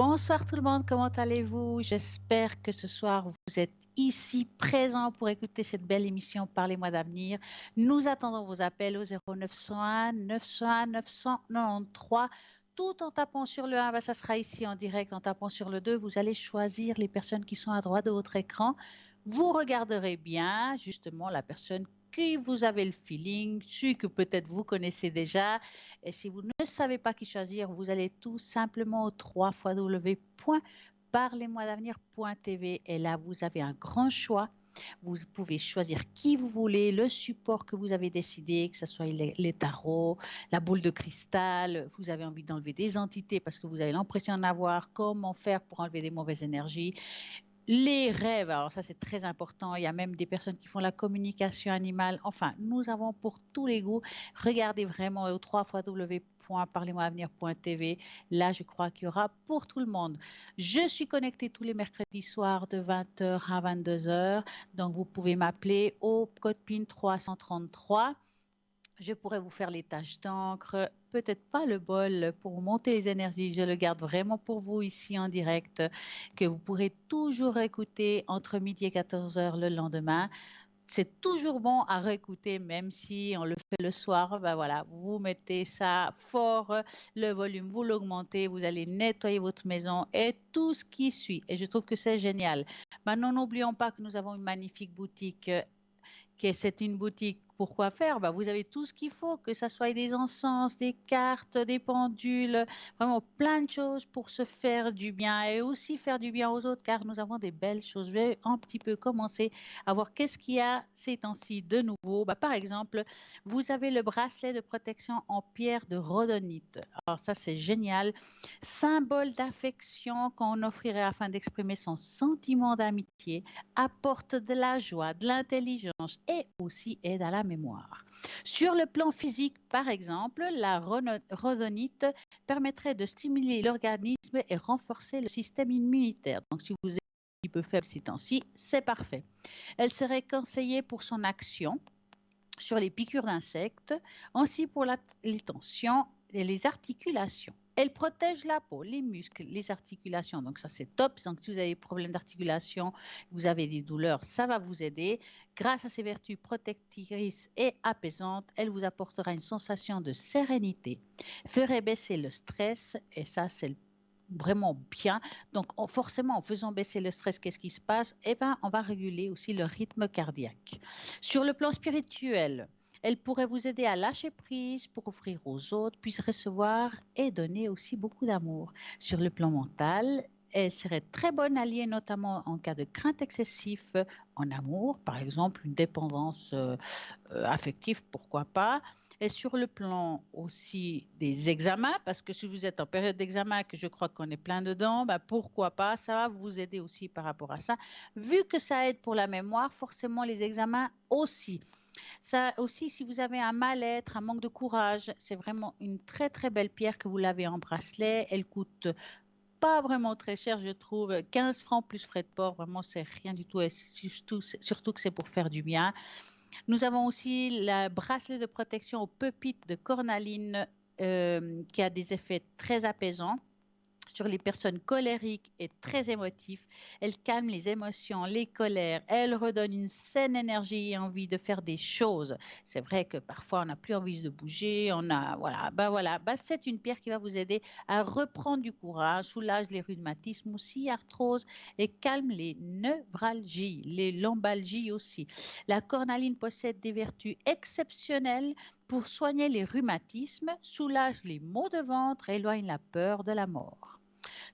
Bonsoir tout le monde, comment allez-vous? J'espère que ce soir vous êtes ici présents pour écouter cette belle émission Parlez-moi d'avenir. Nous attendons vos appels au 0901 901 993. Tout en tapant sur le 1, ça sera ici en direct. En tapant sur le 2, vous allez choisir les personnes qui sont à droite de votre écran. Vous regarderez bien justement la personne qui vous avez le feeling, celui que peut-être vous connaissez déjà. Et si vous ne savez pas qui choisir, vous allez tout simplement au 3 www.parlez-moi-d'avenir.tv et là, vous avez un grand choix. Vous pouvez choisir qui vous voulez, le support que vous avez décidé, que ce soit les tarots, la boule de cristal, vous avez envie d'enlever des entités parce que vous avez l'impression d'en avoir, comment faire pour enlever des mauvaises énergies. Les rêves, alors ça c'est très important, il y a même des personnes qui font la communication animale, enfin nous avons pour tous les goûts, regardez vraiment au 3 www.parlez-moi-avenir.tv, là je crois qu'il y aura pour tout le monde. Je suis connectée tous les mercredis soirs de 20h à 22h, donc vous pouvez m'appeler au code PIN 333. Je pourrais vous faire les tâches d'encre, peut-être pas le bol pour monter les énergies. Je le garde vraiment pour vous ici en direct, que vous pourrez toujours écouter entre midi et 14 heures le lendemain. C'est toujours bon à réécouter, même si on le fait le soir. Ben voilà, vous mettez ça fort, le volume, vous l'augmentez, vous allez nettoyer votre maison et tout ce qui suit. Et je trouve que c'est génial. Maintenant, n'oublions pas que nous avons une magnifique boutique que c'est une boutique. Pourquoi faire? Bah, vous avez tout ce qu'il faut, que ce soit des encens, des cartes, des pendules, vraiment plein de choses pour se faire du bien et aussi faire du bien aux autres, car nous avons des belles choses. Je vais un petit peu commencer à voir qu'est-ce qu'il y a ces temps-ci de nouveau. Bah, par exemple, vous avez le bracelet de protection en pierre de rhodonite. Alors ça, c'est génial. Symbole d'affection qu'on offrirait afin d'exprimer son sentiment d'amitié, apporte de la joie, de l'intelligence et aussi aide à la mémoire. Sur le plan physique, par exemple, la rhodonite permettrait de stimuler l'organisme et renforcer le système immunitaire. Donc, si vous êtes un petit peu faible ces temps-ci, c'est parfait. Elle serait conseillée pour son action sur les piqûres d'insectes, ainsi pour les tensions et les articulations. Elle protège la peau, les muscles, les articulations. Donc, ça, c'est top. Donc, si vous avez des problèmes d'articulation, vous avez des douleurs, ça va vous aider. Grâce à ses vertus protectrices et apaisantes, elle vous apportera une sensation de sérénité, ferait baisser le stress, et ça, c'est vraiment bien. Donc, forcément, en faisant baisser le stress, qu'est-ce qui se passe? Eh bien, on va réguler aussi le rythme cardiaque. Sur le plan spirituel, elle pourrait vous aider à lâcher prise pour offrir aux autres, puis recevoir et donner aussi beaucoup d'amour. Sur le plan mental, elle serait très bonne alliée, notamment en cas de crainte excessive en amour, par exemple une dépendance affective, pourquoi pas. Et sur le plan aussi des examens, parce que si vous êtes en période d'examen, que je crois qu'on est plein dedans, bah pourquoi pas, ça va vous aider aussi par rapport à ça. Vu que ça aide pour la mémoire, forcément les examens aussi. Ça aussi, si vous avez un mal-être, un manque de courage, c'est vraiment une très très belle pierre que vous l'avez en bracelet. Elle coûte pas vraiment très cher, je trouve. 15 francs plus frais de port, vraiment, c'est rien du tout. Et surtout que c'est pour faire du bien. Nous avons aussi le bracelet de protection aux pépites de cornaline qui a des effets très apaisants sur les personnes colériques et très émotives. Elle calme les émotions, les colères. Elle redonne une saine énergie et envie de faire des choses. C'est vrai que parfois on n'a plus envie de bouger. On a voilà. C'est une pierre qui va vous aider à reprendre du courage, soulage les rhumatismes aussi, arthrose et calme les névralgies, les lombalgies aussi. La cornaline possède des vertus exceptionnelles pour soigner les rhumatismes, soulage les maux de ventre, éloigne la peur de la mort.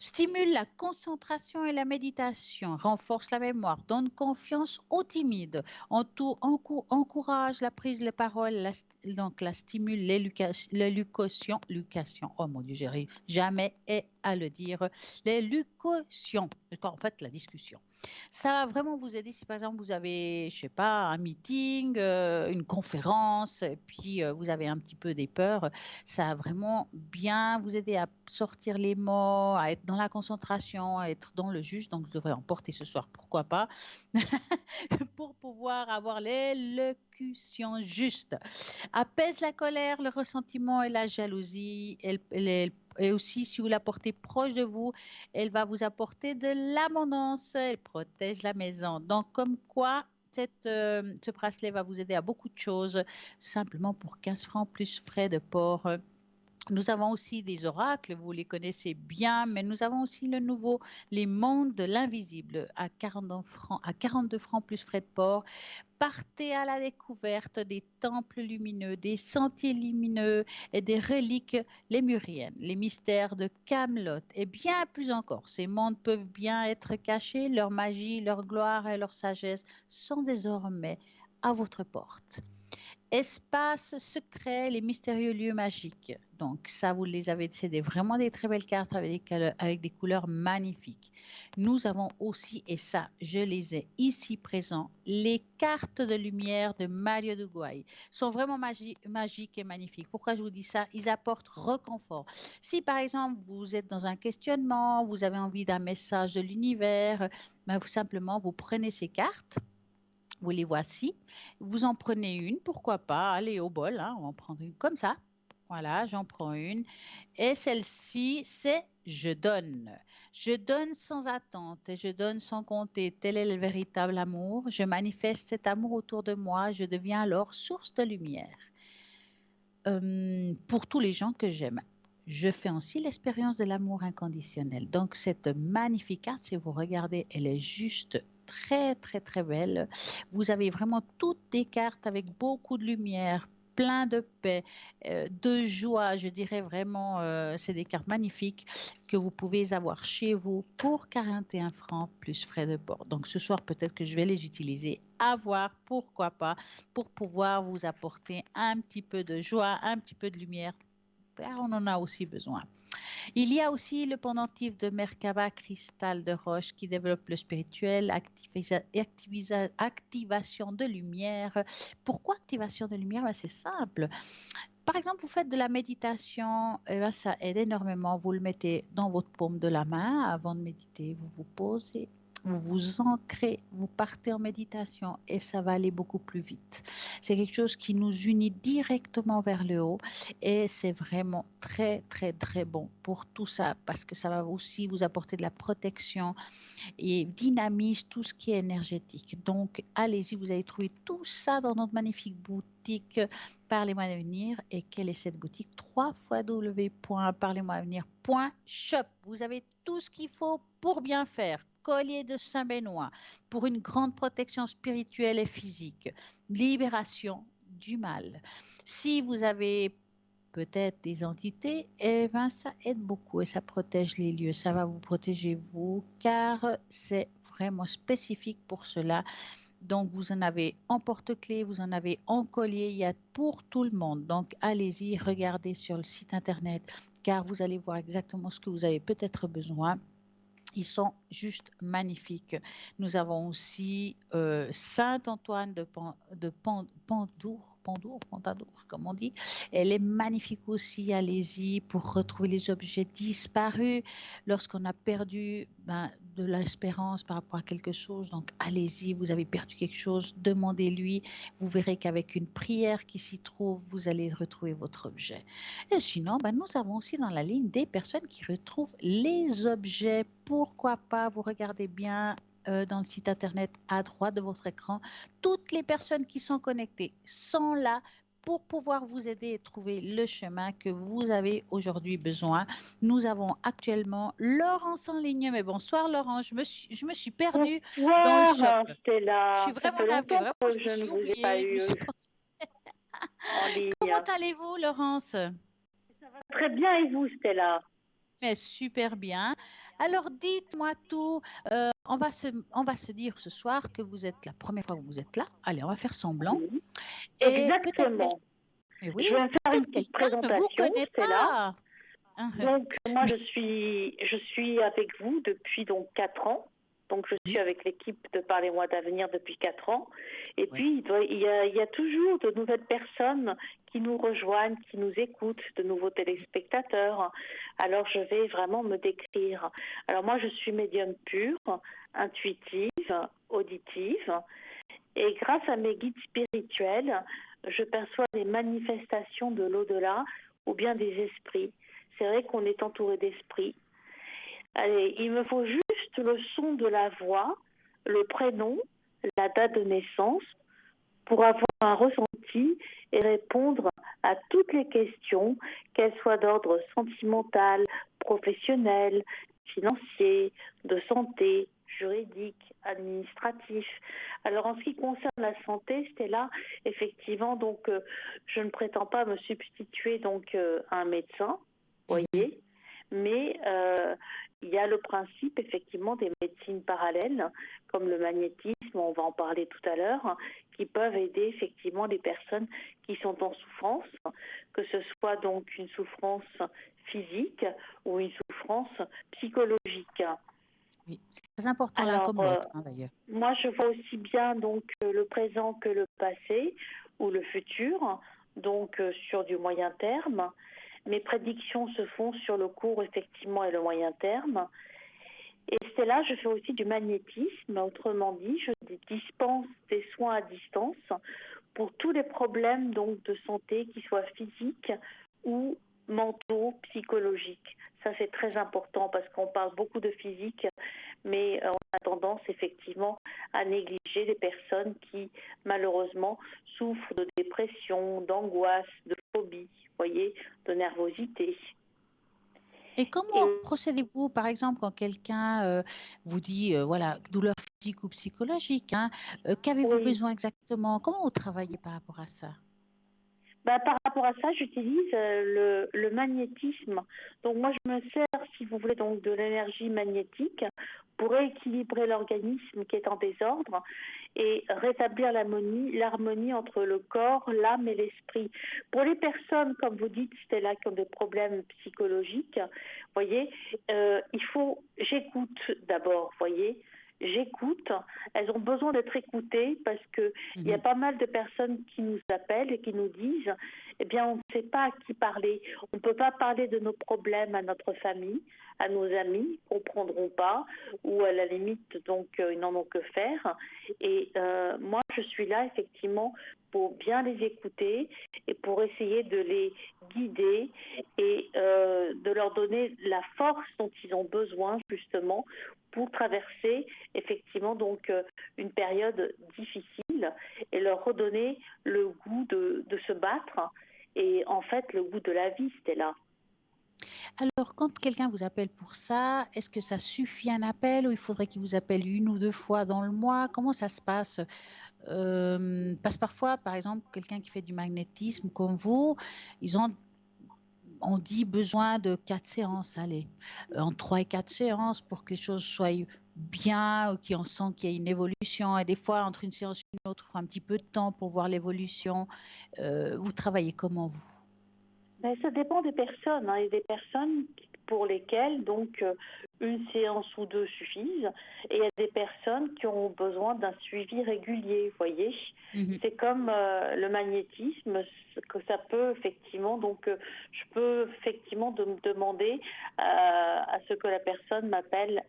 Stimule la concentration et la méditation, renforce la mémoire, donne confiance aux timides, encourage la prise de parole, donc la stimule l'élucation, oh mon Dieu, j'arrive jamais à le dire, l'élucation, en fait la discussion. Ça va vraiment vous aider si par exemple vous avez, je sais pas, un meeting, une conférence, et puis vous avez un petit peu des peurs. Ça va vraiment bien vous aider à sortir les mots, à être dans la concentration, à être dans le juge. Donc, je devrais en porter ce soir, pourquoi pas, pour pouvoir avoir exécution juste. Apaise la colère, le ressentiment et la jalousie. Et aussi, si vous la portez proche de vous, elle va vous apporter de l'abondance. Elle protège la maison. Donc, comme quoi, ce bracelet va vous aider à beaucoup de choses, simplement pour 15 francs plus frais de port. Nous avons aussi des oracles, vous les connaissez bien, mais nous avons aussi le nouveau, les mondes de l'invisible à 42 francs plus frais de port. Partez à la découverte des temples lumineux, des sentiers lumineux et des reliques lémuriennes, les mystères de Camelot et bien plus encore. Ces mondes peuvent bien être cachés, leur magie, leur gloire et leur sagesse sont désormais à votre porte. Espace secret, les mystérieux lieux magiques. Donc ça, vous les avez, c'est vraiment des très belles cartes avec des couleurs magnifiques. Nous avons aussi, et ça, je les ai ici présents, les cartes de lumière de Mario Duguay. Sont vraiment magiques et magnifiques. Pourquoi je vous dis ça? Ils apportent reconfort. Si par exemple, vous êtes dans un questionnement, vous avez envie d'un message de l'univers, ben, simplement, vous prenez ces cartes. Vous les voici. Vous en prenez une, pourquoi pas. Allez au bol, hein, on va en prendre une comme ça. Voilà, j'en prends une. Et celle-ci, c'est je donne. Je donne sans attente et je donne sans compter. Tel est le véritable amour. Je manifeste cet amour autour de moi. Je deviens alors source de lumière. Pour tous les gens que j'aime. Je fais aussi l'expérience de l'amour inconditionnel. Donc, cette magnifique carte, si vous regardez, elle est juste très, très, très belle. Vous avez vraiment toutes des cartes avec beaucoup de lumière, plein de paix, de joie. Je dirais vraiment, c'est des cartes magnifiques que vous pouvez avoir chez vous pour 41 francs plus frais de port. Donc, ce soir, peut-être que je vais les utiliser. À voir, pourquoi pas, pour pouvoir vous apporter un petit peu de joie, un petit peu de lumière. On en a aussi besoin. Il y a aussi le pendentif de Merkaba, cristal de roche, qui développe le spirituel, activation de lumière. Pourquoi activation de lumière? Ben, c'est simple. Par exemple, vous faites de la méditation, eh ben, ça aide énormément. Vous le mettez dans votre paume de la main avant de méditer. Vous vous posez, vous vous ancrez, vous partez en méditation et ça va aller beaucoup plus vite. C'est quelque chose qui nous unit directement vers le haut et c'est vraiment très, très, très bon pour tout ça parce que ça va aussi vous apporter de la protection et dynamise tout ce qui est énergétique. Donc, allez-y, vous allez trouver tout ça dans notre magnifique boutique Parlez-moi d'avenir. Et quelle est cette boutique? www.parlez-moi-avenir.shop. Vous avez tout ce qu'il faut pour bien faire. Collier de Saint-Benoît pour une grande protection spirituelle et physique. Libération du mal. Si vous avez peut-être des entités, eh ben, ça aide beaucoup et ça protège les lieux. Ça va vous protéger vous, car c'est vraiment spécifique pour cela. Donc, vous en avez en porte-clés, vous en avez en collier, il y a pour tout le monde. Donc, allez-y, regardez sur le site internet, car vous allez voir exactement ce que vous avez peut-être besoin. Ils sont juste magnifiques. Nous avons aussi Saint-Antoine de Pandour, comme on dit. Elle est magnifique aussi. Allez-y pour retrouver les objets disparus lorsqu'on a perdu de l'espérance par rapport à quelque chose. Donc, allez-y, vous avez perdu quelque chose, demandez-lui. Vous verrez qu'avec une prière qui s'y trouve, vous allez retrouver votre objet. Et sinon, nous avons aussi dans la ligne des personnes qui retrouvent les objets. Pourquoi pas, vous regardez bien dans le site internet à droite de votre écran. Toutes les personnes qui sont connectées sont là pour pouvoir vous aider et trouver le chemin que vous avez aujourd'hui besoin. Nous avons actuellement Laurence en ligne. Mais bonsoir Laurence, je me suis perdue dans le shop. Bonsoir Stella. Je suis vraiment navrée, vraiment, que je me je suis ne vous ai pas oubliée. eu en ligne. Comment allez-vous Laurence? Ça va très bien et vous Stella? Mais super bien. Alors, dites-moi tout. On va se dire ce soir que vous êtes la première fois que vous êtes là. Allez, on va faire semblant. Oui. Et peut-être Exactement. mais oui, Je vais faire une peut-être petite quelqu'un ne vous présentation, connaît Stella. pas. Donc moi Mais je suis avec vous depuis donc 4 ans. Donc je suis oui, avec l'équipe de Parlez-moi d'avenir depuis 4 ans. Et oui. puis il y a toujours de nouvelles personnes qui nous rejoignent, qui nous écoutent, de nouveaux téléspectateurs. Alors je vais vraiment me décrire. Alors moi je suis médium pure, intuitive, auditive. Et grâce à mes guides spirituels, je perçois des manifestations de l'au-delà ou bien des esprits. C'est vrai qu'on est entouré d'esprits. Allez, il me faut juste le son de la voix, le prénom, la date de naissance pour avoir un ressenti et répondre à toutes les questions, qu'elles soient d'ordre sentimental, professionnel, financier, de santé, juridique, administratif. Alors en ce qui concerne la santé, c'était là effectivement donc je ne prétends pas me substituer donc à un médecin, voyez, mais il y a le principe effectivement des médecines parallèles comme le magnétisme, on va en parler tout à l'heure, qui peuvent aider effectivement les personnes qui sont en souffrance, que ce soit donc une souffrance physique ou une souffrance psychologique. Oui, c'est très important l'un Alors, comme l'autre, d'ailleurs. moi, je vois aussi bien donc le présent que le passé ou le futur, donc sur du moyen terme. Mes prédictions se font sur le court, effectivement, et le moyen terme. Et c'est là, je fais aussi du magnétisme, autrement dit, je dispense des soins à distance pour tous les problèmes donc de santé, qu'ils soient physiques ou mentaux, psychologiques. Ça, c'est très important parce qu'on parle beaucoup de physique, mais on a tendance effectivement à négliger les personnes qui, malheureusement, souffrent de dépression, d'angoisse, de phobie, voyez, de nervosité. Et comment procédez-vous, par exemple, quand quelqu'un vous dit, voilà, douleur physique ou psychologique, hein, qu'avez-vous besoin exactement? Comment vous travaillez par rapport à ça? Par rapport à ça, j'utilise le magnétisme. Donc moi, je me sers, si vous voulez, donc de l'énergie magnétique pour rééquilibrer l'organisme qui est en désordre et rétablir l'harmonie entre le corps, l'âme et l'esprit. Pour les personnes, comme vous dites, Stella, qui ont des problèmes psychologiques, voyez, j'écoute d'abord, voyez. J'écoute, elles ont besoin d'être écoutées parce que il y a pas mal de personnes qui nous appellent et qui nous disent eh bien on ne sait pas à qui parler, on ne peut pas parler de nos problèmes à notre famille, à nos amis, ils ne comprendront pas ou à la limite donc ils n'en ont que faire et moi je suis là effectivement pour bien les écouter et pour essayer de les guider et de leur donner la force dont ils ont besoin justement pour traverser effectivement donc une période difficile et leur redonner le goût de se battre et en fait le goût de la vie, c'était là. Alors, quand quelqu'un vous appelle pour ça, est-ce que ça suffit un appel ou il faudrait qu'il vous appelle 1 ou 2 fois dans le mois? Comment ça se passe? Parce que parfois, par exemple, quelqu'un qui fait du magnétisme comme vous, on dit besoin de 4 séances, allez, entre 3 et 4 séances pour que les choses soient bien, qu'on sent qu'il y a une évolution. Et des fois, entre une séance et une autre, il faut un petit peu de temps pour voir l'évolution. Vous travaillez comment, vous? Ça dépend des personnes. Il y a des personnes pour lesquelles donc une séance ou 2 suffisent et il y a des personnes qui ont besoin d'un suivi régulier, vous voyez. C'est comme le magnétisme, que ça peut effectivement, donc je peux effectivement demander à ce que la personne m'appelle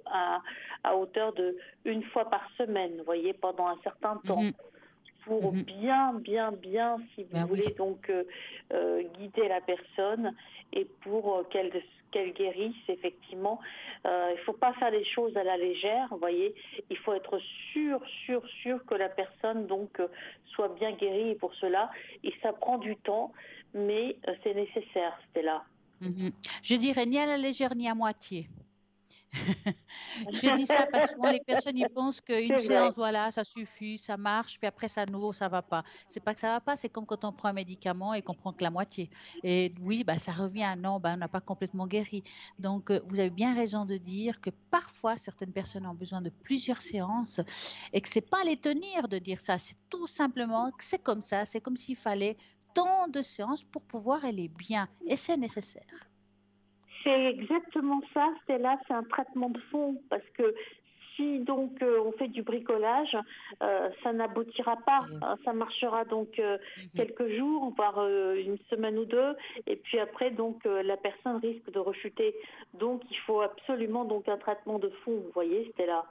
à hauteur de 1 fois par semaine, vous voyez, pendant un certain temps. Pour bien, si vous voulez, donc guider la personne et pour qu'elle guérisse, effectivement. Il ne faut pas faire les choses à la légère, vous voyez. Il faut être sûr que la personne donc soit bien guérie et pour cela, et ça prend du temps, mais c'est nécessaire, Stella. Je dirais ni à la légère ni à moitié. Je dis ça parce que souvent les personnes ils pensent qu'une séance, voilà, ça suffit, ça marche, puis après ça à nouveau ça va pas. C'est pas que ça va pas, c'est comme quand on prend un médicament et qu'on prend que la moitié. Et oui, ça revient, non, on n'a pas complètement guéri. Donc vous avez bien raison de dire que parfois certaines personnes ont besoin de plusieurs séances et que c'est pas les tenir de dire ça, c'est tout simplement que c'est comme ça, c'est comme s'il fallait tant de séances pour pouvoir aller bien et c'est nécessaire. C'est exactement ça, Stella, c'est un traitement de fond parce que si donc on fait du bricolage, ça n'aboutira pas. Ça marchera donc quelques jours, voire une semaine ou 2, et puis après donc la personne risque de rechuter. Donc il faut absolument donc un traitement de fond, vous voyez, Stella.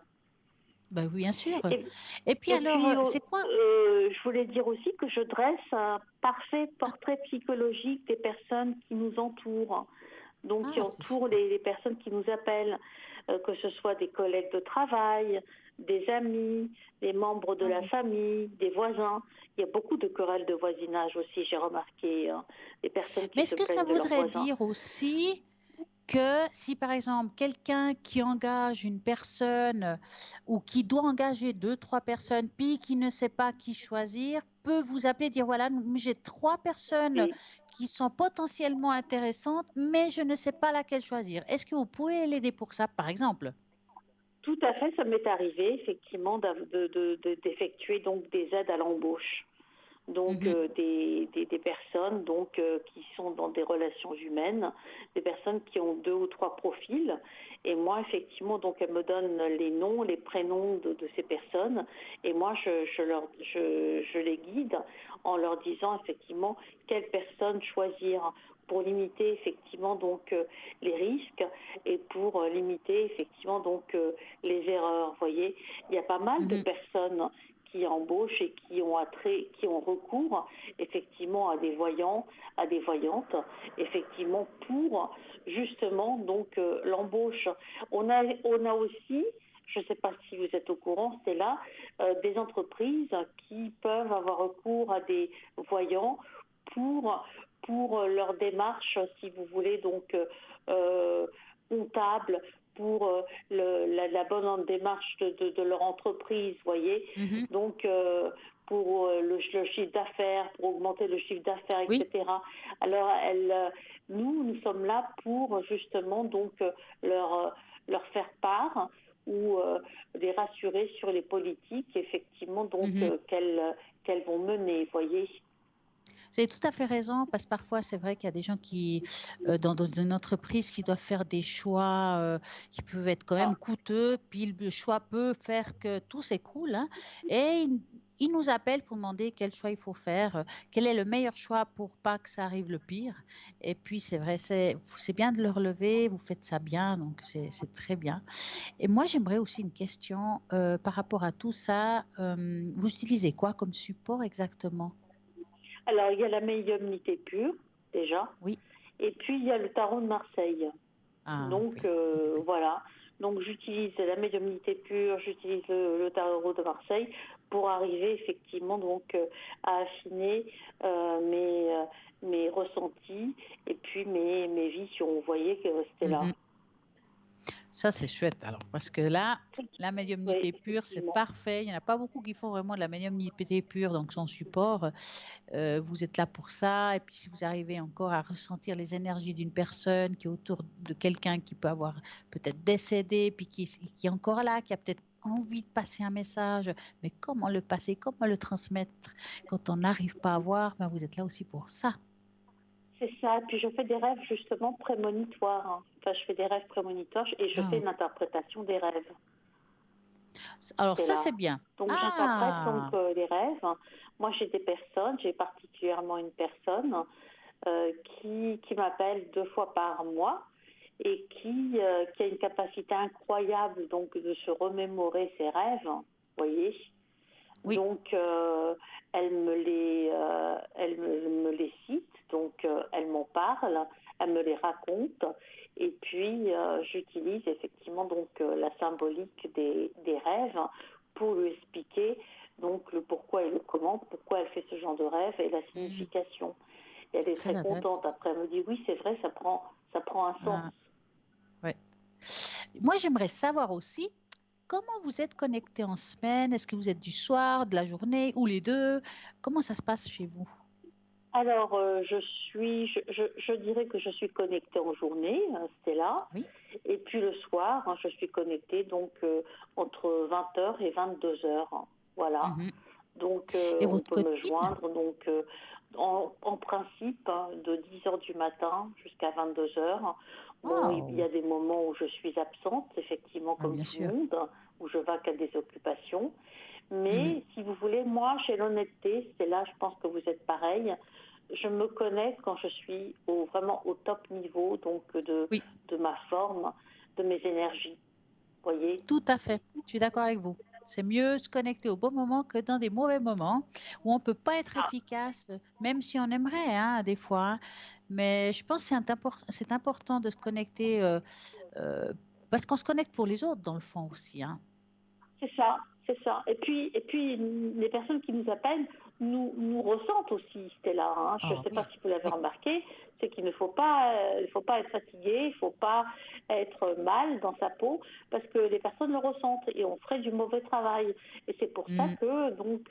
Ben oui, bien sûr. Et, Et puis et alors, puis, c'est quoi? je voulais dire aussi que je dresse un parfait portrait psychologique des personnes qui nous entourent, donc qui Ah, c'est entourent super. les personnes qui nous appellent, que ce soit des collègues de travail, des amis, des membres de Ah la oui. famille, des voisins. Il y a beaucoup de querelles de voisinage aussi, j'ai remarqué, hein, des personnes Mais qui est-ce se que ça plaignent de leurs voudrait voisins. dire aussi que si par exemple quelqu'un qui engage une personne ou qui doit engager deux, trois personnes, puis qui ne sait pas qui choisir, peut vous appeler et dire voilà, j'ai trois personnes Et qui sont potentiellement intéressantes, mais je ne sais pas laquelle choisir. Est-ce que vous pouvez l'aider pour ça, par exemple? tout à fait, ça m'est arrivé effectivement d'effectuer donc des aides à l'embauche. Donc Mhm, des personnes donc qui sont dans des relations humaines, des personnes qui ont deux ou trois profils. Et moi, effectivement, donc elles me donnent les noms, les prénoms de ces personnes. Et moi, je les guide en leur disant effectivement quelle personne choisir pour limiter effectivement donc les risques et pour limiter effectivement donc les erreurs. Vous voyez, il y a pas mal de mhm, personnes qui embauchent et qui ont recours effectivement à des voyants, à des voyantes, effectivement pour justement donc l'embauche. On a aussi, je ne sais pas si vous êtes au courant, c'est là, des entreprises qui peuvent avoir recours à des voyants pour leur démarche, si vous voulez, donc comptable, pour la bonne démarche de leur entreprise, voyez. mhm. Donc, pour le chiffre d'affaires, pour augmenter le chiffre d'affaires, Oui. etc. Alors, nous sommes là pour justement donc leur faire part ou les rassurer sur les politiques, effectivement, donc Mhm. qu'elles vont mener, voyez. Vous avez tout à fait raison, parce que parfois, c'est vrai qu'il y a des gens qui, dans une entreprise, qui doivent faire des choix qui peuvent être quand même coûteux, puis le choix peut faire que tout s'écroule, hein. Et ils nous appellent pour demander quel choix il faut faire, quel est le meilleur choix pour pas que ça arrive le pire. Et puis, c'est vrai, c'est bien de le relever, vous faites ça bien, donc c'est très bien. Et moi, j'aimerais aussi une question par rapport à tout ça. Vous utilisez quoi comme support exactement? Alors, il y a la médiumnité pure, déjà, Oui. et puis il y a le tarot de Marseille. Ah Donc, oui. voilà. Donc, j'utilise la médiumnité pure, j'utilise le tarot de Marseille pour arriver effectivement donc à affiner mes ressentis et puis mes visions. Vous voyez que c'était là. Mhm. Ça, c'est chouette. Alors, parce que là, la Oui, médiumnité pure, c'est effectivement. parfait. Il n'y en a pas beaucoup qui font vraiment de la médiumnité pure, donc sans support. Vous êtes là pour ça. Et puis, si vous arrivez encore à ressentir les énergies d'une personne qui est autour de quelqu'un qui peut avoir peut-être décédé, puis qui est encore là, qui a peut-être envie de passer un message, mais comment le passer, comment le transmettre quand on n'arrive pas à voir, ben, vous êtes là aussi pour ça. C'est ça. Puis je fais des rêves justement prémonitoires, hein. Enfin, je fais des rêves prémonitoires et je fais Ah. une interprétation des rêves. Alors, C'est ça, là. c'est bien. Donc j'interprète donc Ah, les rêves. Moi j'ai des personnes, j'ai particulièrement une personne qui m'appelle 2 fois par mois et qui a une capacité incroyable donc de se remémorer ses rêves, vous voyez. oui. Donc elle me les cite, donc elle m'en parle, elle me les raconte, et puis j'utilise effectivement donc la symbolique des rêves pour lui expliquer donc le pourquoi et le comment, pourquoi elle fait ce genre de rêve et la Mhm. signification. Et elle est Très très intéressant. contente. Après, elle me dit oui, c'est vrai, ça prend un sens. Ah, ouais. Moi, j'aimerais savoir aussi comment vous êtes connecté en semaine. Est-ce que vous êtes du soir, de la journée ou les deux? Comment ça se passe chez vous? Alors, je dirais que je suis connectée en journée, Stella, Oui. et puis le soir, hein, je suis connectée donc entre 20 heures et 22 heures, hein. Voilà. Mhm. Donc, Et on votre peut me copine? joindre donc en principe hein, de 10 heures du matin jusqu'à 22 heures. Bon, il y Oh, a des moments où je suis absente, effectivement, ah, comme bien tout le sûr. monde, hein, où je vaque à des occupations. Mhm. Mais si vous voulez, moi, j'ai l'honnêteté, c'est là, je pense que vous êtes pareil. Je me connais quand je suis vraiment au top niveau donc Oui, de ma forme, de mes énergies. Voyez. tout à fait. Je suis d'accord avec vous. C'est mieux se connecter au bon moment que dans des mauvais moments où on ne peut pas être efficace, même si on aimerait, hein, des fois, hein. Mais je pense que c'est important de se connecter euh, parce qu'on se connecte pour les autres, dans le fond aussi, hein. C'est ça, c'est ça. Et puis, les personnes qui nous appellent nous ressentent aussi, Stella, hein. Je ne Ah sais pas oui, si vous l'avez oui. remarqué, c'est qu'il ne faut pas être fatigué, il ne faut pas être mal dans sa peau, parce que les personnes le ressentent et on ferait du mauvais travail. Et c'est pour ça Mm. que, donc,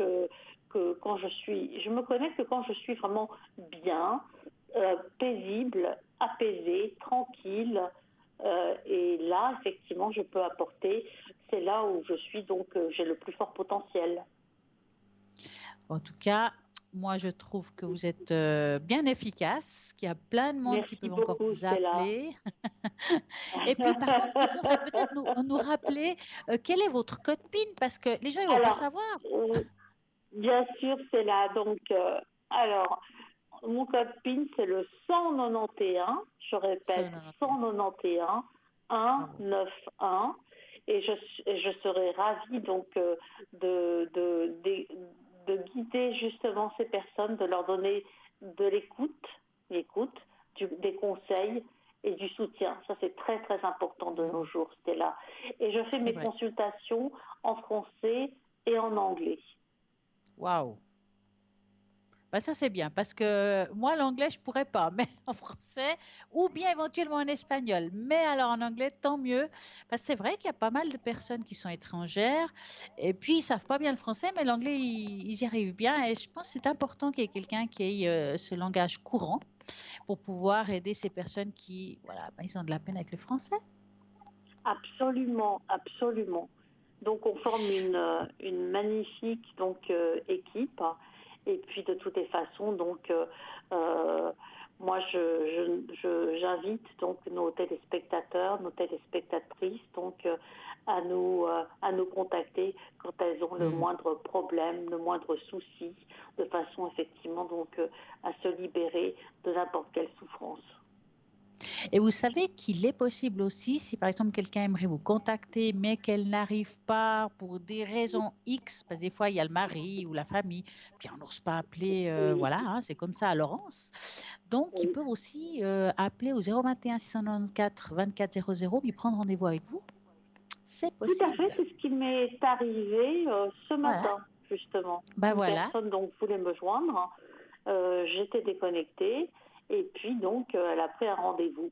que quand je me connecte que quand je suis vraiment bien, paisible, apaisée, tranquille. Et là, effectivement, je peux apporter. C'est là où je suis, donc j'ai le plus fort potentiel. En tout cas, moi, je trouve que vous êtes bien efficace, qu'il y a plein de monde qui Merci peuvent encore beaucoup, vous Stella. appeler. Et puis, par contre, il faudrait peut-être nous rappeler quel est votre code PIN parce que les gens ne vont pas Alors, savoir. bien sûr, c'est là. Donc, alors, mon code PIN, c'est le 191. Je répète, 191. 191 Bravo. 191. Et je serai ravie donc de guider justement ces personnes, de leur donner de l'écoute, des conseils et du soutien. Ça, c'est très, très important de nos jours, Stella. Et je fais C'est mes vrai. consultations en français et en anglais. Waouh. Ben, ça, c'est bien parce que moi, l'anglais, je pourrais pas, mais en français ou bien éventuellement en espagnol. Mais alors en anglais, tant mieux. Parce que c'est vrai qu'il y a pas mal de personnes qui sont étrangères et puis ils savent pas bien le français, mais l'anglais, ils y arrivent bien. Et je pense que c'est important qu'il y ait quelqu'un qui ait ce langage courant pour pouvoir aider ces personnes qui, voilà, ben, ils ont de la peine avec le français. Absolument, absolument. Donc on forme une magnifique donc équipe. Et puis de toutes les façons, donc moi j'invite donc nos téléspectateurs, nos téléspectatrices donc à nous contacter quand elles ont le Mm. moindre problème, le moindre souci, de façon effectivement donc à se libérer de n'importe quelle souffrance. Et vous savez qu'il est possible aussi, si par exemple quelqu'un aimerait vous contacter, mais qu'elle n'arrive pas pour des raisons X, parce que des fois il y a le mari ou la famille, puis on n'ose pas appeler, Oui, voilà, hein, c'est comme ça à Laurence. Donc ils oui. peuvent aussi appeler au 021 694 24 00, puis prendre rendez-vous avec vous. C'est Tout à fait, possible. c'est ce qui m'est arrivé ce Voilà. matin, justement. Ben Une voilà. personne donc voulait me joindre, j'étais déconnectée, et puis donc elle a pris un rendez-vous.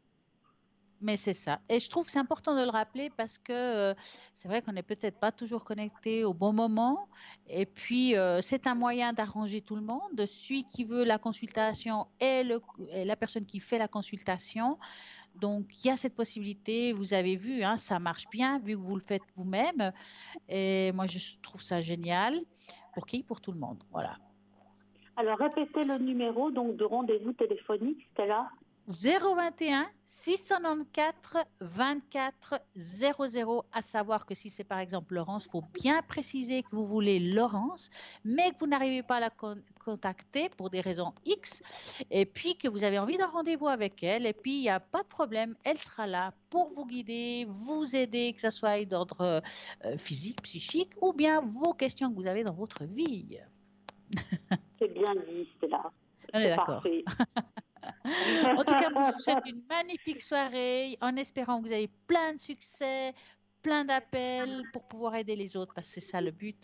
Mais c'est ça. Et je trouve que c'est important de le rappeler parce que c'est vrai qu'on n'est peut-être pas toujours connecté au bon moment. Et puis, c'est un moyen d'arranger tout le monde. Celui qui veut la consultation et la personne qui fait la consultation. Donc, il y a cette possibilité. Vous avez vu, hein, ça marche bien vu que vous le faites vous-même. Et moi, je trouve ça génial. Pour qui? Pour tout le monde. Voilà. Alors répétez le numéro donc de rendez-vous téléphonique, Stella. 021 694 24 00, à savoir que si c'est par exemple Laurence, il faut bien préciser que vous voulez Laurence, mais que vous n'arrivez pas à la contacter pour des raisons X, et puis que vous avez envie d'un rendez-vous avec elle, et puis il n'y a pas de problème, elle sera là pour vous guider, vous aider, que ce soit d'ordre physique, psychique, ou bien vos questions que vous avez dans votre vie. C'est bien dit, Stella. On est C'est d'accord. parfait. En tout cas, moi, je vous souhaite une magnifique soirée en espérant que vous ayez plein de succès, plein d'appels pour pouvoir aider les autres, parce que c'est ça le but.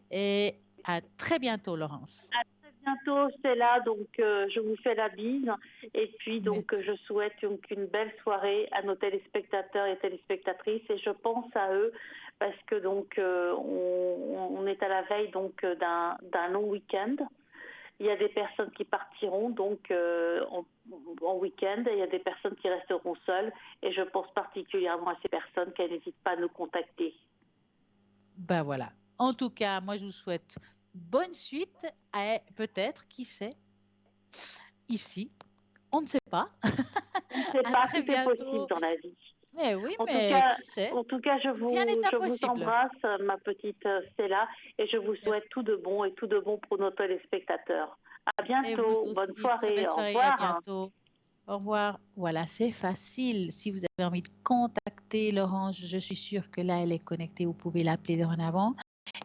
Et à très bientôt, Laurence. À très bientôt, Stella. Donc, je vous fais la bise. Et puis, donc, Merci. je souhaite donc une belle soirée à nos téléspectateurs et téléspectatrices. Et je pense à eux parce que donc, on est à la veille donc d'un long week-end. Il y a des personnes qui partiront donc en week-end et il y a des personnes qui resteront seules. Et je pense particulièrement à ces personnes qu'elles n'hésitent pas à nous contacter. Ben voilà. En tout cas, moi, je vous souhaite bonne suite. Et peut-être, qui sait, ici, on ne sait pas. On ne sait À pas, très tout est possible bientôt. dans la vie. Mais oui, En tout mais cas, qui sait? en tout cas, Rien n'est je vous impossible. embrasse, ma petite Stella, et je vous souhaite Merci. tout de bon et tout de bon pour nos téléspectateurs. À Et vous bientôt, bonne aussi, très soirée, belle au soirée, à revoir. bientôt. Au revoir. Voilà, c'est facile. Si vous avez envie de contacter Laurence, je suis sûre que là, elle est connectée. Vous pouvez l'appeler dorénavant.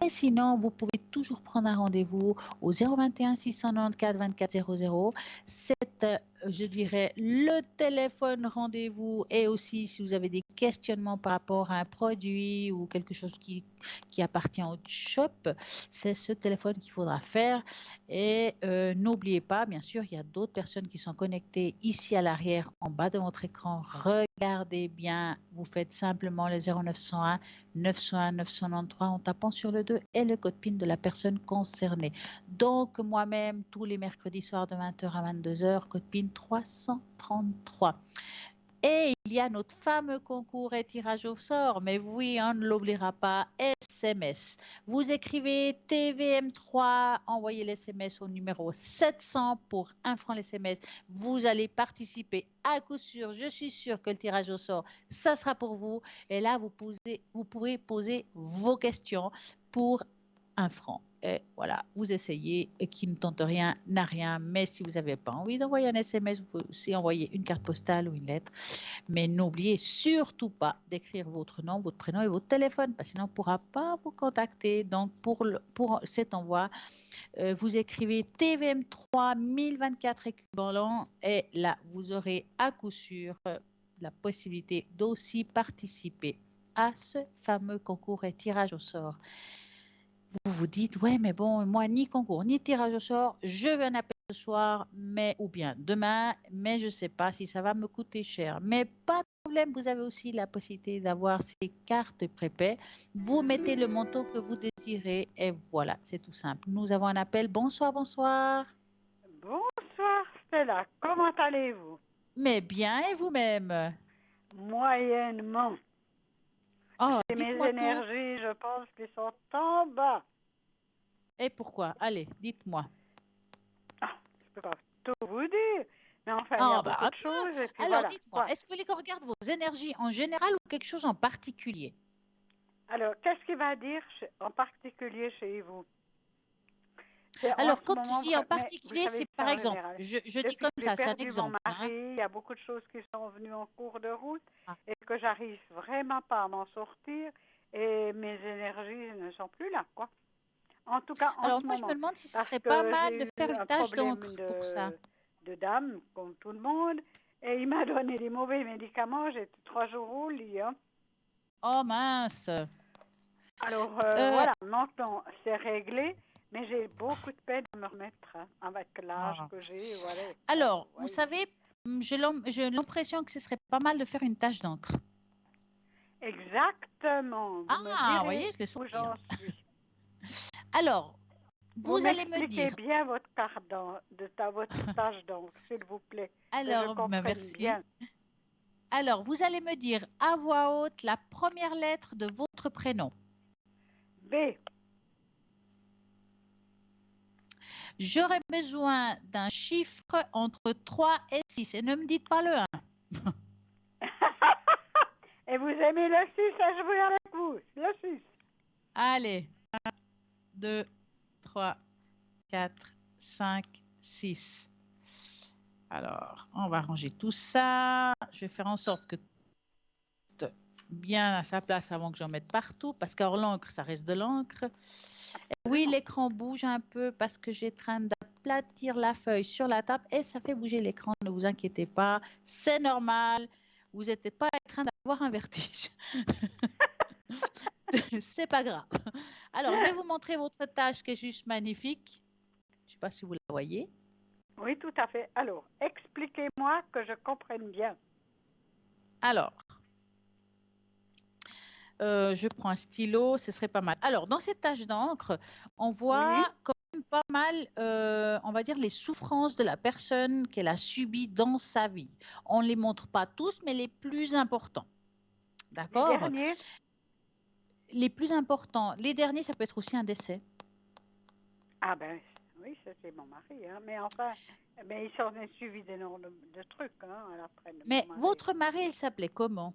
Et sinon, vous pouvez toujours prendre un rendez-vous au 021 694 24 00. C'est, je dirais, le téléphone rendez-vous. Et aussi, si vous avez des questionnements par rapport à un produit ou quelque chose qui appartient au shop, c'est ce téléphone qu'il faudra faire. Et n'oubliez pas, bien sûr, il y a d'autres personnes qui sont connectées ici à l'arrière, en bas de votre écran. Regardez bien, vous faites simplement le 0901 901 993 en tapant sur le 2 et le code PIN de la personne concernée. Donc, moi-même, tous les mercredis soirs de 20h à 22h, code PIN 333. Et il y a notre fameux concours et tirage au sort, mais oui, on ne l'oubliera pas, SMS. Vous écrivez TVM3, envoyez l'SMS au numéro 700 pour 1 franc l'SMS. Vous allez participer à coup sûr, je suis sûre que le tirage au sort, ça sera pour vous. Et là, vous pourrez poser vos questions pour 1 franc. Et voilà, vous essayez et qui ne tente rien n'a rien. Mais si vous n'avez pas envie d'envoyer un SMS, vous pouvez aussi envoyer une carte postale ou une lettre. Mais n'oubliez surtout pas d'écrire votre nom, votre prénom et votre téléphone, parce que sinon on ne pourra pas vous contacter. Donc, pour cet envoi, vous écrivez TVM3 1024 équivalents et là, vous aurez à coup sûr la possibilité d'aussi participer à ce fameux concours et tirage au sort. Vous vous dites, ouais, mais bon, moi, ni concours, ni tirage au sort, je vais en appeler ce soir, ou bien demain, mais je ne sais pas si ça va me coûter cher. Mais pas de problème, vous avez aussi la possibilité d'avoir ces cartes prépaies. Vous mettez le montant que vous désirez et voilà, c'est tout simple. Nous avons un appel. Bonsoir, bonsoir. Bonsoir Stella, comment allez-vous? Mais bien, et vous-même? Moyennement. Oh, Et mes dites-moi tout. énergies, je pense qu'elles sont en bas. Et pourquoi? Allez, dites-moi. Ah, je ne peux pas tout vous dire, mais enfin, il y Oh, a bah, beaucoup un de peu. choses. Et puis Alors, voilà. dites-moi, Quoi? est-ce que les gens regardent vos énergies en général ou quelque chose en particulier? Alors, qu'est-ce qu'il va dire en particulier chez vous? En Alors, ce quand tu moment, dis en mais vous particulier, savez, c'est c'est par en exemple, général. je dis Depuis comme que j'ai ça, c'est un perdu mon exemple, hein. mari, il y a beaucoup de choses qui sont venues en cours de route Ah. et que j'arrive vraiment pas à m'en sortir et mes énergies ne sont plus là, quoi. En tout cas, en Alors, ce moi, je me moment, demande si ce parce serait pas que mal de j'ai faire eu une un tâche problème d'encre pour ça. de dame, comme tout le monde, et il m'a donné des mauvais médicaments. J'étais 3 jours au lit. Hein. Oh mince. Alors, Euh, voilà, maintenant, c'est réglé, mais j'ai beaucoup de peine à me remettre hein, avec l'âge ah. que j'ai. Voilà. Alors, vous Voyez. savez, j'ai l'impression que ce serait pas mal de faire une tâche d'encre. Exactement. Vous me Ah, vous direz voyez, je l'ai où senti, hein. j'en suis. Alors, Vous vous allez me m'expliquez dire. bien votre votre tâche d'encre, s'il vous plaît, que je Alors, ben, comprenne merci. bien. Alors, vous allez me dire à voix haute la première lettre de votre prénom. B. J'aurais besoin d'un chiffre entre 3 et 6. Et ne me dites pas le 1. Et vous aimez le 6 à jouer avec vous? Le 6. Allez, 1, 2, 3, 4, 5, 6. Alors, on va ranger tout ça. Je vais faire en sorte que tout bien à sa place avant que j'en mette partout, parce qu'or l'encre, ça reste de l'encre. Oui, l'écran bouge un peu parce que j'ai en train d'aplatir la feuille sur la table et ça fait bouger l'écran. Ne vous inquiétez pas, c'est normal. Vous n'êtes pas en train d'avoir un vertige. C'est pas grave. Alors, je vais vous montrer votre tâche qui est juste magnifique. Je ne sais pas si vous la voyez. Oui, tout à fait. Alors, expliquez-moi que je comprenne bien. Alors, je prends un stylo, ce serait pas mal. Alors, dans cette tâche d'encre, on voit quand même pas mal, on va dire, les souffrances de la personne qu'elle a subies dans sa vie. On ne les montre pas tous, mais les plus importants. D'accord? Les derniers? Les plus importants. Les derniers, ça peut être aussi un décès. Ah ben, oui, c'était mon mari. Hein. Mais enfin, mais il s'en est suivi d'énormes de trucs. Hein, après Mais votre mari, il s'appelait comment?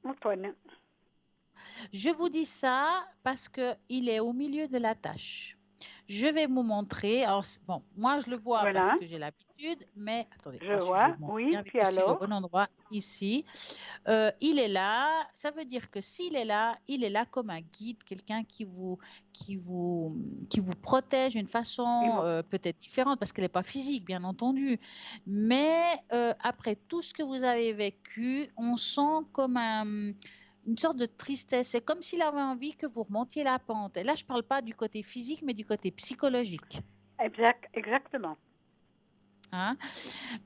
Antoine. Je vous dis ça parce qu'il est au milieu de la tâche. Je vais vous montrer. Alors, bon, moi, je le vois parce Voilà, que j'ai l'habitude, mais attendez, je moi, je vois. montre Oui, bien puis que c'est le alors? bon endroit ici. Il est là. Ça veut dire que s'il est là, il est là comme un guide, quelqu'un qui vous, qui vous protège d'une façon peut-être différente parce qu'elle n'est pas physique, bien entendu. Mais après tout ce que vous avez vécu, on sent comme une sorte de tristesse. C'est comme s'il avait envie que vous remontiez la pente. Et là, je ne parle pas du côté physique, mais du côté psychologique. Exactement. Hein?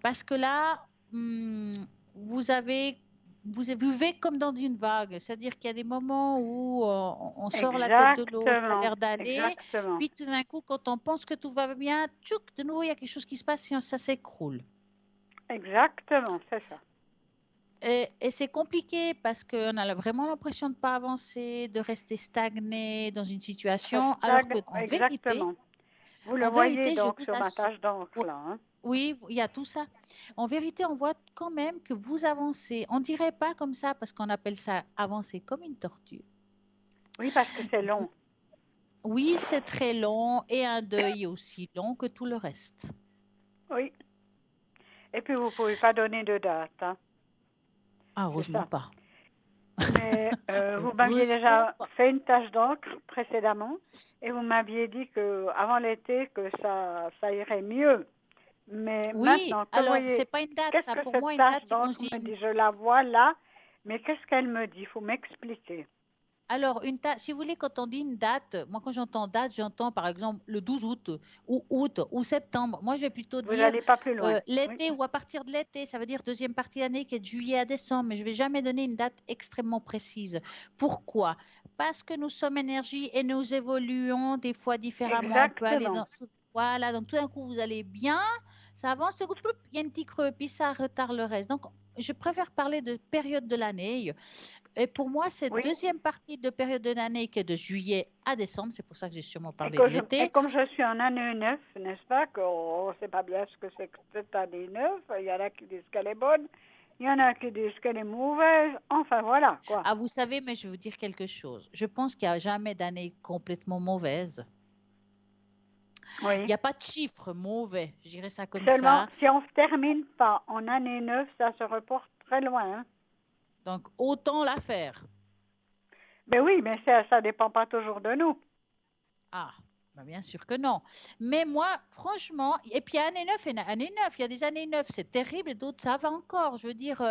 Parce que là, vous avez, vous vivez comme dans une vague. C'est-à-dire qu'il y a des moments où on sort la tête de l'eau, ça a l'air d'aller. Exactement. Puis tout d'un coup, quand on pense que tout va bien, tchouk, de nouveau, il y a quelque chose qui se passe et ça s'écroule. Exactement, c'est ça. Et c'est compliqué parce qu'on a vraiment l'impression de ne pas avancer, de rester stagné dans une situation, alors qu'en vérité, Exactement. Vous le voyez je donc vous sur ma assure, tâche d'encre là. Hein? oui, il y a tout ça. En vérité, on voit quand même que vous avancez. On ne dirait pas comme ça parce qu'on appelle ça avancer comme une tortue. Oui, parce que c'est long. Oui, c'est très long et un deuil aussi long que tout le reste. Oui. Et puis vous ne pouvez pas donner de date. Hein? Ah, C'est heureusement ça. pas. Mais vous m'aviez Heureusement déjà pas. fait une tâche d'encre précédemment et vous m'aviez dit que avant l'été que ça irait mieux. Mais Oui, maintenant, que alors c'est voyez, pas une date, qu'est-ce ça. que Pour moi, cette une tâche date, c'est quand je d'encre dis me une. dit? Je la vois là, mais qu'est-ce qu'elle me dit? Il faut m'expliquer. Alors, si vous voulez, quand on dit une date, moi, quand j'entends date, j'entends par exemple le 12 août ou août ou septembre. Moi, je vais plutôt Vous dire n'allez pas plus loin. Oui. l'été ou à partir de l'été. Ça veut dire deuxième partie d'année qui est de juillet à décembre. Mais je ne vais jamais donner une date extrêmement précise. Pourquoi? Parce que nous sommes énergie et nous évoluons des fois différemment. On peut aller Exactement. dans. Voilà, donc tout d'un coup, vous allez bien, ça avance, tout d'un coup, ploup, il y a un petit creux, puis ça retarde le reste. Donc, je préfère parler de période de l'année. Et pour moi, cette Oui. deuxième partie de période de l'année qui est de juillet à décembre, c'est pour ça que j'ai sûrement Et, parlé de et l'été. comme je suis en année 9, n'est-ce pas, qu'on ne sait pas bien ce que c'est que cette année 9, il y en a qui disent qu'elle est bonne, il y en a qui disent qu'elle est mauvaise, enfin voilà, quoi. Ah, vous savez, mais je vais vous dire quelque chose. Je pense qu'il n'y a jamais d'année complètement mauvaise. Il Oui. n'y a pas de chiffre mauvais, je dirais ça comme Seulement, ça. si on ne se termine pas en année 9, ça se reporte très loin. Hein. Donc, autant la faire. Ben oui, mais ça dépend pas toujours de nous. Ah, ben bien sûr que non. Mais moi, franchement, et puis année 9 et année 9, il y a des années 9, c'est terrible et d'autres, ça va encore. Je veux dire,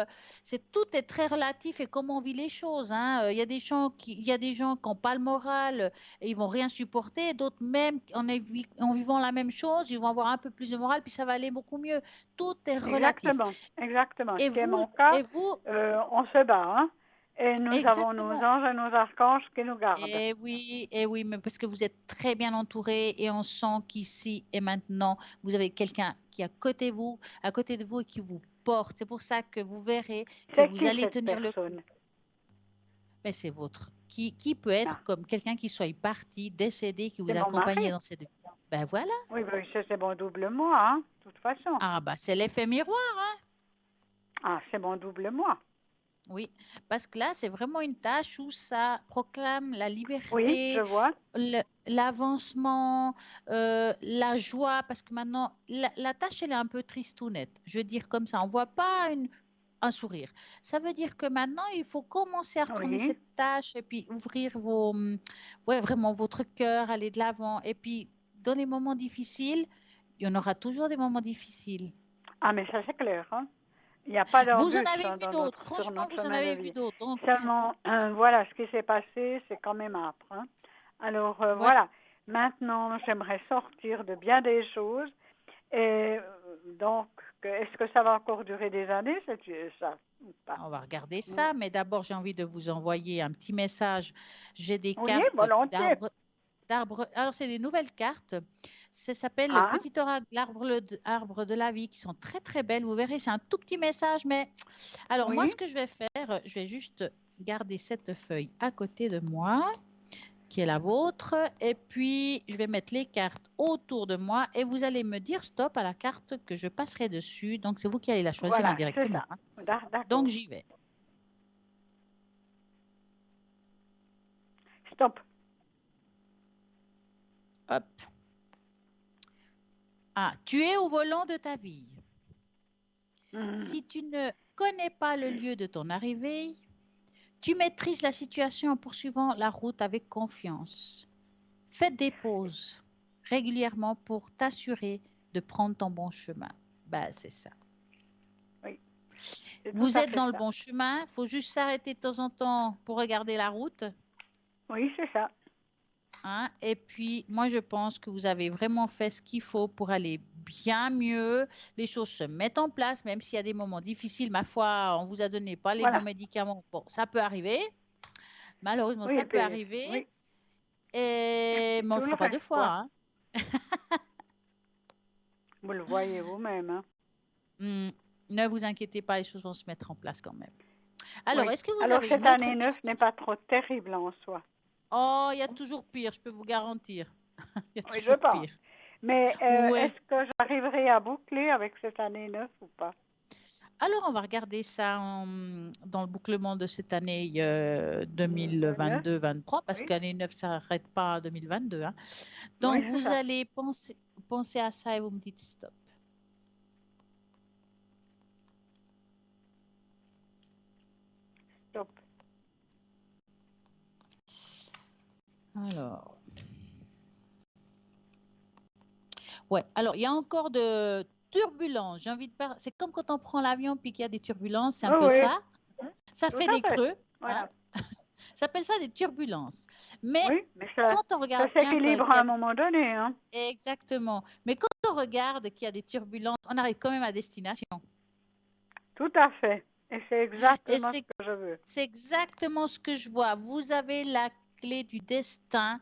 tout est très relatif et comment on vit les choses. Hein. Il y a des gens il y a des gens qui n'ont pas le moral et ils vont rien supporter. D'autres, même en vivant la même chose, ils vont avoir un peu plus de moral, puis ça va aller beaucoup mieux. Tout est relatif. Exactement, exactement. Et Ce qui est vous, mon cas, et vous, on se bat. Hein. Et nous avons nos exactement. anges et nos archanges qui nous gardent. Et oui, mais parce que vous êtes très bien entouré et on sent qu'ici et maintenant, vous avez quelqu'un qui est à côté de vous et qui vous porte. C'est pour ça que vous verrez que C'est vous qui allez cette tenir le coup. personne? Mais c'est votre. Qui peut Ah, être comme quelqu'un qui soit parti, décédé, qui c'est vous mon accompagnait mari. dans ces deux. Ben voilà. Oui, ben, c'est mon double moi, hein, de toute façon. Ah bah c'est l'effet miroir, hein. Ah, c'est mon double moi. Oui, parce que là, c'est vraiment une tâche où ça proclame la Oui, je liberté, vois. l'avancement, la joie, parce que maintenant, la tâche, elle est un peu tristounette. Je veux dire comme ça, on ne voit pas un sourire. Ça veut dire que maintenant, il faut commencer à retourner Oui, cette tâche et puis ouvrir ouais, vraiment votre cœur, aller de l'avant. Et puis, dans les moments difficiles, il y en aura toujours des moments difficiles. ah, mais ça c'est clair. Hein. Il n'y a pas Vous en d'embûche avez hein, vu dans d'autres, sur franchement, notre vous en chemin de avez vu vie. d'autres. Donc, Seulement, voilà, ce qui s'est passé, c'est quand même âpre. Hein. Alors, ouais. voilà. Maintenant, j'aimerais sortir de bien des choses. Et donc, est-ce que ça va encore durer des années, ça ou pas? On va regarder ça, mais d'abord, j'ai envie de vous envoyer un petit message. J'ai des Oui, cartes volontiers. d'arbres. Alors, c'est des nouvelles cartes. Ça s'appelle le Ah, petit oracle, l'arbre de la vie, qui sont très, très belles. Vous verrez, c'est un tout petit message, mais alors, moi, oui, ce que je vais faire, je vais juste garder cette feuille à côté de moi, qui est la vôtre, et puis je vais mettre les cartes autour de moi, et vous allez me dire stop à la carte que je passerai dessus. Donc, c'est vous qui allez la choisir voilà, c'est indirectement. ça. Hein. Donc, D'accord. j'y vais. Stop. Hop. Ah, tu es au volant de ta vie. Mhm. Si tu ne connais pas le lieu de ton arrivée, tu maîtrises la situation en poursuivant la route avec confiance. Faites des pauses régulièrement pour t'assurer de prendre ton bon chemin. Ben, c'est ça. Oui, c'est tout Vous à êtes fait dans le ça. bon chemin. Il faut juste s'arrêter de temps en temps pour regarder la route. Oui, c'est ça. Hein. Et puis, moi, je pense que vous avez vraiment fait ce qu'il faut pour aller bien mieux. Les choses se mettent en place, même s'il y a des moments difficiles. Ma foi, on vous a donné pas les bons Voilà. médicaments. Bon, ça peut arriver. Malheureusement, Oui, ça et peut puis, arriver. oui, Et... et Mais on ne tout le le fera pas deux reste, quoi. fois. Hein. Vous le voyez vous-même, hein. Ne vous inquiétez pas, les choses vont se mettre en place quand même. Alors, Oui. est-ce que vous Alors, avez cette une autre année 9 question? n'est pas trop terrible en soi. Oh, il y a toujours pire, je peux vous garantir. Il y a Oui, je toujours pense. pire. Mais Ouais. est-ce que j'arriverai à boucler avec cette année 9 ou pas? Alors, on va regarder ça dans le bouclement de cette année 9? 2022-23, parce Oui, qu'année 9, ça n'arrête pas à 2022. Hein. oui, Donc, c'est vous ça. allez penser à ça et vous me dites stop. Stop. Alors, ouais. Alors, il y a encore de turbulences. J'ai envie de parler. C'est comme quand on prend l'avion puis qu'il y a des turbulences, c'est un Oui, peu oui, ça. Ça tout fait à des fait. creux. Hein. Voilà. Ça s'appelle ça des turbulences. Mais Oui, mais ça, quand on ça regarde bien s'équilibre qu'il y à a un moment donné, hein. exactement. Mais quand on regarde qu'il y a des turbulences, on arrive quand même à destination. Tout à fait. Et c'est Et exactement ce que je veux. c'est exactement ce que je vois. Vous avez la clé du destin,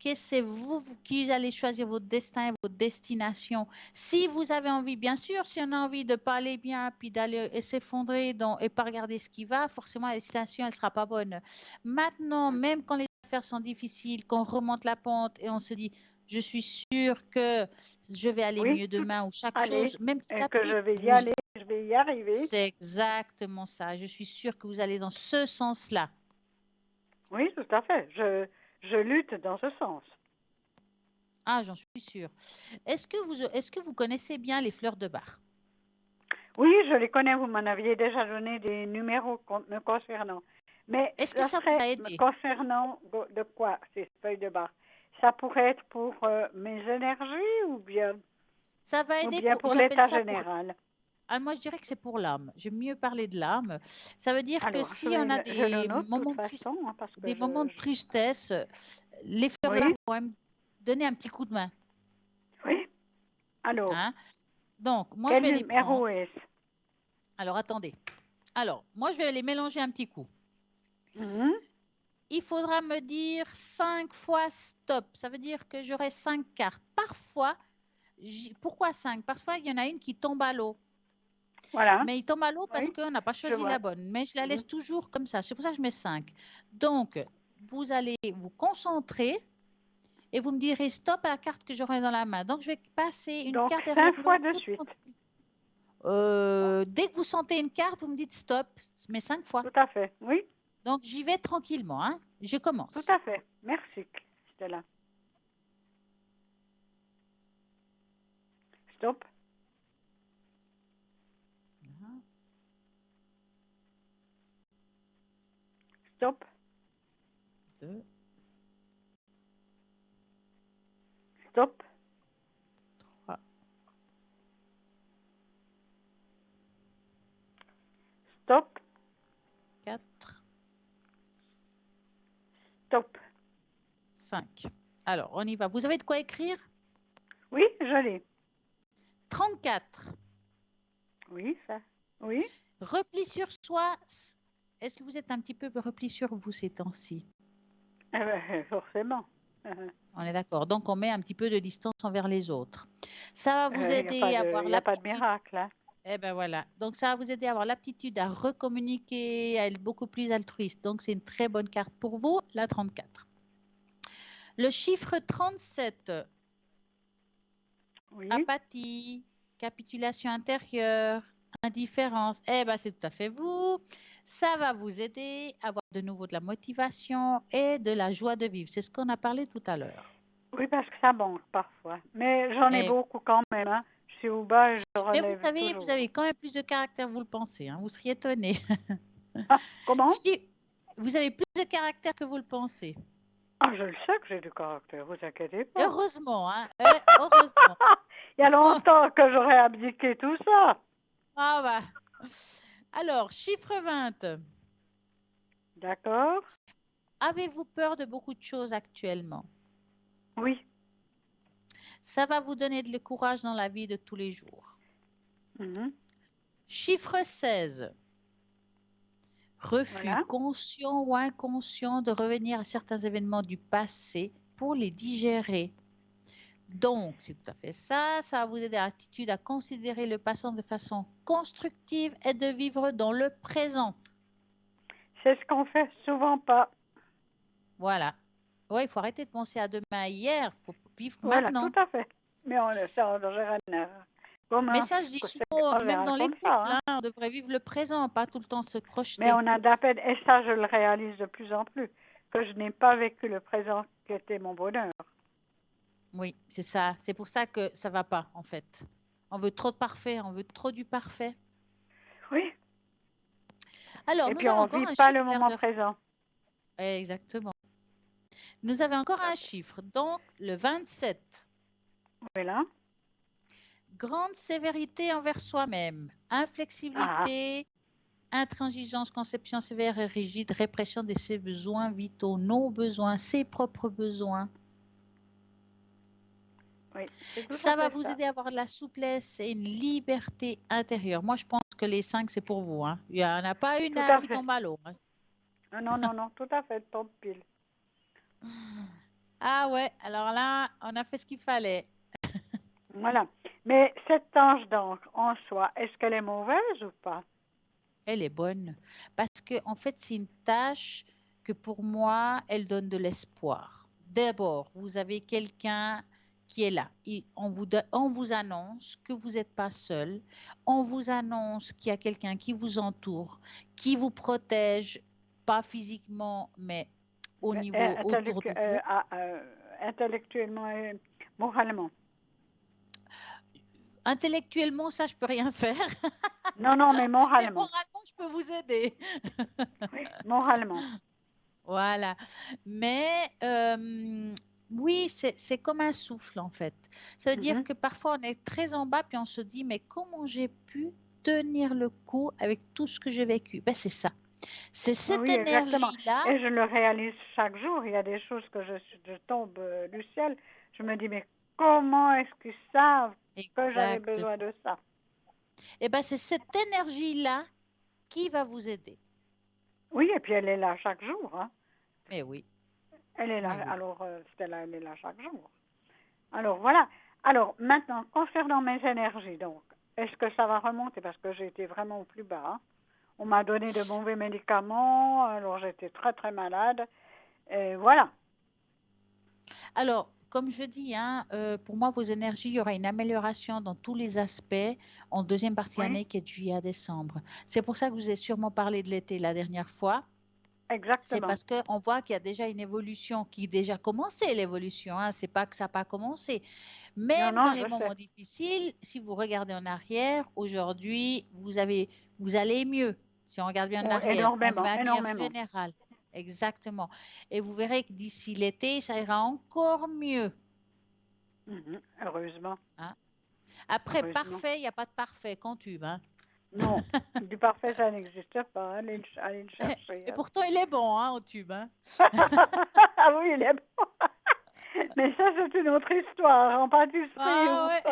que c'est vous qui allez choisir votre destin et votre destination. Si vous avez envie, bien sûr, si on a envie de parler bien, puis d'aller s'effondrer et pas regarder ce qui va, forcément la destination, elle ne sera pas bonne. Maintenant, même quand les affaires sont difficiles, qu'on remonte la pente et on se dit, je suis sûre que je vais aller Oui, mieux tout demain ou chaque allez. chose, même petit Et à que je petit, vais y vous, aller, je vais y arriver. c'est exactement ça. Je suis sûre que vous allez dans ce sens-là. Oui, tout à fait. Je lutte dans ce sens. Ah, j'en suis sûre. Est-ce que vous connaissez bien les fleurs de Bach? Oui, je les connais. Vous m'en aviez déjà donné des numéros me concernant. Mais Est-ce que ça ça vous serait a me aidé? concernant de quoi, ces feuilles de bar? Ça pourrait être pour mes énergies Ça va ou aider bien pour, pour j'appelle l'état ça pour, général. ah, moi je dirais que c'est pour l'âme. J'aime mieux parler de l'âme. Ça veut dire que Alors, si on a je le note de toute façon, hein, parce que des moments de tristesse, les fleurs de Bach Oui, vont me donner un petit coup de main. oui. Alors, Hein? Donc, moi je quel vais les prendre. numéro est-ce? Alors, attendez. Alors, moi je vais les mélanger un petit coup. Mhm. Il faudra me dire 5 fois stop. Ça veut dire que j'aurai 5 cartes. Parfois, pourquoi 5? Parfois, il y en a une qui tombe à l'eau. Voilà, Mais il tombe à l'eau parce oui, qu'on n'a pas je choisi vois. la bonne. Mais je la Mhm. laisse toujours comme ça. C'est pour ça que je mets 5. Donc, vous allez vous concentrer et vous me direz stop à la carte que j'aurai dans la main. Donc, je vais passer une Donc, carte derrière 5 fois l'autre. de suite. Dès que vous sentez une carte, vous me dites stop, mais 5 fois. Tout à fait. Oui, Donc, j'y vais tranquillement. Hein. Je tout commence. à fait. Merci, Stella. Stop, stop, 2, stop, 3, stop, 4, stop. 5. Alors, on y va. Vous avez de quoi écrire? Oui, je l'ai. 34. Oui, ça. Oui. Repli sur soi. Est-ce que vous êtes un petit peu repli sur vous ces temps-ci? Forcément. On est d'accord. Donc, on met un petit peu de distance envers les autres. Ça va vous Il aider à avoir n'y a pas de l'aptitude. miracle. Hein. Eh ben voilà. Donc, ça va vous aider à avoir l'aptitude à recommuniquer, à être beaucoup plus altruiste. Donc, c'est une très bonne carte pour vous, la 34. Le chiffre 37. Oui. Apathie, capitulation intérieure, indifférence. Eh ben, c'est tout à fait vous. Ça va vous aider à avoir de nouveau de la motivation et de la joie de vivre. C'est ce qu'on a parlé tout à l'heure. Oui, parce que ça manque parfois. Mais j'en ai Et- beaucoup quand même. Hein. Je suis au bas et je mais relève vous toujours. avez quand même plus de caractère que vous le pensez. Hein. Vous seriez étonné. Ah, comment? Vous avez plus de caractère que vous le pensez. Ah, je le sais que j'ai du caractère, vous inquiétez pas. Heureusement, hein. Heureusement. Il y a longtemps que j'aurais abdiqué tout ça. Ah bah. Alors, chiffre 20. D'accord? Avez-vous peur de beaucoup de choses actuellement? Oui. Ça va vous donner le courage dans la vie de tous les jours. Mhm. Chiffre 16. Refus Voilà. conscient ou inconscient de revenir à certains événements du passé pour les digérer. Donc, c'est tout à fait ça. Ça va vous aider à l'attitude à considérer le passé de façon constructive et de vivre dans le présent. C'est ce qu'on fait souvent pas. Voilà. Ouais, il faut arrêter de penser à demain, hier. Il faut vivre Voilà, maintenant. tout à fait. Mais on le sait en général. Mais ça, je dis C'est souvent, en même général dans les comme couples, ça. Hein. hein, on devrait vivre le présent, pas tout le temps se Mais projeter. on a d'appel, et ça je le réalise de plus en plus, que je n'ai pas vécu le présent qui était mon bonheur. Oui, c'est ça. C'est pour ça que ça va pas, en fait. On veut trop de parfait, on veut trop du parfait. Oui. Alors, Et nous puis avons on ne encore vit un pas le chiffre, l'air moment de... présent. Exactement. Nous avons encore un chiffre, donc le 27. Voilà. Grande sévérité envers soi-même, Ah, inflexibilité, intransigeance, conception sévère et rigide, répression de ses besoins vitaux, nos besoins, ses propres besoins. oui, c'est tout à Ça va fait vous ça. aider à avoir de la souplesse et une liberté intérieure. Moi, je pense que les 5, c'est pour vous. Hein. Il n'y en a pas une Tout à qui fait. tombe à l'eau. Hein. Non, non, non, tout à fait, tombe pile. Ah ouais, alors là, on a fait ce qu'il fallait. Voilà. Mais cette ange d'encre en soi, est-ce qu'elle est mauvaise ou pas? Elle est bonne. Parce que, en fait, c'est une tâche que pour moi, elle donne de l'espoir. D'abord, vous avez quelqu'un qui est là. On vous annonce que vous n'êtes pas seul. On vous annonce qu'il y a quelqu'un qui vous entoure, qui vous protège, pas physiquement, mais au niveau autour de vous. Intellectuellement et moralement. Intellectuellement, ça, je peux rien faire. Non, non, mais Mais moralement. moralement, je peux vous aider. Oui, moralement. Voilà. Mais oui, c'est comme un souffle en fait. Ça veut dire Mhm. que parfois on est très en bas puis on se dit mais comment j'ai pu tenir le coup avec tout ce que j'ai vécu? Ben, c'est ça. C'est cette Oui, exactement. énergie-là. Et je le réalise chaque jour. Il y a des choses que je tombe du ciel. Je me dis, mais comment est-ce qu'ils savent que j'avais besoin Exactement. de ça? Et ben c'est cette énergie-là qui va vous aider. Oui, et puis elle est là chaque jour. Hein. Mais oui, Elle est là. mais oui. Alors, Stella, elle est là chaque jour. Alors, voilà. Alors, maintenant, concernant mes énergies, donc, est-ce que ça va remonter? Parce que j'ai été vraiment au plus bas. Hein. On m'a donné de mauvais médicaments, alors j'étais très, très malade. Et voilà. Alors, comme je dis, hein, pour moi, vos énergies, il y aura une amélioration dans tous les aspects en deuxième partie Oui, d'année qui est de juillet à décembre. C'est pour ça que je vous ai sûrement parlé de l'été la dernière fois. C'est exactement. parce qu'on voit qu'il y a déjà une évolution qui a déjà commencé, l'évolution. Hein. C'est pas que ça n'a pas commencé. Non, Même dans non, les je sais. moments difficiles, si vous regardez en arrière, aujourd'hui, vous allez mieux. Si on regarde bien en Oh, arrière, en énormément, manière énormément. générale. Exactement. Et vous verrez que d'ici l'été, ça ira encore mieux. Mhm, heureusement, Hein. Après, heureusement. parfait, il n'y a pas de parfait quand tube. Hein. Non, du parfait, ça n'existe pas. Allez le chercher. Et Hein. pourtant, il est bon hein, au tube. Hein. Ah oui, il est bon. Mais ça, c'est une autre histoire, en pâtisserie Ah ou,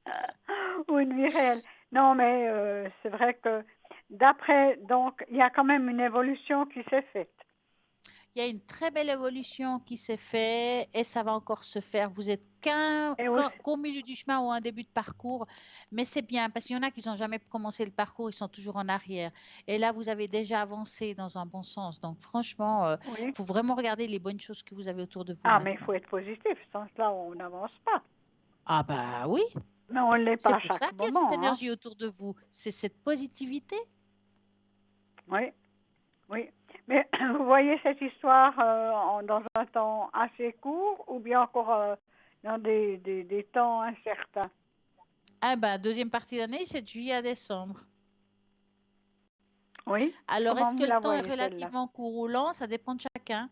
ouais. ou une vie réelle. Non, mais c'est vrai que d'après, donc, il y a quand même une évolution qui s'est faite. Il y a une très belle évolution qui s'est faite et ça va encore se faire. Vous êtes Et aussi, qu'au milieu du chemin ou un début de parcours, mais c'est bien parce qu'il y en a qui n'ont jamais commencé le parcours, ils sont toujours en arrière. Et là, vous avez déjà avancé dans un bon sens. Donc, franchement, oui. il faut vraiment regarder les bonnes choses que vous avez autour de vous Ah, mais il maintenant. faut être positif, sans cela, on n'avance pas. Ah bah oui, Mais on ne l'est pas c'est à pour ça chaque qu'il y a cette moment. Hein. énergie autour de vous. C'est cette positivité. Oui, oui. Mais vous voyez cette histoire dans un temps assez court ou bien encore dans des temps incertains? Ah ben, deuxième partie d'année, c'est de juillet à décembre. Oui? Alors, Comment est-ce que vous le la temps est voyez celle-là? relativement roulant? Ça dépend de chacun.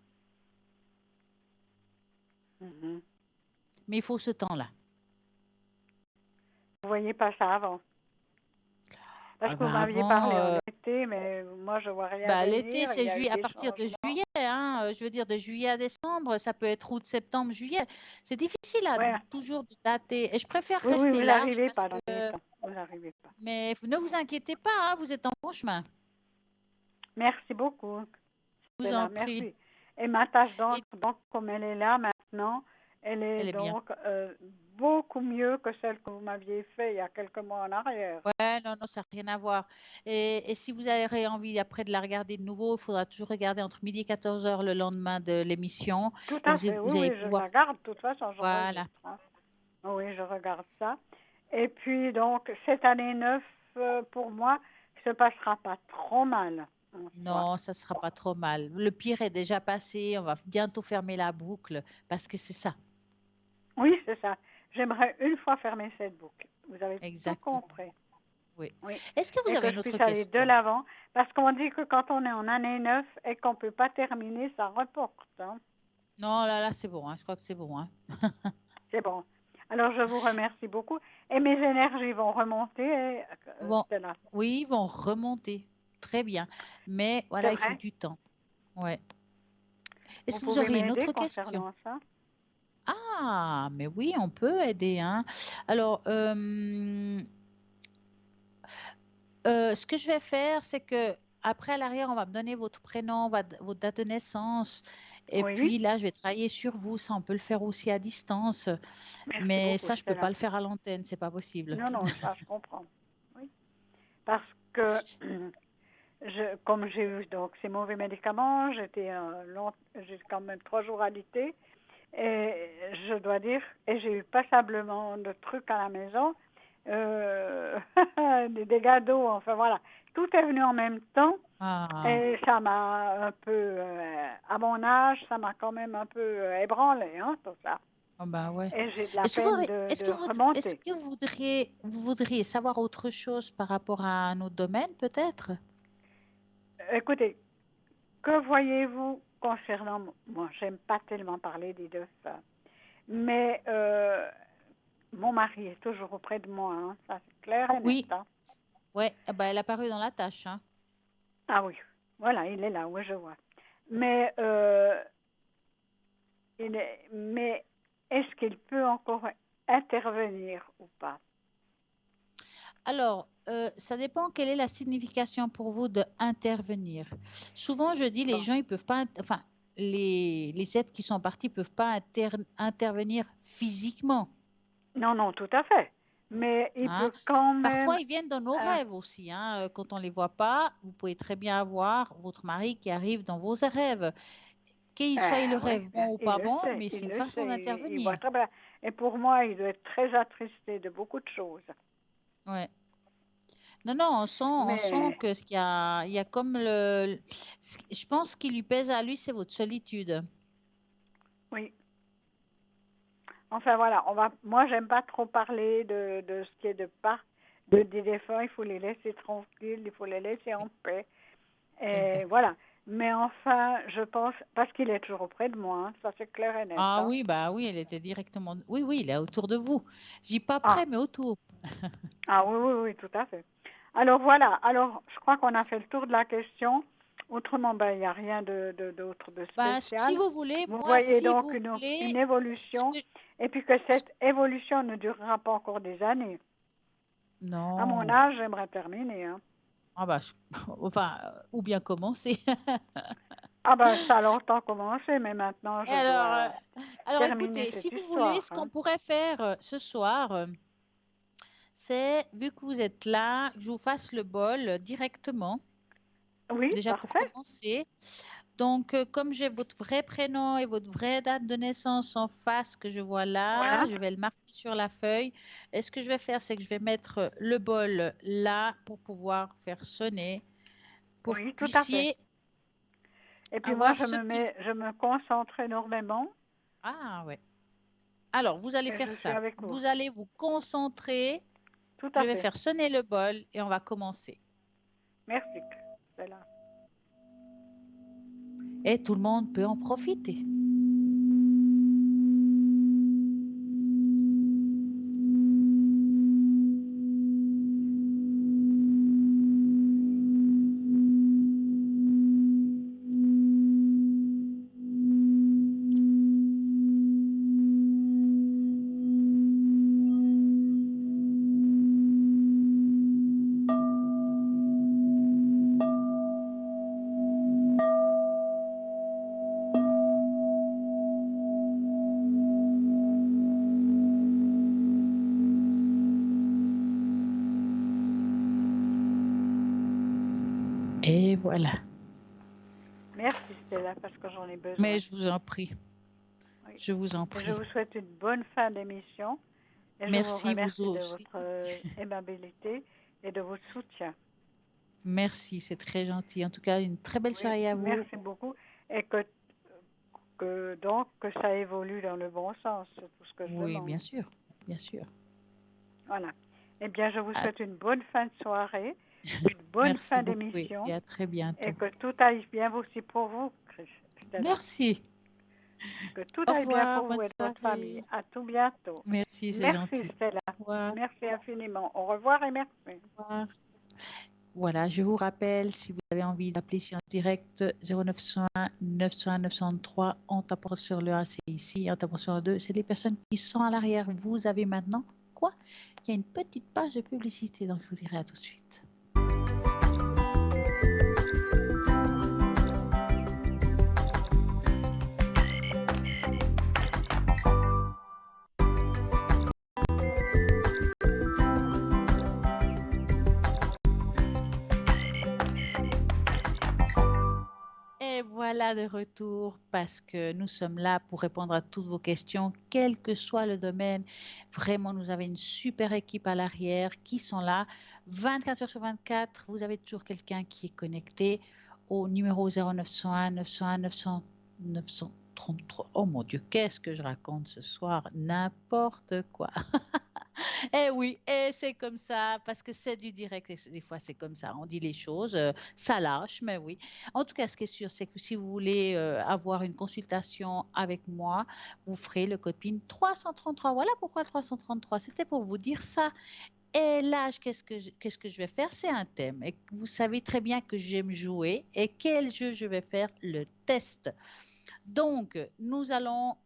Mhm. Mais il faut ce temps-là. Vous voyez pas ça avant? Parce Ah que vous ben, m'aviez avant, parlé en été, mais moi je vois rien bah, l'été, venir. Il c'est y a eu à des partir de changements. juillet, hein. Je veux dire, de juillet à décembre, ça peut être août, septembre, juillet. C'est difficile à Ouais. toujours de dater. Et je préfère Oui, rester vous large n'arrivez parce pas dans les que, temps. Vous n'arrivez pas. mais ne vous inquiétez pas, hein, vous êtes en bon chemin. Merci beaucoup. Je vous C'est en là, prie. merci. Et ma tâche Et donc, comme elle est là maintenant, elle est elle est bien. donc beaucoup mieux que celle que vous m'aviez fait il y a quelques mois en arrière. Ouais, non, non, ça n'a rien à voir. Et si vous avez envie après de la regarder de nouveau, il faudra toujours regarder entre midi et 14 heures le lendemain de l'émission. Tout Donc, à fait, oui, vous allez oui, je pouvoir. la garde, de toute façon, Voilà. j'enregistre. Hein. Oui, je regarde ça. Et puis, donc, cette année 9, pour moi, se passera pas trop mal, en soi. Non, ça ne sera pas trop mal. Le pire est déjà passé. On va bientôt fermer la boucle parce que c'est ça. Oui, c'est ça. J'aimerais une fois fermer cette boucle. Vous avez tout Exactement. compris. Oui. Oui. Est-ce que vous Et avez que une je autre puisse aller de question? l'avant. Parce qu'on dit que quand on est en année 9 et qu'on ne peut pas terminer, ça reporte. Hein. Non, là, c'est bon, hein. Je crois que c'est bon, hein. C'est bon. Alors, je vous remercie beaucoup. Et mes énergies vont remonter, Bon, Stella. oui, ils vont remonter. Très bien. Mais C'est voilà, il faut vrai? du temps. Ouais. Vous Est-ce que vous pouvez auriez une m'aider autre question? concernant ça? Ah, mais oui, on peut aider, hein. Alors, ce que je vais faire, c'est que après à l'arrière, on va me donner votre prénom, votre date de naissance. Et Oui. puis là, je vais travailler sur vous. Ça, on peut le faire aussi à distance. Merci Mais beaucoup, ça, je peux pas Stella. le faire à l'antenne, c'est pas possible. Non, non, ça, je comprends. Oui. Parce que comme j'ai eu donc ces mauvais médicaments, j'ai quand même 3 jours alité. Et je dois dire, et j'ai eu passablement de trucs à la maison, des dégâts d'eau, enfin voilà. Tout est venu en même temps Ah, et ça m'a un peu, à mon âge, ça m'a quand même un peu ébranlé, hein, tout ça. oh bah ouais. Et j'ai de la Est-ce que vous, peine voudriez- de remonter. est-ce que vous voudriez savoir autre chose par rapport à un autre domaine, peut-être? Écoutez, que voyez-vous concernant, moi, j'aime pas tellement parler des deux femmes, mais mon mari est toujours auprès de moi, hein, ça c'est clair et net. Oui, Hein. ouais, bah, elle a paru dans la tâche, hein. Ah oui, voilà, il est là, oui, je vois. Mais, mais est-ce qu'il peut encore intervenir ou pas? Alors, ça dépend quelle est la signification pour vous de intervenir. Souvent, je dis les Bon. gens, ils peuvent pas, enfin, les êtres qui sont partis peuvent pas intervenir physiquement, Non, non, tout à fait. Mais il hein. peut quand Parfois, même... ils viennent dans nos euh, rêves aussi, hein. Quand on les voit pas, vous pouvez très bien avoir votre mari qui arrive dans vos rêves. Qu'il soit le oui, rêve bon ou il pas le bon, sait, mais c'est il une le façon sait, il voit d'intervenir. très bien. Et pour moi, il doit être très attristé de beaucoup de choses. Ouais. Non, non, on sent Mais que il y a comme je pense qu'il lui pèse à lui, c'est votre solitude. oui, enfin voilà, moi j'aime pas trop parler de ce qui est des défunts, il faut les laisser tranquilles, il faut les laisser en paix. Et Exact. voilà. Mais enfin, je pense, parce qu'il est toujours auprès de moi, hein, ça c'est clair et net. Ah Hein. oui, bah oui, elle était directement. Oui, oui, il est autour de vous. Je dis pas Ah, près, mais autour. ah oui, oui, oui, tout à fait. Alors voilà, alors je crois qu'on a fait le tour de la question. Autrement, ben, il n'y a rien d'autre de Ben, si spécial. vous voulez, Vous moi, voyez si donc vous voulez, une ce évolution, que et puis que ce- cette évolution ne durera pas encore des années. À mon non. âge, j'aimerais terminer. Hein. Ah bah, enfin, ou bien commencer. Ah ben, ça a longtemps commencé, mais maintenant, Et je dois alors, terminer écoutez, si cette vous voulez, histoire. ce qu'on Hein. pourrait faire ce soir, c'est, vu que vous êtes là, que je vous fasse le bol directement, Oui, déjà pour parfait. commencer. Donc, comme j'ai votre vrai prénom et votre vraie date de naissance en face que je vois là, Voilà. je vais le marquer sur la feuille. Et ce que je vais faire, c'est que je vais mettre le bol là pour pouvoir faire sonner, pour que vous Oui, tout à fait. puissiez Et puis moi, avoir ce qu'il... je me concentre énormément Ah ouais. Alors, vous allez et faire je suis ça. avec vous. Vous allez vous concentrer. Tout Je à vais fait. faire sonner le bol et on va commencer. Merci, Stella. Et tout le monde peut en profiter. Et voilà. Merci, Stella, parce que j'en ai besoin. Mais je vous en prie. Oui. Je vous en Et prie. je vous souhaite une bonne fin d'émission. Et Merci, je vous remercie vous de aussi. votre aimabilité et de votre soutien. Merci, c'est très gentil. En tout cas, une très belle soirée à vous. Merci beaucoup. Et donc que ça évolue dans le bon sens, c'est tout ce que je Oui, demande. bien sûr. Bien sûr. Voilà. Eh bien, je vous souhaite une bonne fin de soirée, une bonne Merci fin beaucoup d'émission. et à très bientôt. Et que tout aille bien aussi pour vous, Stella. Merci. Que tout Au aille bien revoir, pour vous bonne et votre soirée. famille. À tout bientôt. Merci, c'est Merci, gentil. Stella. Au revoir. Merci infiniment. Au revoir et merci. Au revoir. Voilà, je vous rappelle, si vous avez envie d'appeler ici en direct, 0901 901 903, on tape sur le 1, c'est ici, on tape sur le 2, c'est les personnes qui sont à l'arrière. Vous avez maintenant quoi? Il y a une petite page de publicité, donc je vous dirai à tout de suite. Et voilà de retour parce que nous sommes là pour répondre à toutes vos questions, quel que soit le domaine. Vraiment, nous avons une super équipe à l'arrière qui sont là 24 heures sur 24. Vous avez toujours quelqu'un qui est connecté au numéro 0901 901 900 933. Oh mon Dieu, qu'est-ce que je raconte ce soir? N'importe quoi. Eh oui, et c'est comme ça, parce que c'est du direct, et des fois c'est comme ça, on dit les choses, ça lâche, mais oui. En tout cas, ce qui est sûr, c'est que si vous voulez avoir une consultation avec moi, vous ferez le code PIN 333. Voilà pourquoi 333, c'était pour vous dire ça. Et là, qu'est-ce que je vais faire? C'est un thème. Et vous savez très bien que j'aime jouer. Et quel jeu je vais faire? Le test. Donc, nous allons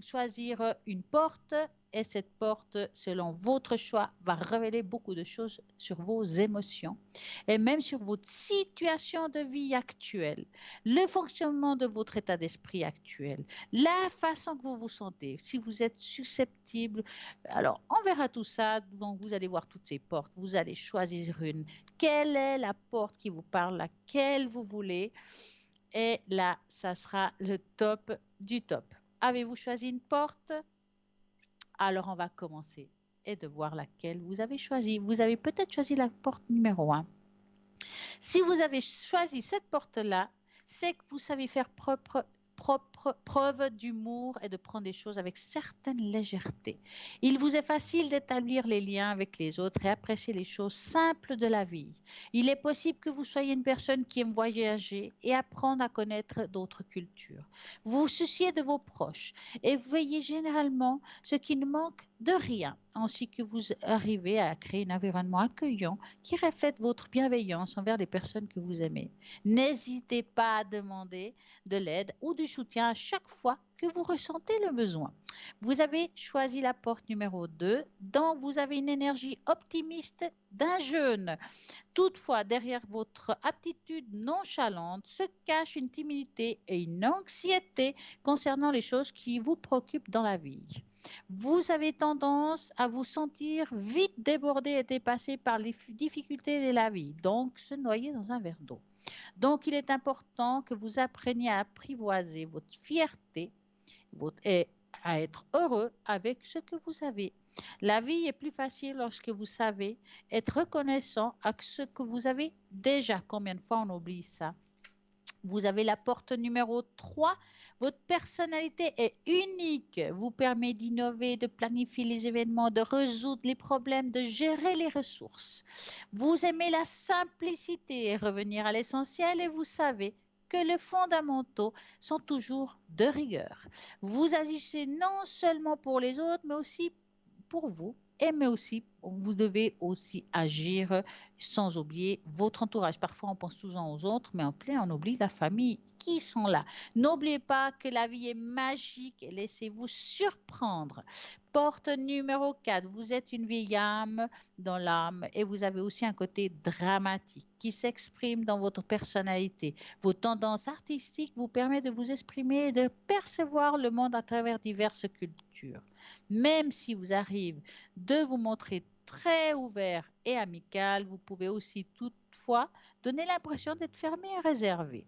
choisir une porte et cette porte, selon votre choix, va révéler beaucoup de choses sur vos émotions et même sur votre situation de vie actuelle, le fonctionnement de votre état d'esprit actuel, la façon que vous vous sentez, si vous êtes susceptible. Alors, on verra tout ça. Donc, vous allez voir toutes ces portes. Vous allez choisir une. Quelle est la porte qui vous parle, laquelle vous voulez? Et là, ça sera le top du top. Avez-vous choisi une porte? Alors, on va commencer et de voir laquelle vous avez choisi. Vous avez peut-être choisi la porte numéro 1. Si vous avez choisi cette porte-là, c'est que vous savez faire preuve d'humour et de prendre des choses avec certaine légèreté. Il vous est facile d'établir les liens avec les autres et apprécier les choses simples de la vie. Il est possible que vous soyez une personne qui aime voyager et apprendre à connaître d'autres cultures. Vous vous souciez de vos proches et vous veillez généralement ce qui ne manque de rien, ainsi que vous arrivez à créer un environnement accueillant qui reflète votre bienveillance envers les personnes que vous aimez. N'hésitez pas à demander de l'aide ou du soutien à chaque fois que vous ressentez le besoin. Vous avez choisi la porte numéro 2, dont vous avez une énergie optimiste d'un jeune. Toutefois, derrière votre attitude nonchalante se cache une timidité et une anxiété concernant les choses qui vous préoccupent dans la vie. Vous avez tendance à vous sentir vite débordé et dépassé par les difficultés de la vie, donc se noyer dans un verre d'eau. Donc, il est important que vous appreniez à apprivoiser votre fierté et à être heureux avec ce que vous avez. La vie est plus facile lorsque vous savez être reconnaissant avec ce que vous avez déjà. Combien de fois on oublie ça? Vous avez la porte numéro 3. Votre personnalité est unique. Vous permet d'innover, de planifier les événements, de résoudre les problèmes, de gérer les ressources. Vous aimez la simplicité et revenir à l'essentiel et vous savez que les fondamentaux sont toujours de rigueur. Vous agissez non seulement pour les autres, mais aussi pour vous. Mais aussi, vous devez aussi agir sans oublier votre entourage. Parfois, on pense toujours aux autres, mais en plein, on oublie la famille qui sont là. N'oubliez pas que la vie est magique et laissez-vous surprendre. Porte numéro 4, vous êtes une vieille âme dans l'âme et vous avez aussi un côté dramatique qui s'exprime dans votre personnalité. Vos tendances artistiques vous permettent de vous exprimer et de percevoir le monde à travers diverses cultures. Même si vous arrive de vous montrer très ouvert et amical, vous pouvez aussi toutefois donner l'impression d'être fermé et réservé.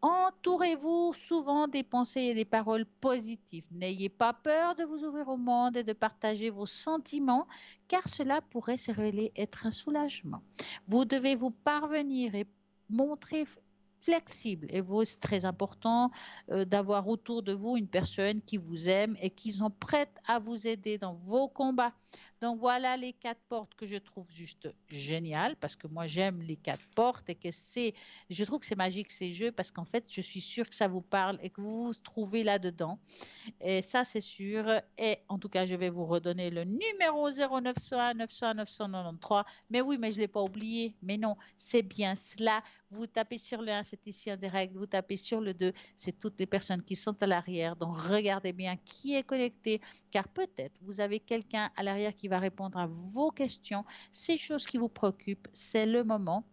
Entourez-vous souvent des pensées et des paroles positives. N'ayez pas peur de vous ouvrir au monde et de partager vos sentiments, car cela pourrait se révéler être un soulagement. Vous devez vous parvenir et montrer flexible. Et vous, c'est très important d'avoir autour de vous une personne qui vous aime et qui sont prêtes à vous aider dans vos combats. Donc voilà les 4 portes que je trouve juste géniales parce que moi j'aime les 4 portes et que je trouve que c'est magique ces jeux parce qu'en fait je suis sûre que ça vous parle et que vous vous trouvez là-dedans. Et ça c'est sûr. Et en tout cas je vais vous redonner le numéro 0901 900 993. Mais oui, mais je ne l'ai pas oublié. Mais non, c'est bien cela. Vous tapez sur le 1, c'est ici en direct. Vous tapez sur le 2, c'est toutes les personnes qui sont à l'arrière. Donc regardez bien qui est connecté car peut-être vous avez quelqu'un à l'arrière qui va répondre à vos questions, ces choses qui vous préoccupent, c'est le moment.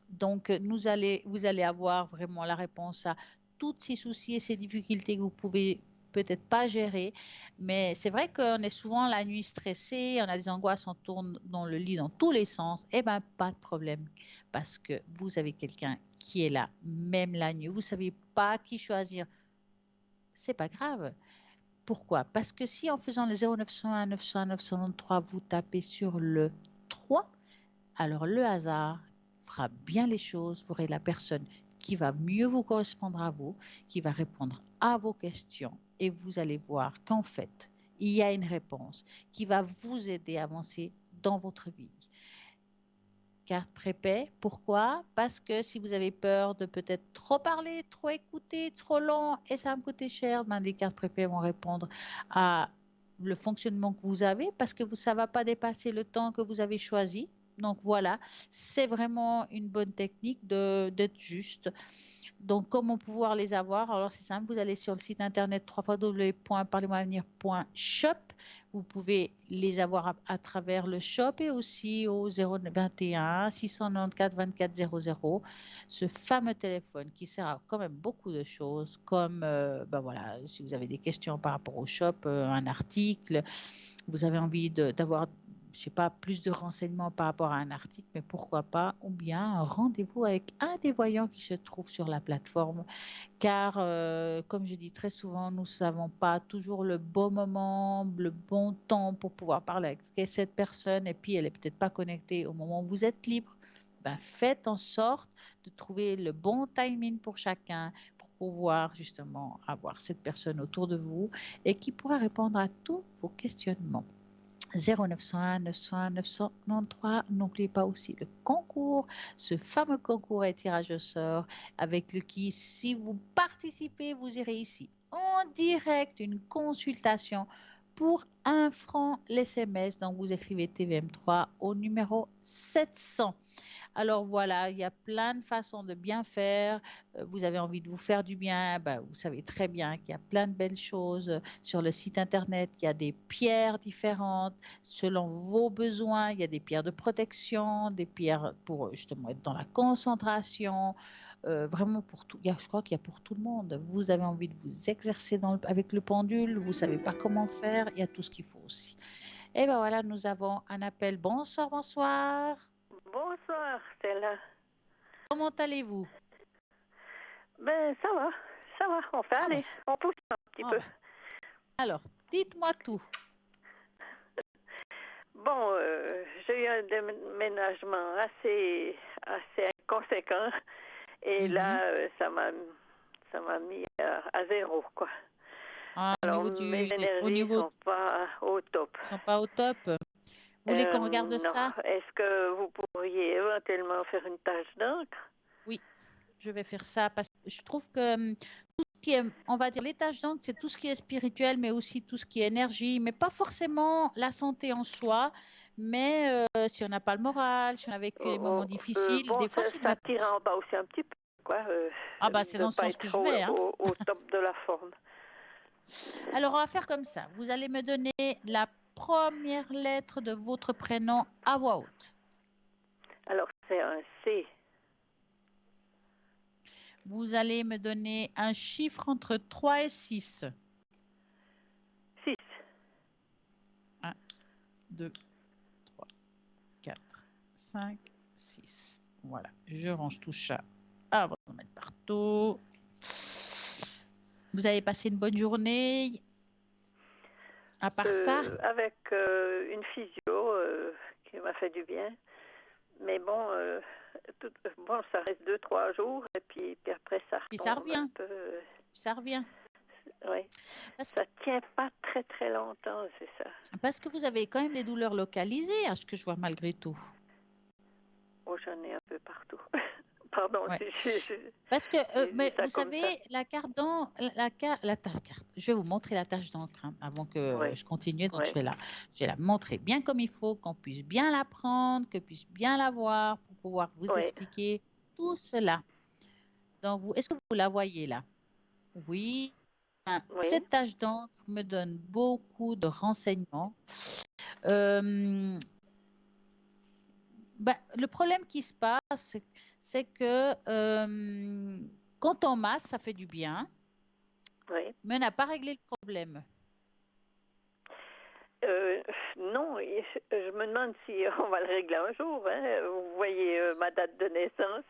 Donc, vous allez avoir vraiment la réponse à tous ces soucis et ces difficultés que vous pouvez peut-être pas gérer. Mais c'est vrai qu'on est souvent la nuit stressé, on a des angoisses, on tourne dans le lit dans tous les sens. Eh bien, pas de problème parce que vous avez quelqu'un qui est là, même la nuit. Vous ne savez pas qui choisir. C'est pas grave. Pourquoi? Parce que si en faisant le 0901 900 993, vous tapez sur le 3, alors le hasard fera bien les choses. Vous aurez la personne qui va mieux vous correspondre à vous, qui va répondre à vos questions et vous allez voir qu'en fait, il y a une réponse qui va vous aider à avancer dans votre vie. Carte prépay, pourquoi? Parce que si vous avez peur de peut-être trop parler, trop écouter, trop long et ça va me coûter cher, ben les cartes prépay vont répondre à le fonctionnement que vous avez parce que ça ne va pas dépasser le temps que vous avez choisi. Donc voilà, c'est vraiment une bonne technique d'être juste. Donc, comment pouvoir les avoir? Alors, c'est simple, vous allez sur le site internet www.parlez-moi-avenir.shop. Vous pouvez les avoir à travers le shop et aussi au 021 694 24 00. Ce fameux téléphone qui sert à quand même beaucoup de choses, comme ben voilà, si vous avez des questions par rapport au shop, un article, vous avez envie d'avoir je sais pas, plus de renseignements par rapport à un article, mais pourquoi pas, ou bien un rendez-vous avec un des voyants qui se trouve sur la plateforme, car comme je dis très souvent, nous ne savons pas toujours le bon moment, le bon temps pour pouvoir parler avec cette personne, et puis elle est peut-être pas connectée au moment où vous êtes libre. Ben, faites en sorte de trouver le bon timing pour chacun, pour pouvoir justement avoir cette personne autour de vous et qui pourra répondre à tous vos questionnements. 0901 900 993. N'oubliez pas aussi le concours, ce fameux concours et tirage au sort avec le qui, si vous participez, vous irez ici en direct une consultation pour 1 franc l'SMS. Donc, vous écrivez TVM3 au numéro 700. Alors voilà, il y a plein de façons de bien faire. Vous avez envie de vous faire du bien, ben, vous savez très bien qu'il y a plein de belles choses sur le site internet. Il y a des pierres différentes selon vos besoins. Il y a des pierres de protection, des pierres pour justement être dans la concentration. Vraiment pour tout. Je crois qu'il y a pour tout le monde. Vous avez envie de vous exercer avec le pendule, vous ne savez pas comment faire, il y a tout ce qu'il faut aussi. Et ben voilà, nous avons un appel. Bonsoir, bonsoir. Bonsoir, Stella. Comment allez-vous? Ben, ça va, on fait aller, on pousse un petit peu. Ben. Alors, dites-moi tout. Bon, j'ai eu un déménagement assez conséquent Et Mhm. là, ça m'a mis à zéro, quoi. Ah, Alors, mes au énergies niveau, sont pas au top. ils sont pas au top. Vous voulez qu'on regarde Non. ça? Est-ce que vous pourriez éventuellement faire une tache d'encre? Oui, je vais faire ça parce que je trouve que tout ce qui est, on va dire, les tâches d'encre, c'est tout ce qui est spirituel, mais aussi tout ce qui est énergie, mais pas forcément la santé en soi. Mais si on n'a pas le moral, si on a vécu des moments difficiles, Bon, des fois, c'est une ça réponse. tire en bas aussi un petit peu, quoi. Ah bah, c'est De dans le pas sens que être je vais, hein. au top de la forme. Alors, on va faire comme ça. Vous allez me donner la première lettre de votre prénom à voix haute. Alors, c'est un C. Vous allez me donner un chiffre entre 3 et 6. 6. 1, 2, 3, 4, 5, 6. Voilà, je range tout ça. Ah, on va mettre partout. Vous avez passé une bonne journée. À part ça, Avec une physio qui m'a fait du bien. Mais bon, bon, ça reste 2-3 jours et puis après ça puis ça retombe un revient. peu. Ça revient. Oui. Parce que, Ça tient pas très très longtemps, c'est ça. parce que vous avez quand même des douleurs localisées, à ce que je vois malgré tout. Oh, j'en ai un peu partout. Pardon, Ouais. si Parce que, j'ai dit mais ça vous comme savez, ça. la carte d'encre, carte. Je vais vous montrer la tâche d'encre hein, avant que Oui, je continue. Donc, oui, je vais la montrer bien comme il faut, qu'on puisse bien la prendre, que puisse bien la voir pour pouvoir vous oui, expliquer tout cela. Donc, est-ce que vous la voyez là? Oui. oui. Cette tâche d'encre me donne beaucoup de renseignements. Euh, le problème qui se passe, c'est que quand on masse, ça fait du bien, Oui. mais on n'a pas réglé le problème. Non, je me demande si on va le régler un jour. Hein. Vous voyez ma date de naissance.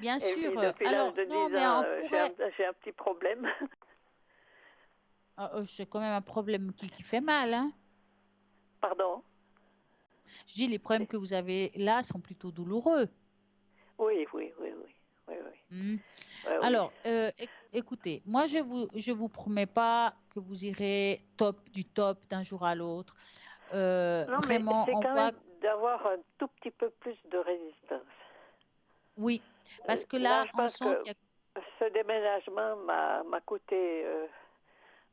Bien Et sûr. puis depuis l'âge Alors, de non, 10 mais ans, on pourrait. j'ai un petit problème. C'est quand même un problème qui fait mal. Hein. Pardon? Je dis, les problèmes que vous avez là sont plutôt douloureux. Oui, oui, oui, oui. Oui, oui. Hmm. Oui, oui. Alors, écoutez, moi, je vous promets pas que vous irez top du top d'un jour à l'autre. Non, mais Vraiment, c'est on quand voit, même d'avoir un tout petit peu plus de résistance. oui, parce que Là, là, je on pense sent que qu'il y ce déménagement m'a coûté,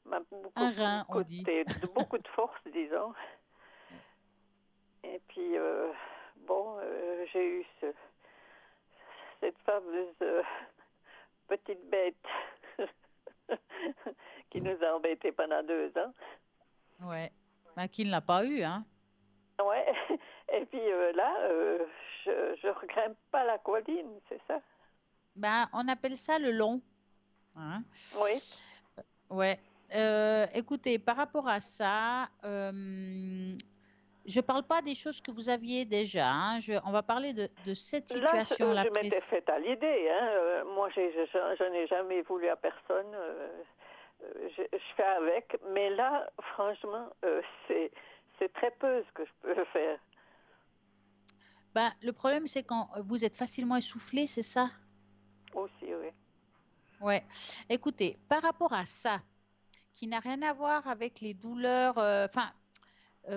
m'a a beaucoup un rein, on dit. coûté beaucoup de force, disons. Et puis, bon, j'ai eu cette fameuse petite bête qui nous a embêtés pendant 2 ans. Ouais, qui ne l'a pas eu, hein. Ouais. Et puis là, je regrimpe pas la colline, c'est ça? On appelle ça le long. Hein. Oui. Ouais. Écoutez, par rapport à ça, je ne parle pas des choses que vous aviez déjà. Hein. On va parler de cette Là, situation-là je m'étais précise. faite à l'idée. Hein. Moi, je n'ai jamais voulu à personne. Je fais avec. Mais là, franchement, c'est très peu ce que je peux faire. Le problème, c'est quand vous êtes facilement essoufflé, c'est ça? Aussi, oui. Ouais. Écoutez, par rapport à ça, qui n'a rien à voir avec les douleurs,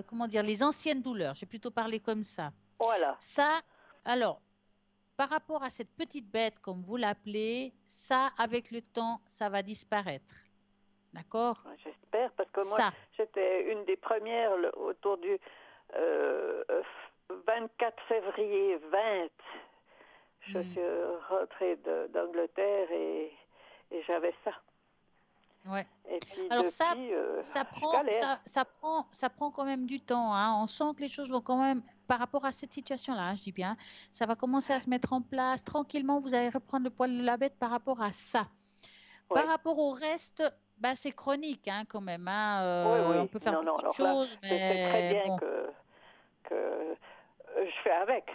comment dire, les anciennes douleurs, j'ai plutôt parlé comme ça. Voilà. Ça, alors, par rapport à cette petite bête, comme vous l'appelez, ça, avec le temps, ça va disparaître. D'accord? J'espère, parce que moi, Ça. j'étais une des premières autour du 24 février 20. Je suis rentrée d'Angleterre et j'avais ça. Ouais. Et puis Alors depuis, ça je prend, galère. ça prend quand même du temps. Hein. On sent que les choses vont quand même, par rapport à cette situation-là, hein, je dis bien, ça va commencer à se mettre en place. Tranquillement, vous allez reprendre le poil de la bête par rapport à ça. Oui. Par rapport au reste, c'est chronique hein, quand même. Hein. Oui, On oui. peut faire Non, beaucoup de alors là, choses, c'est très mais bien bon. que je fais avec.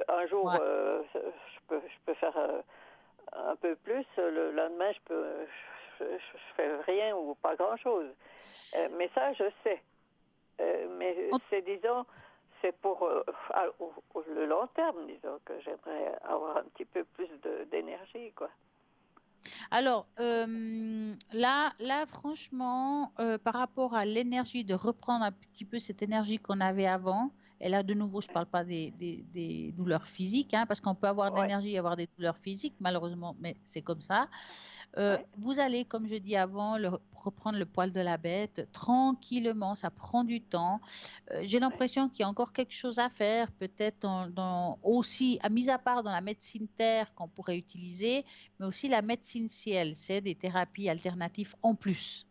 Un jour, Ouais. je peux faire un peu plus. Le lendemain, je fais rien ou pas grand-chose. Mais ça, je sais. Mais On- c'est, disons, c'est pour le long terme, disons, que j'aimerais avoir un petit peu plus d'énergie, quoi. Alors, là, franchement, par rapport à l'énergie, de reprendre un petit peu cette énergie qu'on avait avant, et là, de nouveau, je ne parle pas des douleurs physiques, hein, parce qu'on peut avoir de Ouais. l'énergie et avoir des douleurs physiques, malheureusement, mais c'est comme ça. Ouais. Vous allez, comme je dis avant, reprendre le poil de la bête tranquillement, ça prend du temps. J'ai l'impression qu'il y a encore quelque chose à faire, peut-être aussi, mis à part dans la médecine terre qu'on pourrait utiliser, mais aussi la médecine ciel, c'est des thérapies alternatives en plus.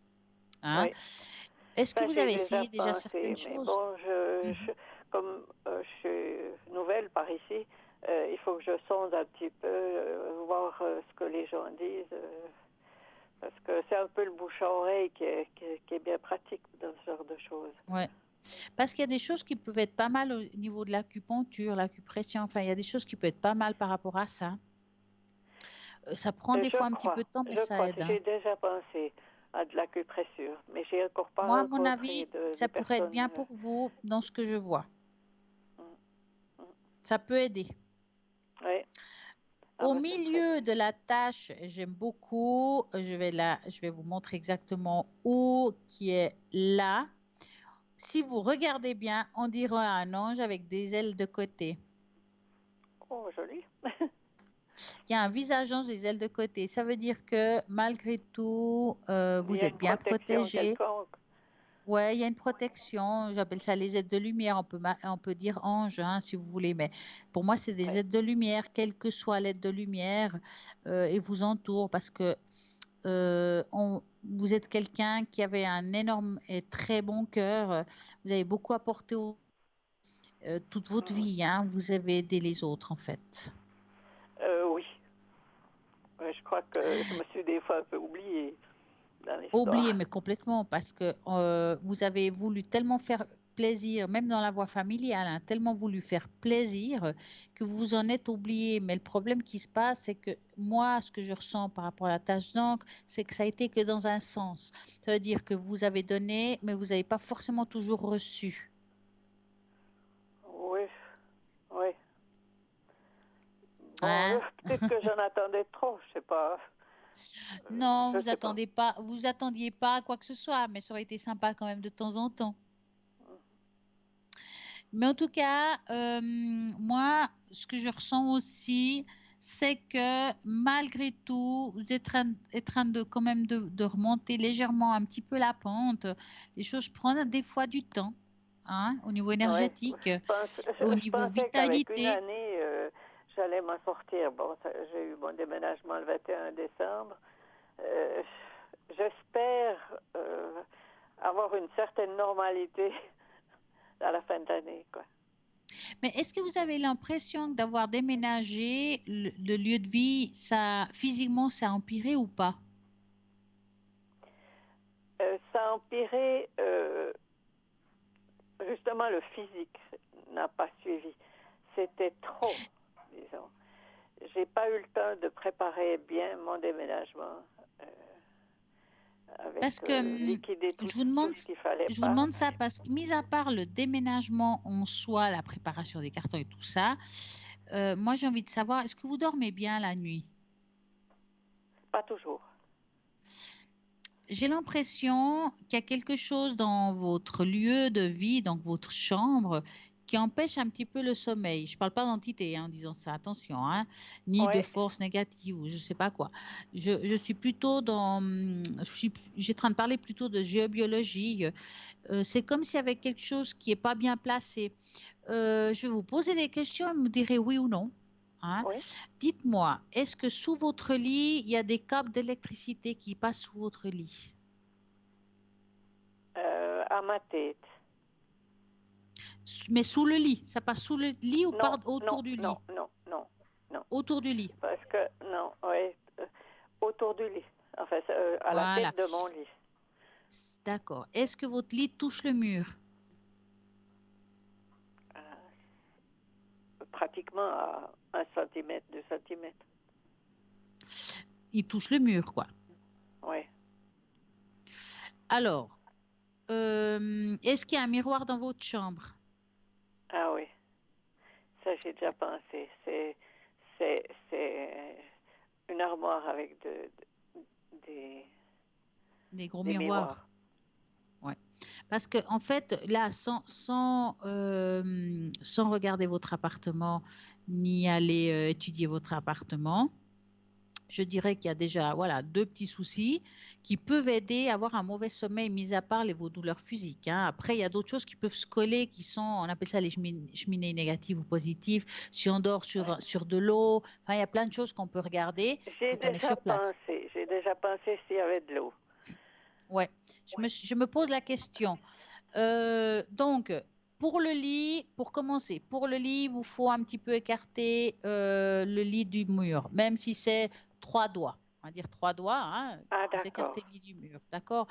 Hein? Ouais. Est-ce que Ça, vous j'ai avez déjà essayé déjà pensé, certaines mais choses? bon, comme je suis nouvelle par ici, il faut que je sonde un petit peu, voir ce que les gens disent, parce que c'est un peu le bouche à oreille qui est bien pratique dans ce genre de choses. Ouais. Parce qu'il y a des choses qui peuvent être pas mal au niveau de l'acupuncture, l'acupression, enfin, il y a des choses qui peuvent être pas mal par rapport à ça. Ça prend des fois un petit peu de temps, mais ça aide. J'ai déjà pensé à de l'acupressure, mais j'ai encore pas Moi, à mon rencontré avis, de ça pourrait être personnes. bien pour vous dans ce que je vois. Mm, mm. Ça peut aider. Oui. Au C'est très milieu bien. de la tâche, j'aime beaucoup, je vais vous montrer exactement où, qui est là. Si vous regardez bien, on dirait un ange avec des ailes de côté. Oh, joli. Il y a un visage ange, des ailes de côté. Ça veut dire que malgré tout, Il y vous a êtes une bien protection protégé. quelconque. Ouais, il y a une protection. J'appelle ça les aides de lumière. On peut dire ange, hein, si vous voulez, mais pour moi, c'est des Ouais. aides de lumière, quelle que soit l'aide de lumière, et vous entoure parce que vous êtes quelqu'un qui avait un énorme et très bon cœur. Vous avez beaucoup apporté toute votre vie, hein. Vous avez aidé les autres, en fait. Oui. Ouais, je crois que je me suis des fois un peu oubliée dans Oublié, l'histoire. mais complètement, parce que vous avez voulu tellement faire plaisir, même dans la voie familiale, hein, tellement voulu faire plaisir que vous vous en êtes oublié. Mais le problème qui se passe, c'est que moi, ce que je ressens par rapport à la tache d'encre, c'est que ça a été que dans un sens. Ça veut dire que vous avez donné, mais vous n'avez pas forcément toujours reçu. Oui, oui. Bon, Hein? peut-être que j'en attendais trop, je sais pas. Non, Je sais pas. vous attendiez pas à quoi que ce soit, mais ça aurait été sympa quand même de temps en temps. Mais en tout cas, moi, ce que je ressens aussi, c'est que malgré tout, vous êtes en train de quand même de remonter légèrement un petit peu la pente. Les choses prennent des fois du temps, hein, au niveau Ouais, énergétique, au je niveau pensais qu'avec une vitalité. année, j'allais m'en sortir. Bon, j'ai eu mon déménagement le 21 décembre. Euh, J'espère avoir une certaine normalité à la fin de l'année, quoi. Mais est-ce que vous avez l'impression d'avoir déménagé le lieu de vie, ça, physiquement, ça a empiré ou pas? Ça a empiré, justement, le physique n'a pas suivi. C'était trop, disons. J'ai pas eu le temps de préparer bien mon déménagement avec Parce que liquider tout ce qu'il fallait je vous pas. demande ça parce que, mis à part le déménagement en soi, la préparation des cartons et tout ça, moi j'ai envie de savoir, est-ce que vous dormez bien la nuit? Pas toujours. J'ai l'impression qu'il y a quelque chose dans votre lieu de vie, dans votre chambre, qui empêche un petit peu le sommeil. Je ne parle pas d'entité en disant ça, attention, hein, ni de Ouais. force négative ou je ne sais pas quoi. Je suis plutôt dans... J'ai en train de parler plutôt de géobiologie. C'est comme s'il y avait quelque chose qui n'est pas bien placé. Je vais vous poser des questions et vous me direz oui ou non. Hein. Oui. Dites-moi, est-ce que sous votre lit, il y a des câbles d'électricité qui passent sous votre lit? À ma tête. Mais sous le lit, ça passe sous le lit ou Non, autour du lit? non. Autour du lit. Parce que, non, oui, autour du lit. Enfin, à la Voilà. tête de mon lit. D'accord. Est-ce que votre lit touche le mur? Pratiquement à 1 centimètre, 2 centimètres. Il touche le mur, quoi. Oui. Alors, est-ce qu'il y a un miroir dans votre chambre? Ah Ça, j'ai déjà pensé. C'est une armoire avec Des gros des miroirs. miroirs. Ouais. Parce que en fait, là, sans regarder votre appartement, ni aller étudier votre appartement, je dirais qu'il y a déjà voilà, deux petits soucis qui peuvent aider à avoir un mauvais sommeil, mis à part vos douleurs physiques, hein. Après, il y a d'autres choses qui peuvent se coller, qui sont, on appelle ça les cheminées négatives ou positives. Si on dort sur de l'eau, enfin, il y a plein de choses qu'on peut regarder J'ai quand on est déjà sur place. pensé s'il y avait de l'eau. Ouais, je me pose la question. Donc, pour le lit, pour commencer, pour le lit, il vous faut un petit peu écarter le lit du mur, même si c'est 3 doigts. On va dire 3 doigts, hein, Ah, vous d'accord. écartez le lit du mur, d'accord?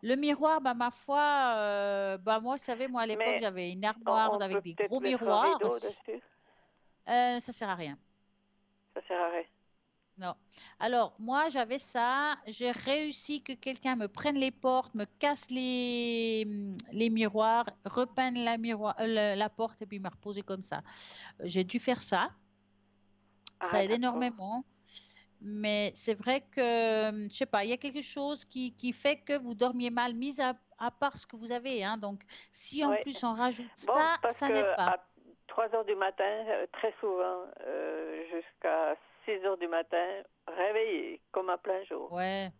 Le miroir, bah, ma foi, moi, vous savez, moi, à l'époque, Mais j'avais une armoire on peut avec des peut-être gros mettre un miroirs. rideau dessus. Ça sert à rien. Ça sert à rien. Non. Alors, moi, j'avais ça. J'ai réussi que quelqu'un me prenne les portes, me casse les miroirs, repeigne la porte et puis me reposer comme ça. J'ai dû faire ça. Ça Ah, aide d'accord. énormément. Mais c'est vrai que, je sais pas, il y a quelque chose qui fait que vous dormiez mal, mis à part ce que vous avez, hein. Donc, si en Oui. plus on rajoute Bon, ça, parce ça que n'aide pas. à 3 heures du matin, très souvent, jusqu'à 6 heures du matin, réveillé, comme à plein jour. Ouais.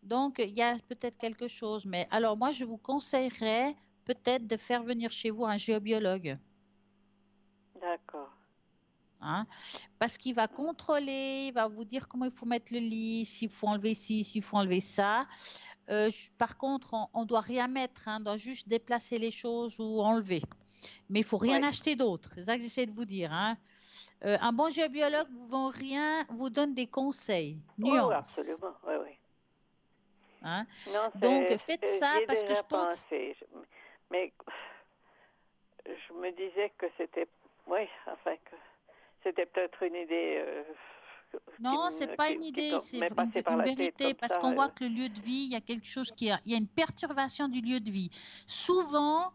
Donc, il y a peut-être quelque chose. Mais alors, moi, je vous conseillerais peut-être de faire venir chez vous un géobiologue, D'accord. hein, parce qu'il va contrôler, il va vous dire comment il faut mettre le lit, s'il faut enlever ci, s'il faut enlever ça. Par contre, on doit rien mettre, hein, on doit juste déplacer les choses ou enlever. Mais il faut rien Oui. acheter d'autre. C'est ça que j'essaie de vous dire, hein. Un bon géobiologue vous vend rien, vous donne des conseils, Oui, oui, nuances, absolument. Oui, oui. hein. Non, Donc, faites j'y ça ai parce que déjà je pense. pensé. Mais je me disais que c'était, oui, enfin, que c'était peut-être une idée Non, c'est pas une qui idée, c'est m'est passée par une la tête vérité, comme parce ça. qu'on voit que le lieu de vie, il y a quelque chose il y a une perturbation du lieu de vie. Souvent,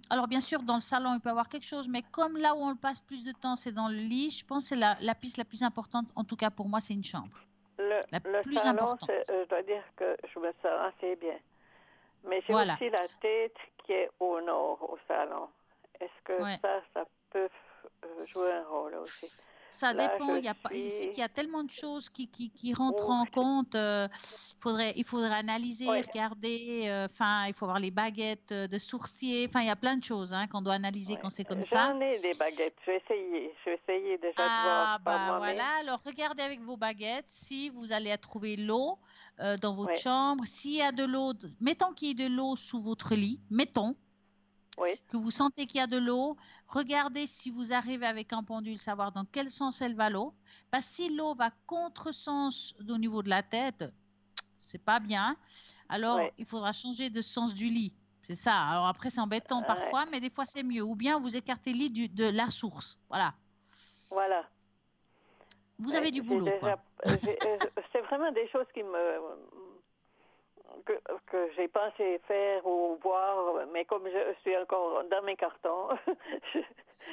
alors bien sûr, dans le salon, il peut y avoir quelque chose, mais comme là où on le passe plus de temps, c'est dans le lit, je pense que c'est la piste la plus importante, en tout cas pour moi, c'est une chambre. La Le plus salon, importante. je dois dire que je me sens assez bien. Mais j'ai Voilà. aussi la tête qui est au nord, au salon. Est-ce que Ouais. ça peut jouer un rôle aussi? Ça Là, dépend. je Il y a pas, ici qu'il suis... y a tellement de choses qui rentrent Oh, en compte. Il faudrait analyser, oui, regarder. Enfin, il faut avoir les baguettes de sourcier. Enfin, il y a plein de choses, hein, qu'on doit analyser oui. quand c'est comme ça. J'en ai des baguettes. Je vais essayer. Je vais essayer déjà de voir Ah, par bah voilà. moi-même. Alors, regardez avec vos baguettes si vous allez trouver l'eau dans votre Oui, chambre. S'il y a de l'eau, mettons qu'il y ait de l'eau sous votre lit. Mettons oui, que vous sentez qu'il y a de l'eau, regardez si vous arrivez avec un pendule, savoir dans quel sens elle va l'eau. Parce que si l'eau va contre-sens au niveau de la tête, c'est pas bien. oui. Alors, il faudra changer de sens du lit. C'est ça. Alors après, c'est embêtant Ouais. parfois, mais des fois, c'est mieux. Ou bien vous écartez le lit de la source. Voilà. Voilà. Vous avez Ouais, du boulot, quoi. c'est vraiment des choses que j'ai pensé faire ou voir, mais comme je suis encore dans mes cartons, je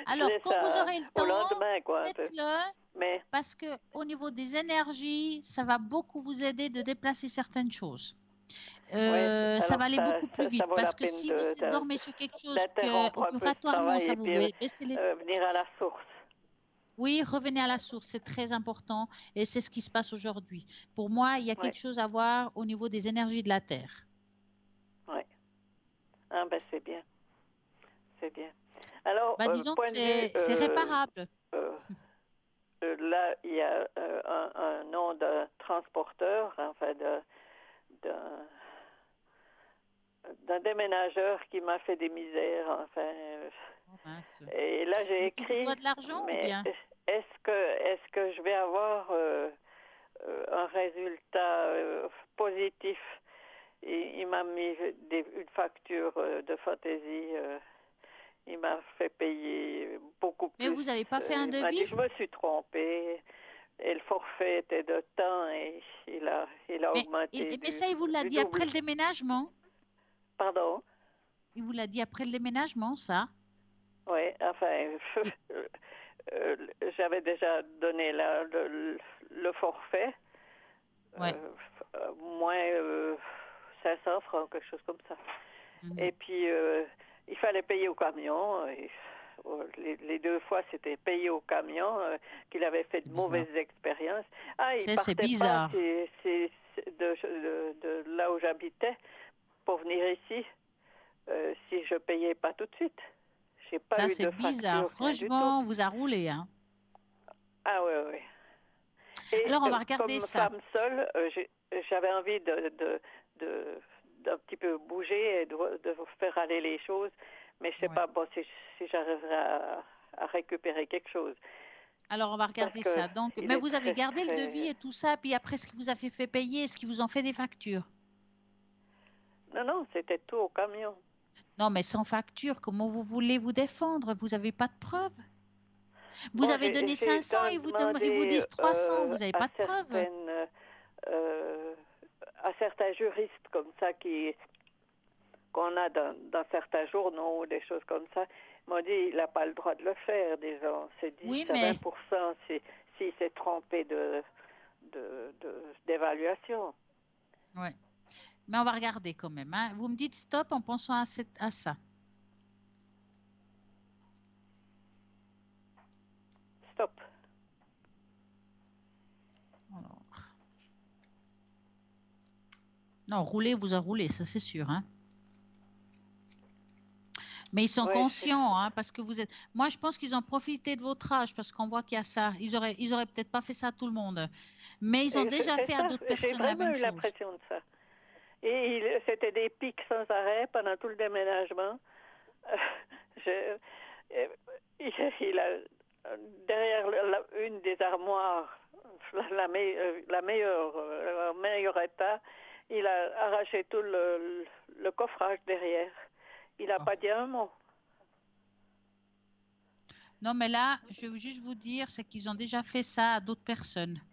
Alors, laisse quand vous ça aurez le au temps, lendemain, quoi, un peu. faites-le. Mais Parce que au niveau des énergies, ça va beaucoup vous aider de déplacer certaines choses. ouais, Ça alors va aller beaucoup plus ça vite vaut la parce que peine si vous dormez sur quelque chose que d'interrompre un peu ce obligatoirement travail ça et vous puis baisser les... venir à la source. Oui, revenez à la source, c'est très important et c'est ce qui se passe aujourd'hui. Pour moi, il y a Oui, quelque chose à voir au niveau des énergies de la Terre. oui. Ah ben c'est bien, c'est bien. Alors, Bah, disons que point de vue, c'est réparable. euh, là, il y a un nom de transporteur, enfin d'un déménageur qui m'a fait des misères, enfin. Oh, mince. Et là, j'ai Il vous doit écrit, de l'argent ou mais bien? est-ce que je vais avoir un résultat positif? Et il m'a mis une facture de fantaisie. Il m'a fait payer beaucoup Mais plus. vous n'avez pas fait un Il m'a devis? dit, je me suis trompée. Et le forfait était de temps et il a augmenté Mais ça, il vous l'a du dit après double. le déménagement? Pardon? Il vous l'a dit après le déménagement, ça? Oui, enfin, j'avais déjà donné le forfait, Ouais. moins 500 francs, quelque chose comme ça. Mhm. Et puis, il fallait payer au camion. Les deux fois, c'était payé au camion, qu'il avait fait C'est de bizarre. mauvaises expériences. Ah, il C'est partait pas bizarre. de là où j'habitais pour venir ici si je payais pas tout de suite. J'ai pas Ça, eu c'est de bizarre. facture, rien du tout. Franchement, on vous a roulé, hein. Ah oui, oui. Et Alors, on va regarder comme ça. femme seule, j'avais envie d'un petit peu bouger et de faire aller les choses, mais je sais Ouais. pas bon, si j'arriverai à récupérer quelque chose. Alors, on va Parce regarder que ça. Donc, il mais est vous avez très, gardé le devis très... et tout ça, puis après, ce qui vous a fait payer, est-ce qu'ils vous ont fait des factures? Non, non, c'était tout au camion. Non, mais sans facture, comment vous voulez vous défendre? Vous n'avez pas de preuves. Vous Bon, avez donné j'ai 500, ils vous demandé disent 300, vous n'avez pas de preuves. euh, à certains juristes comme ça qu'on a dans certains journaux ou des choses comme ça, m'ont dit il n'a pas le droit de le faire, disons. C'est 10 Oui, à mais 20% s'il s'est trompé d'évaluation. ouais. Mais on va regarder quand même, hein. Vous me dites stop en pensant à ça. Stop. Alors. Non, rouler, vous a roulé, ça c'est sûr, hein. Mais ils sont Oui, conscients, hein, parce que vous êtes. Moi, je pense qu'ils ont profité de votre âge, parce qu'on voit qu'il y a ça. Ils auraient peut-être pas fait ça à tout le monde, mais ils ont déjà c'est fait à ça. d'autres J'ai personnes la vraiment même eu chose. l'impression de ça. Et c'était des pics sans arrêt pendant tout le déménagement. Je- euh, il a, derrière une des armoires, la meilleure état, il a arraché tout le coffrage derrière. Il n'a Oh. pas dit un mot. Non, mais là, je veux juste vous dire, c'est qu'ils ont déjà fait ça à d'autres personnes. Ah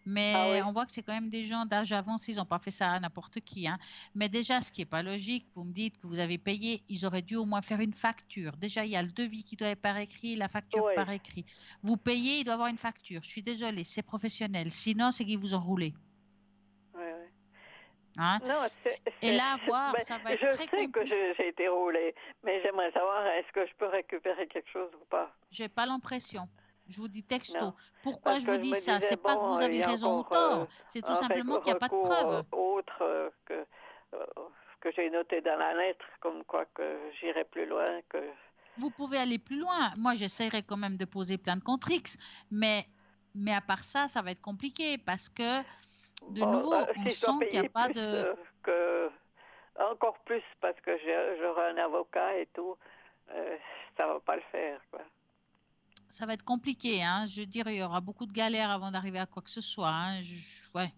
Mais oui, on voit que c'est quand même des gens d'âge avancé, ils n'ont pas fait ça à n'importe qui, hein. Mais déjà, ce qui n'est pas logique, vous me dites que vous avez payé, ils auraient dû au moins faire une facture. Déjà, il y a le devis qui doit être par écrit, la facture oui, par écrit. Vous payez, il doit y avoir une facture. Je suis désolée, c'est professionnel. Sinon, c'est qu'ils vous ont roulé, oui, oui. hein. Non, Et là, voir, ben, ça va être je très sais que compliqué. j'ai été roulée, mais j'aimerais savoir est-ce que je peux récupérer quelque chose ou pas. J'ai pas l'impression. Je vous dis Non, texto. Pourquoi parce je vous que je dis me ça? disais, C'est pas que bon, vous il avez y a raison ou encore tort. C'est tout un simplement qu'il n'y a pas de recours preuves. autre euh, que j'ai noté dans la lettre, comme quoi que j'irai plus loin que... Vous pouvez aller plus loin. Moi, j'essaierai quand même de poser plein de contre-X, mais à part ça, ça va être compliqué parce que, de Bon, nouveau, on si je dois sent qu'il n'y a payer pas plus de. que... Encore plus parce que j'aurai un avocat et tout, ça va pas le faire, quoi. Ça va être compliqué, hein. Je veux dire, il y aura beaucoup de galères avant d'arriver à quoi que ce soit, hein. Ouais.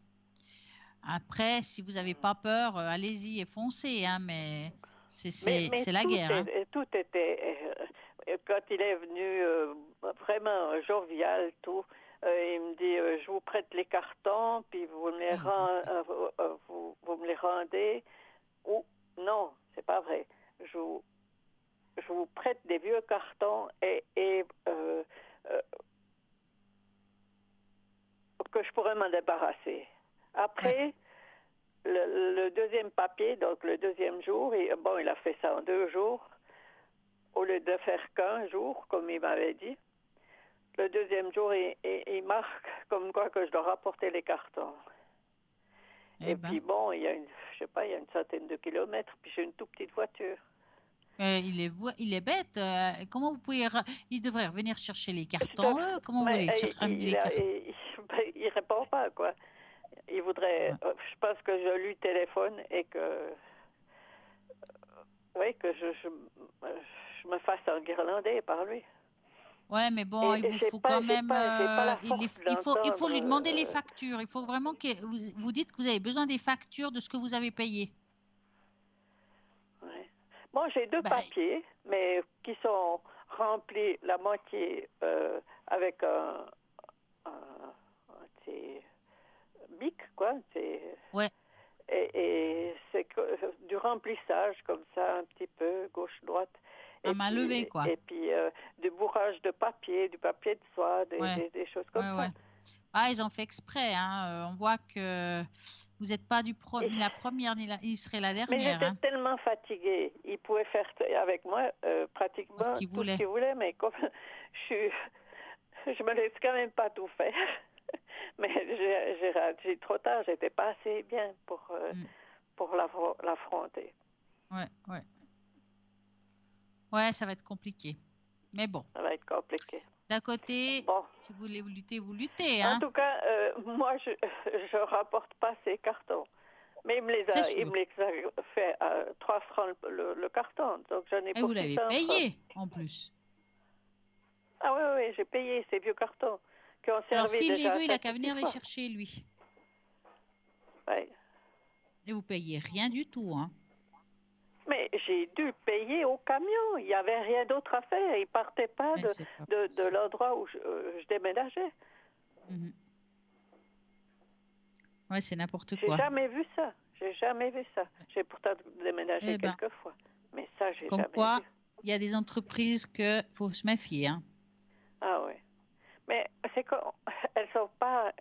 Après, si vous n'avez pas peur, allez-y et foncez, hein, mais Mais c'est la guerre, hein. tout était quand il est venu vraiment jovial, tout. Il me dit je vous prête les cartons, puis vous me les, Oh, vous me les rendez. Ou non, c'est pas vrai. Je vous prête des vieux cartons et que je pourrais m'en débarrasser. ouais. Après, le deuxième papier, donc le deuxième jour, bon, il a fait ça en 2 jours, au lieu de faire qu'1 jour, comme il m'avait dit. Le deuxième jour, il marque comme quoi que je dois rapporter les cartons. Eh Et ben, puis bon, il y a je sais pas, il y a une centaine de kilomètres, puis j'ai une toute petite voiture. il est bête. Comment vous pouvez. Il devrait revenir chercher les Je dois, cartons, eux. Comment vous mais voulez ramener les cartons? il répond pas, quoi. Il voudrait, Ouais. je pense que je lui téléphone et que, oui, que je me fasse enguirlander par lui. Ouais, mais bon, il Et vous faut quand même. j'ai pas la force Il faut d'entendre. lui demander les factures. Il faut vraiment que vous dites que vous avez besoin des factures de ce que vous avez payé. Ouais. Bon, j'ai 2 Bah, papiers, mais qui sont remplis la moitié avec c'est bic, quoi. ouais. Et c'est du remplissage comme ça, un petit peu, gauche-droite. À main levée, quoi. Et puis du bourrage de papier, du papier de soie, Ouais. des choses comme ça. Ouais. Ah, ils ont fait exprès, hein. On voit que vous n'êtes pas ni la première, il serait la Mais dernière, j'étais hein. tellement fatiguée. Ils pouvaient faire avec moi pratiquement Ce qu'ils tout ce voulaient. qu'ils voulaient, mais comme je me laisse quand même pas tout faire. Mais j'ai trop tard, j'étais pas assez bien pour l'affronter. Ouais. Ouais, ça va être compliqué. Mais bon. Ça va être compliqué. D'un côté, bon. Si vous voulez lutter, vous luttez, hein. En tout cas, moi, je rapporte pas ces cartons. Mais il me les a fait à 3 francs le carton. Donc j'en ai Et pour vous l'avez 600 payé, francs. en plus. Ah oui, j'ai payé ces vieux cartons qui ont servi Alors, s'il déjà les veut, il a qu'à 7 ou 6 venir les fois. chercher, lui. Ouais. Et vous payez rien du tout, hein. Mais j'ai dû payer au camion. Il n'y avait rien d'autre à faire. Ils ne partaient pas de l'endroit où je déménageais. Ouais, c'est n'importe quoi. J'ai jamais vu ça. J'ai pourtant déménagé quelques fois. Mais ça, j'ai jamais quoi, vu. Il y a des entreprises qu'il faut se méfier, hein. Ah oui. Mais c'est qu'elles sont pas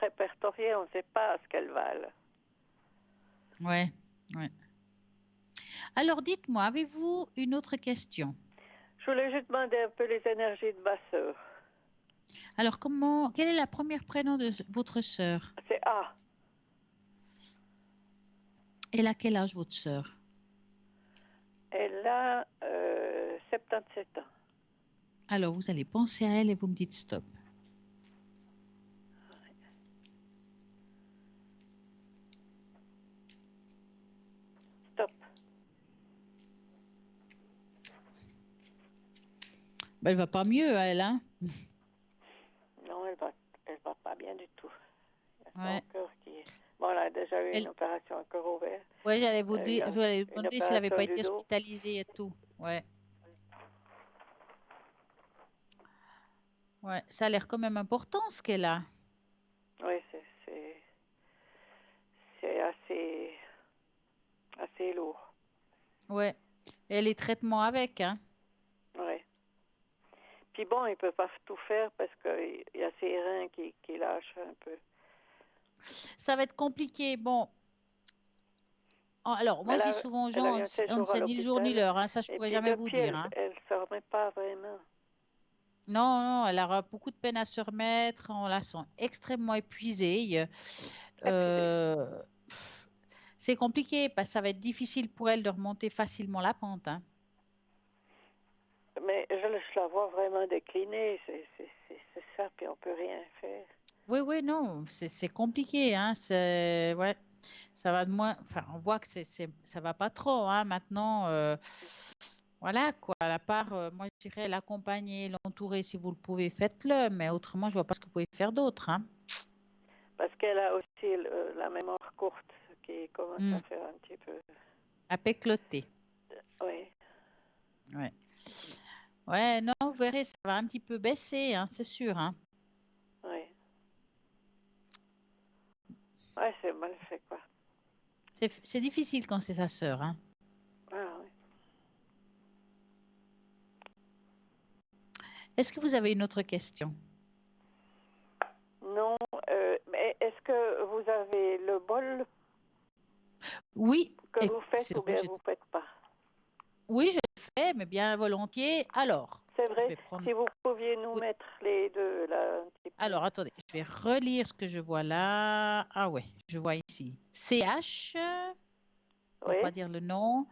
répertoriées. On ne sait pas ce qu'elles valent. Ouais. Alors, dites-moi, avez-vous une autre question? Je voulais juste demander un peu les énergies de ma sœur. Alors, quel est le premier prénom de votre sœur? C'est A. Elle a quel âge, votre sœur? Elle a 77 ans. Alors, vous allez penser à elle et vous me dites stop. Stop. Ben, elle va pas mieux, elle, hein? Non, elle va pas bien du tout. Ouais. Son cœur qui... Bon, elle a déjà eu une opération à cœur ouvert. Oui, j'allais vous demander si elle n'avait pas été hospitalisée et tout. Ouais, ça a l'air quand même important ce qu'elle a. Oui, c'est assez lourd. Ouais, et les traitements avec, hein. Oui. Puis bon, il ne peut pas tout faire parce qu'il y a ses reins qui lâchent un peu. Ça va être compliqué. Bon. Alors, moi, je dis souvent aux gens, on ne sait ni le jour ni l'heure, hein, ça, je ne pourrais jamais vous dire. Hein. Elle ne se remet pas vraiment. Non, elle aura beaucoup de peine à se remettre. On la sent extrêmement épuisée. C'est compliqué parce que ça va être difficile pour elle de remonter facilement la pente. Hein. Mais je la vois vraiment décliner. C'est ça, puis on ne peut rien faire. Oui, non, c'est compliqué. Hein. Ouais, ça va de moins. Enfin, on voit que ça va pas trop. Hein. Maintenant, voilà quoi. À la part, moi, je dirais l'accompagner, l'entourer si vous le pouvez, faites-le. Mais autrement, je vois pas ce que vous pouvez faire d'autre. Hein. Parce qu'elle a aussi la mémoire courte qui commence à faire un petit peu. À pécloter. Oui. Ouais, non, vous verrez, ça va un petit peu baisser, hein, c'est sûr. Hein. Oui. Ouais, c'est mal fait, quoi. C'est difficile quand c'est sa sœur. Hein. Ah oui. Est-ce que vous avez une autre question? Non, mais est-ce que vous avez le bol? Oui. Que vous faites ou bien vous ne faites pas? Oui, je le fais, mais bien volontiers. Alors, c'est vrai, si vous pouviez nous mettre les deux là un petit peu. Alors, attendez, je vais relire ce que je vois là. Ah ouais, je vois ici. CH, on ne va pas dire le nom.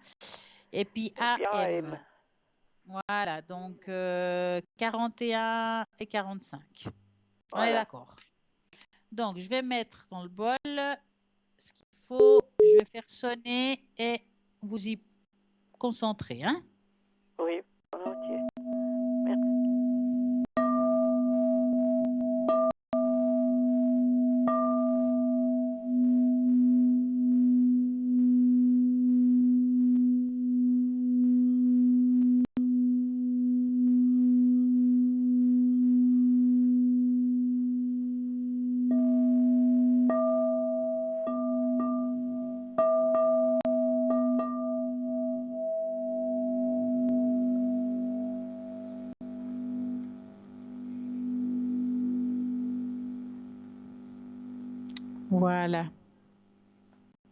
Et puis AM. Voilà, donc 41 et 45. Voilà. On est d'accord. Donc, je vais mettre dans le bol ce qu'il faut. Je vais faire sonner et vous y concentrer. Hein? Oui, volontiers. Voilà.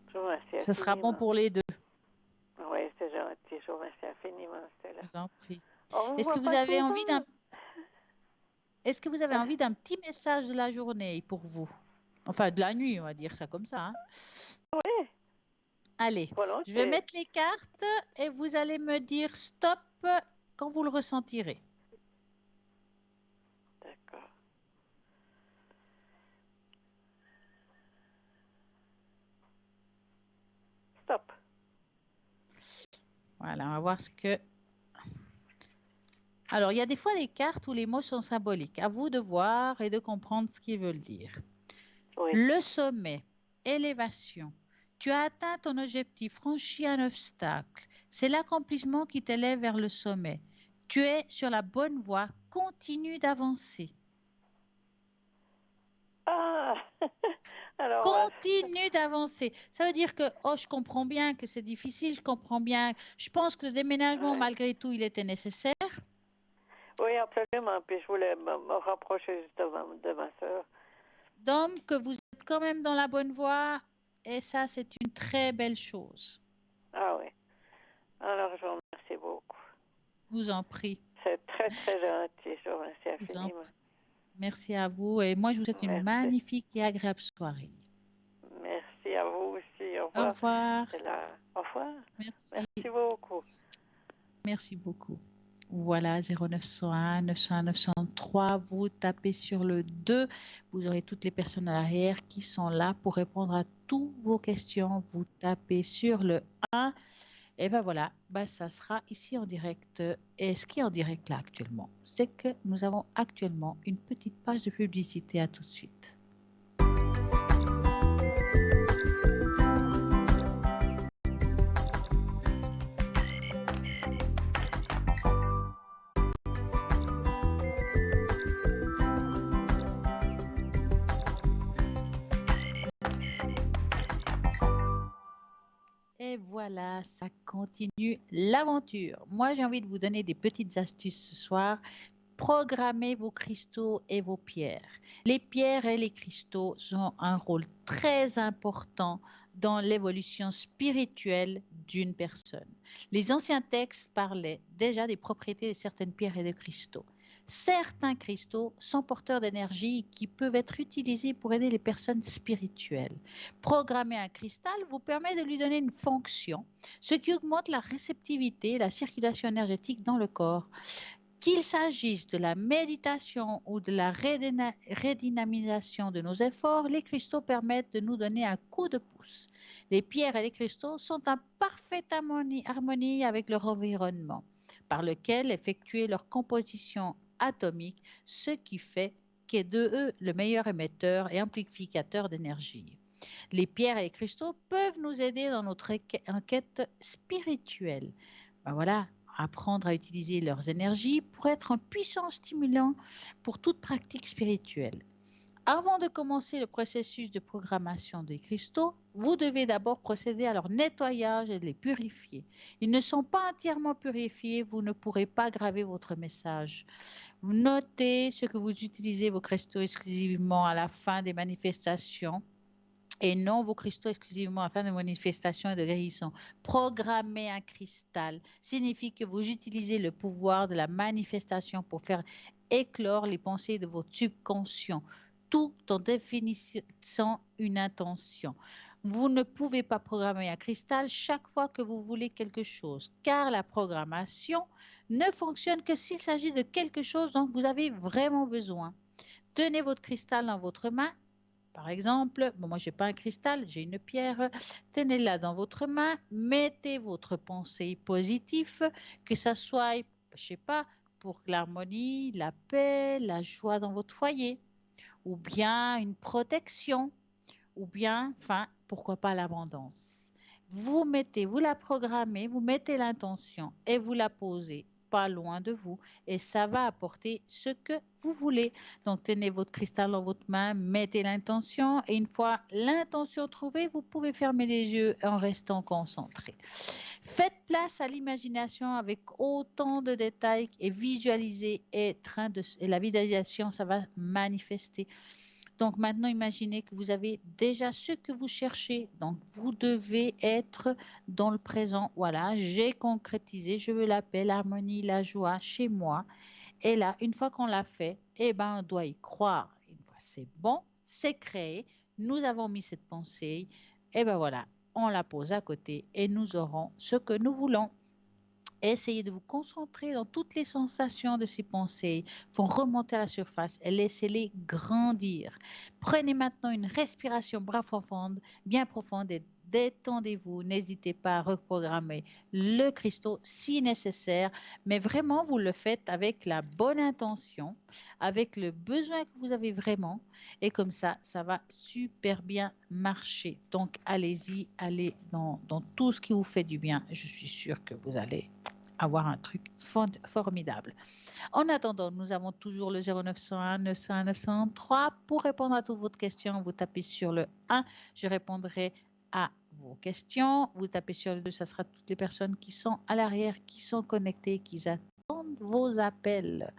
Je vous remercie Ça sera bon infiniment. pour les deux. Oui, c'est gentil. Je vous remercie infiniment, Stella. Je vous en prie. On ne Est-ce voit que vous pas avez envie souvent. Est-ce que vous avez envie d'un petit message de la journée pour vous? Enfin, de la nuit, on va dire ça comme ça, hein. Oui, Allez, je vais volontiers. mettre les cartes et vous allez me dire stop quand vous le ressentirez. D'accord. Stop. Voilà, on va voir ce que... Alors, il y a des fois des cartes où les mots sont symboliques. À vous de voir et de comprendre ce qu'ils veulent dire. Oui. Le sommet, élévation. Tu as atteint ton objectif, franchi un obstacle. C'est l'accomplissement qui t'élève vers le sommet. Tu es sur la bonne voie. Continue d'avancer. Ah, alors, Continue d'avancer. Ça veut dire que, oh, je comprends bien que c'est difficile, je comprends bien. Je pense que le déménagement, ouais. malgré tout, il était nécessaire. Oui, absolument. Puis je voulais me rapprocher justement de ma soeur. Donc, que vous êtes quand même dans la bonne voie. Et ça, c'est une très belle chose. Ah oui. Alors, je vous remercie beaucoup. Je vous en prie. C'est très, très gentil. Je vous remercie Je vous en infiniment. prie. Merci à vous. Et moi, je vous souhaite une Merci. magnifique et agréable soirée. Merci à vous aussi. Au Au revoir. revoir. C'est là. Au revoir. Merci. Merci beaucoup. Merci beaucoup. Voilà, 0901 901 903. Vous tapez sur le 2. Vous aurez toutes les personnes à l'arrière qui sont là pour répondre à toutes vos questions. Vous tapez sur le 1. Et ben voilà, ben ça sera ici en direct. Et ce qui est en direct là actuellement, c'est que nous avons actuellement une petite page de publicité. À tout de suite. Et voilà, ça continue l'aventure. Moi, j'ai envie de vous donner des petites astuces ce soir. Programmez vos cristaux et vos pierres. Les pierres et les cristaux ont un rôle très important dans l'évolution spirituelle d'une personne. Les anciens textes parlaient déjà des propriétés de certaines pierres et de cristaux. Certains cristaux sont porteurs d'énergie qui peuvent être utilisés pour aider les personnes spirituelles. Programmer un cristal vous permet de lui donner une fonction, ce qui augmente la réceptivité et la circulation énergétique dans le corps. Qu'il s'agisse de la méditation ou de la redynamisation de nos efforts, les cristaux permettent de nous donner un coup de pouce. Les pierres et les cristaux sont en parfaite harmonie avec leur environnement, par lequel effectuer leur composition atomique, ce qui fait qu'est de eux le meilleur émetteur et amplificateur d'énergie. Les pierres et les cristaux peuvent nous aider dans notre enquête spirituelle. Ben voilà, apprendre à utiliser leurs énergies pour être un puissant stimulant pour toute pratique spirituelle. Avant de commencer le processus de programmation des cristaux, vous devez d'abord procéder à leur nettoyage et les purifier. Ils ne sont pas entièrement purifiés, vous ne pourrez pas graver votre message. Notez ce que vous utilisez vos cristaux exclusivement à la fin des manifestations et non vos cristaux exclusivement à la fin de manifestations et de guérison. Programmer un cristal signifie que vous utilisez le pouvoir de la manifestation pour faire éclore les pensées de votre subconscient, tout en définissant une intention. Vous ne pouvez pas programmer un cristal chaque fois que vous voulez quelque chose, car la programmation ne fonctionne que s'il s'agit de quelque chose dont vous avez vraiment besoin. Tenez votre cristal dans votre main. Par exemple, bon, moi, je n'ai pas un cristal, j'ai une pierre. Tenez-la dans votre main, mettez votre pensée positive, que ça soit, je ne sais pas, pour l'harmonie, la paix, la joie dans votre foyer, ou bien une protection, ou bien, enfin, pourquoi pas l'abondance. Vous la programmez, vous mettez l'intention et vous la posez pas loin de vous et ça va apporter ce que vous voulez. Donc, tenez votre cristal dans votre main, mettez l'intention et une fois l'intention trouvée, vous pouvez fermer les yeux en restant concentré. Faites place à l'imagination avec autant de détails et visualisez et la visualisation, ça va manifester. Donc maintenant, imaginez que vous avez déjà ce que vous cherchez. Donc vous devez être dans le présent. Voilà, j'ai concrétisé, je veux la paix, l'harmonie, la joie chez moi. Et là, une fois qu'on l'a fait, eh ben, on doit y croire. Une fois c'est bon, c'est créé, nous avons mis cette pensée, et ben voilà, on la pose à côté et nous aurons ce que nous voulons. Essayez de vous concentrer dans toutes les sensations de ces pensées, vont remonter à la surface et laissez-les grandir. Prenez maintenant une respiration bien profonde et détendez-vous. N'hésitez pas à reprogrammer le cristaux si nécessaire, mais vraiment vous le faites avec la bonne intention, avec le besoin que vous avez vraiment, et comme ça va super bien marcher. Donc allez-y, allez dans tout ce qui vous fait du bien. Je suis sûre que vous allez avoir un truc formidable. En attendant, nous avons toujours le 0901 901 903. Pour répondre à toutes vos questions, vous tapez sur le 1, je répondrai à vos questions. Vous tapez sur le 2, ça sera toutes les personnes qui sont à l'arrière, qui sont connectées, qui attendent vos appels.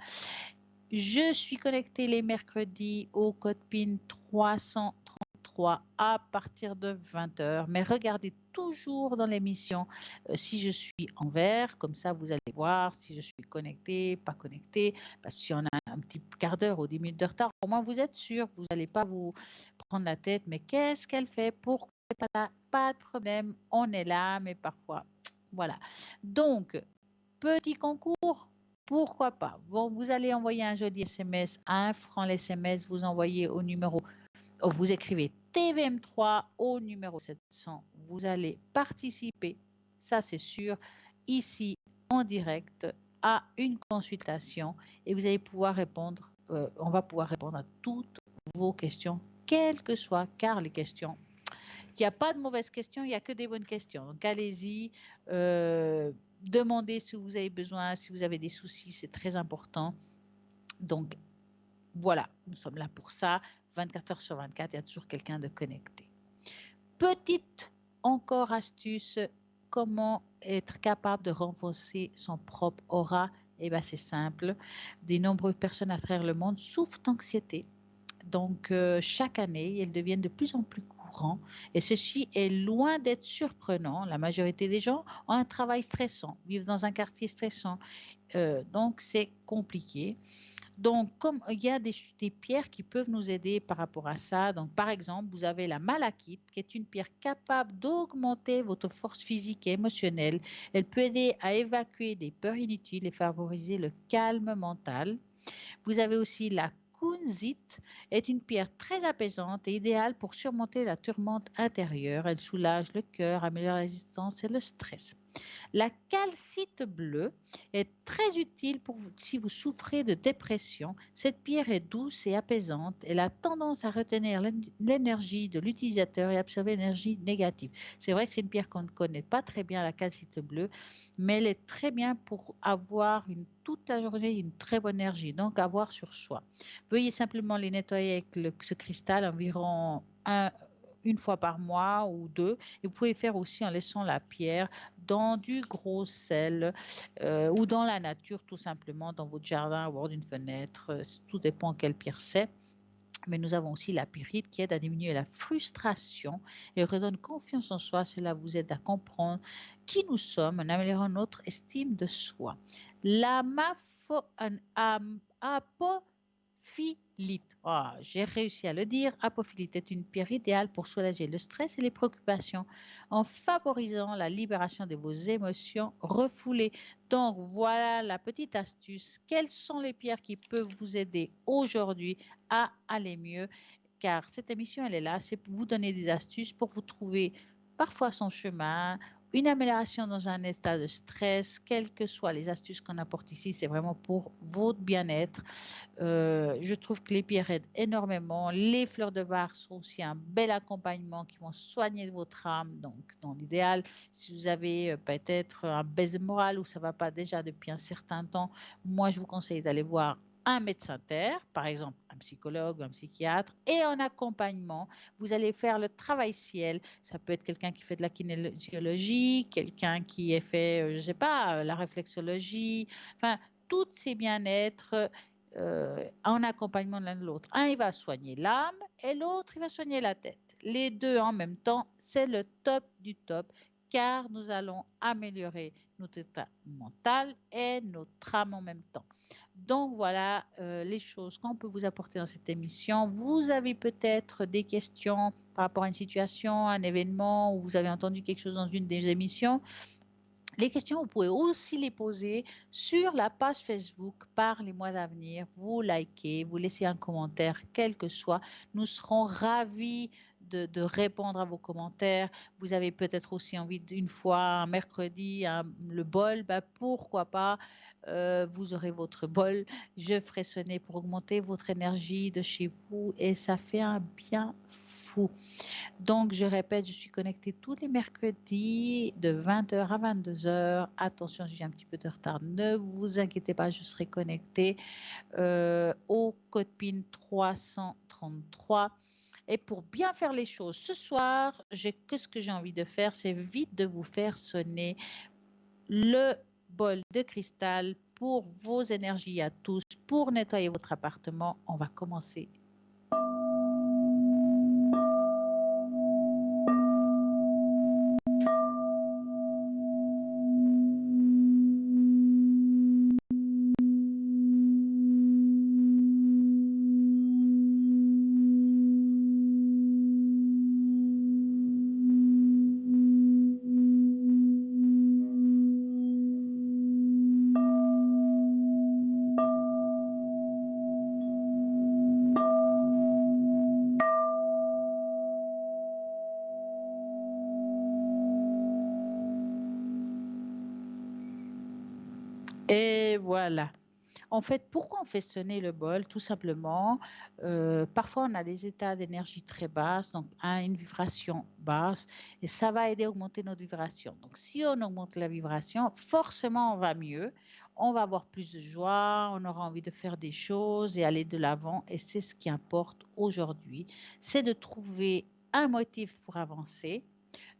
Je suis connectée les mercredis au code PIN 333 à partir de 20h. Mais regardez toujours dans l'émission si je suis en vert. Comme ça, vous allez voir si je suis connectée, pas connectée. Parce que si on a un petit quart d'heure ou 10 minutes de retard, au moins vous êtes sûr. Vous n'allez pas vous prendre la tête. Mais qu'est-ce qu'elle fait? Pourquoi elle n'est pas là? Pas de problème. On est là, mais parfois, voilà. Donc, petit concours. Pourquoi pas? Bon, vous allez envoyer un joli SMS à 1 franc l'SMS, vous envoyez au numéro, vous écrivez TVM3 au numéro 700. Vous allez participer, ça c'est sûr, ici en direct à une consultation et vous allez pouvoir répondre, on va pouvoir répondre à toutes vos questions, quelles que soient, car les questions, il n'y a pas de mauvaises questions, il n'y a que des bonnes questions. Donc allez-y. Demandez si vous avez besoin, si vous avez des soucis, c'est très important. Donc, voilà, nous sommes là pour ça. 24 heures sur 24, il y a toujours quelqu'un de connecté. Petite encore astuce, comment être capable de renforcer son propre aura? Eh bien, c'est simple. De nombreuses personnes à travers le monde souffrent d'anxiété. Donc, chaque année, elles deviennent de plus en plus courantes et ceci est loin d'être surprenant. La majorité des gens ont un travail stressant, vivent dans un quartier stressant, donc c'est compliqué. Donc, comme il y a des pierres qui peuvent nous aider par rapport à ça. Donc, par exemple, vous avez la malachite, qui est une pierre capable d'augmenter votre force physique et émotionnelle. Elle peut aider à évacuer des peurs inutiles et favoriser le calme mental. Vous avez aussi la kunzite, est une pierre très apaisante et idéale pour surmonter la tourmente intérieure. Elle soulage le cœur, améliore la résistance et le stress. La calcite bleue est très utile pour vous, si vous souffrez de dépression. Cette pierre est douce et apaisante. Elle a tendance à retenir l'énergie de l'utilisateur et absorber l'énergie négative. C'est vrai que c'est une pierre qu'on ne connaît pas très bien, la calcite bleue, mais elle est très bien pour avoir toute la journée une très bonne énergie, donc avoir sur soi. Veuillez simplement les nettoyer avec ce cristal environ une fois par mois ou deux. Et vous pouvez faire aussi en laissant la pierre dans du gros sel ou dans la nature, tout simplement, dans votre jardin ou hors d'une fenêtre. Tout dépend quelle pierre c'est. Mais nous avons aussi la pyrite qui aide à diminuer la frustration et redonne confiance en soi. Cela vous aide à comprendre qui nous sommes en améliorant notre estime de soi. La apophilite, j'ai réussi à le dire. Apophilite est une pierre idéale pour soulager le stress et les préoccupations en favorisant la libération de vos émotions refoulées. Donc voilà la petite astuce. Quelles sont les pierres qui peuvent vous aider aujourd'hui à aller mieux? Car cette émission, elle est là, c'est pour vous donner des astuces pour vous trouver parfois son chemin, une amélioration dans un état de stress, quelles que soient les astuces qu'on apporte ici, c'est vraiment pour votre bien-être. Je trouve que les pierres aident énormément. Les fleurs de Bach sont aussi un bel accompagnement qui vont soigner votre âme. Donc, dans l'idéal, si vous avez peut-être un baisse moral ou ça ne va pas déjà depuis un certain temps, moi, je vous conseille d'aller voir un médecin terre, par exemple un psychologue, un psychiatre, et en accompagnement, vous allez faire le travail ciel. Ça peut être quelqu'un qui fait de la kinésiologie, quelqu'un qui a fait, je ne sais pas, la réflexologie, enfin, tous ces bien-être en accompagnement l'un de l'autre. Un, il va soigner l'âme et l'autre, il va soigner la tête. Les deux en même temps, c'est le top du top, car nous allons améliorer notre état mental et notre âme en même temps. Donc voilà les choses qu'on peut vous apporter dans cette émission. Vous avez peut-être des questions par rapport à une situation, un événement, ou vous avez entendu quelque chose dans une des émissions. Les questions, vous pouvez aussi les poser sur la page Facebook par les mois à venir. Vous likez, vous laissez un commentaire, quel que soit. Nous serons ravis de répondre à vos commentaires. Vous avez peut-être aussi envie d'une fois, un mercredi, le bol, pourquoi pas. Vous aurez votre bol. Je ferai sonner pour augmenter votre énergie de chez vous et ça fait un bien fou. Donc, je répète, je suis connectée tous les mercredis de 20h à 22h. Attention, j'ai un petit peu de retard. Ne vous inquiétez pas, je serai connectée au code PIN 333. Et pour bien faire les choses, ce soir, ce que j'ai envie de faire, c'est vite de vous faire sonner le bol de cristal pour vos énergies à tous, pour nettoyer votre appartement. On va commencer. Et voilà. En fait, pourquoi on fait sonner le bol? Tout simplement, parfois on a des états d'énergie très basses, donc une vibration basse, et ça va aider à augmenter notre vibration. Donc, si on augmente la vibration, forcément on va mieux, on va avoir plus de joie, on aura envie de faire des choses et aller de l'avant, et c'est ce qui importe aujourd'hui, c'est de trouver un motif pour avancer,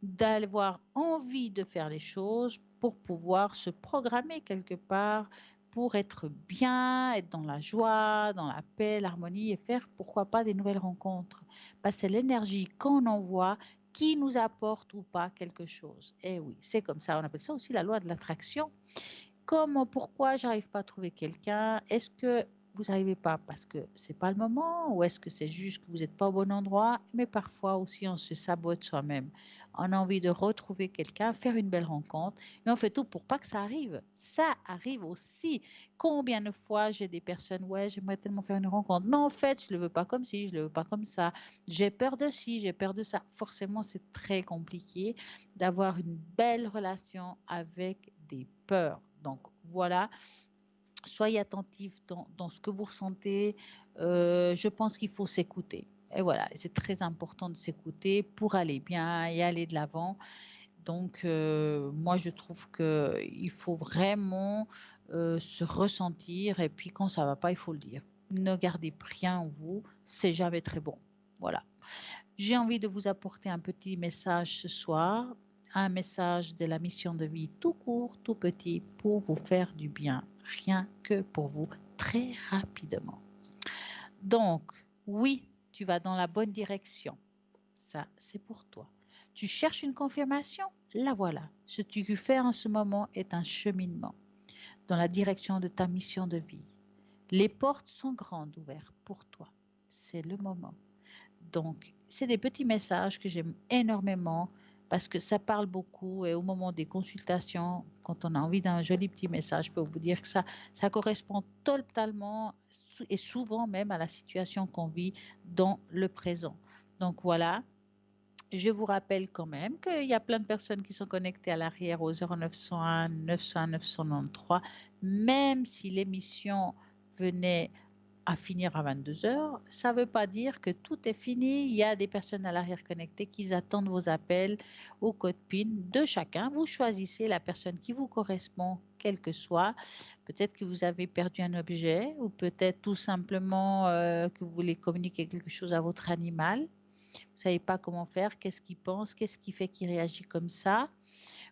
d'avoir envie de faire les choses pour pouvoir se programmer quelque part pour être bien, être dans la joie, dans la paix, l'harmonie et faire pourquoi pas des nouvelles rencontres. C'est l'énergie qu'on envoie qui nous apporte ou pas quelque chose. Et oui, c'est comme ça. On appelle ça aussi la loi de l'attraction. Pourquoi j'arrive pas à trouver quelqu'un? Est-ce que vous n'arrivez pas parce que c'est pas le moment ou est-ce que c'est juste que vous n'êtes pas au bon endroit? Mais parfois aussi on se sabote soi-même. On a envie de retrouver quelqu'un, faire une belle rencontre, mais on fait tout pour pas que ça arrive. Ça arrive aussi. Combien de fois j'ai des personnes, ouais, j'aimerais tellement faire une rencontre, mais en fait, je le veux pas comme ci, je le veux pas comme ça. J'ai peur de ci, j'ai peur de ça. Forcément, c'est très compliqué d'avoir une belle relation avec des peurs. Donc voilà, soyez attentifs dans ce que vous ressentez. Je pense qu'il faut s'écouter. Et voilà, c'est très important de s'écouter pour aller bien et aller de l'avant. Donc, moi, je trouve qu'il faut vraiment se ressentir et puis quand ça ne va pas, il faut le dire. Ne gardez rien en vous, c'est jamais très bon. Voilà. J'ai envie de vous apporter un petit message ce soir, un message de la mission de vie tout court, tout petit, pour vous faire du bien, rien que pour vous, très rapidement. Donc, oui, tu vas dans la bonne direction. Ça, c'est pour toi. Tu cherches une confirmation? La voilà. Ce que tu fais en ce moment est un cheminement dans la direction de ta mission de vie. Les portes sont grandes ouvertes pour toi. C'est le moment. Donc, c'est des petits messages que j'aime énormément parce que ça parle beaucoup et au moment des consultations, quand on a envie d'un joli petit message, je peux vous dire que ça correspond totalement et souvent même à la situation qu'on vit dans le présent. Donc voilà, je vous rappelle quand même qu'il y a plein de personnes qui sont connectées à l'arrière au 0901 901 993, même si l'émission venait à finir à 22h, ça ne veut pas dire que tout est fini. Il y a des personnes à l'arrière connectées qui attendent vos appels au code PIN de chacun. Vous choisissez la personne qui vous correspond, quelle que soit. Peut-être que vous avez perdu un objet ou peut-être tout simplement que vous voulez communiquer quelque chose à votre animal. Vous ne savez pas comment faire, qu'est-ce qu'il pense, qu'est-ce qui fait qu'il réagit comme ça.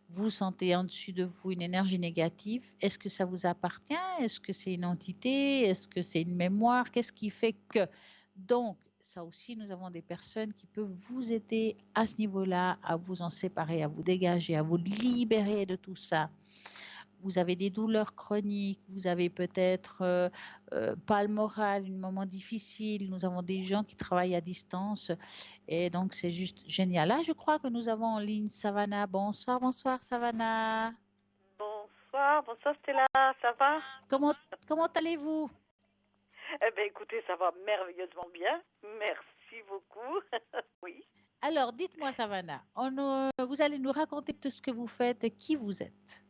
vous sentez en dessus de vous une énergie négative. Est-ce que ça vous appartient? Est-ce que c'est une entité? Est-ce que c'est une mémoire? Qu'est-ce qui fait que... Donc, ça aussi, nous avons des personnes qui peuvent vous aider à ce niveau-là, à vous en séparer, à vous dégager, à vous libérer de tout ça. Vous avez des douleurs chroniques, vous avez peut-être pas le moral, un moment difficile. Nous avons des gens qui travaillent à distance et donc c'est juste génial. Là, je crois que nous avons en ligne Savannah. Bonsoir, bonsoir Savannah. Bonsoir Stella, ça va? Comment allez-vous? Eh bien écoutez, ça va merveilleusement bien, merci beaucoup. Oui. Alors, dites-moi Savannah, vous allez nous raconter tout ce que vous faites et qui vous êtes.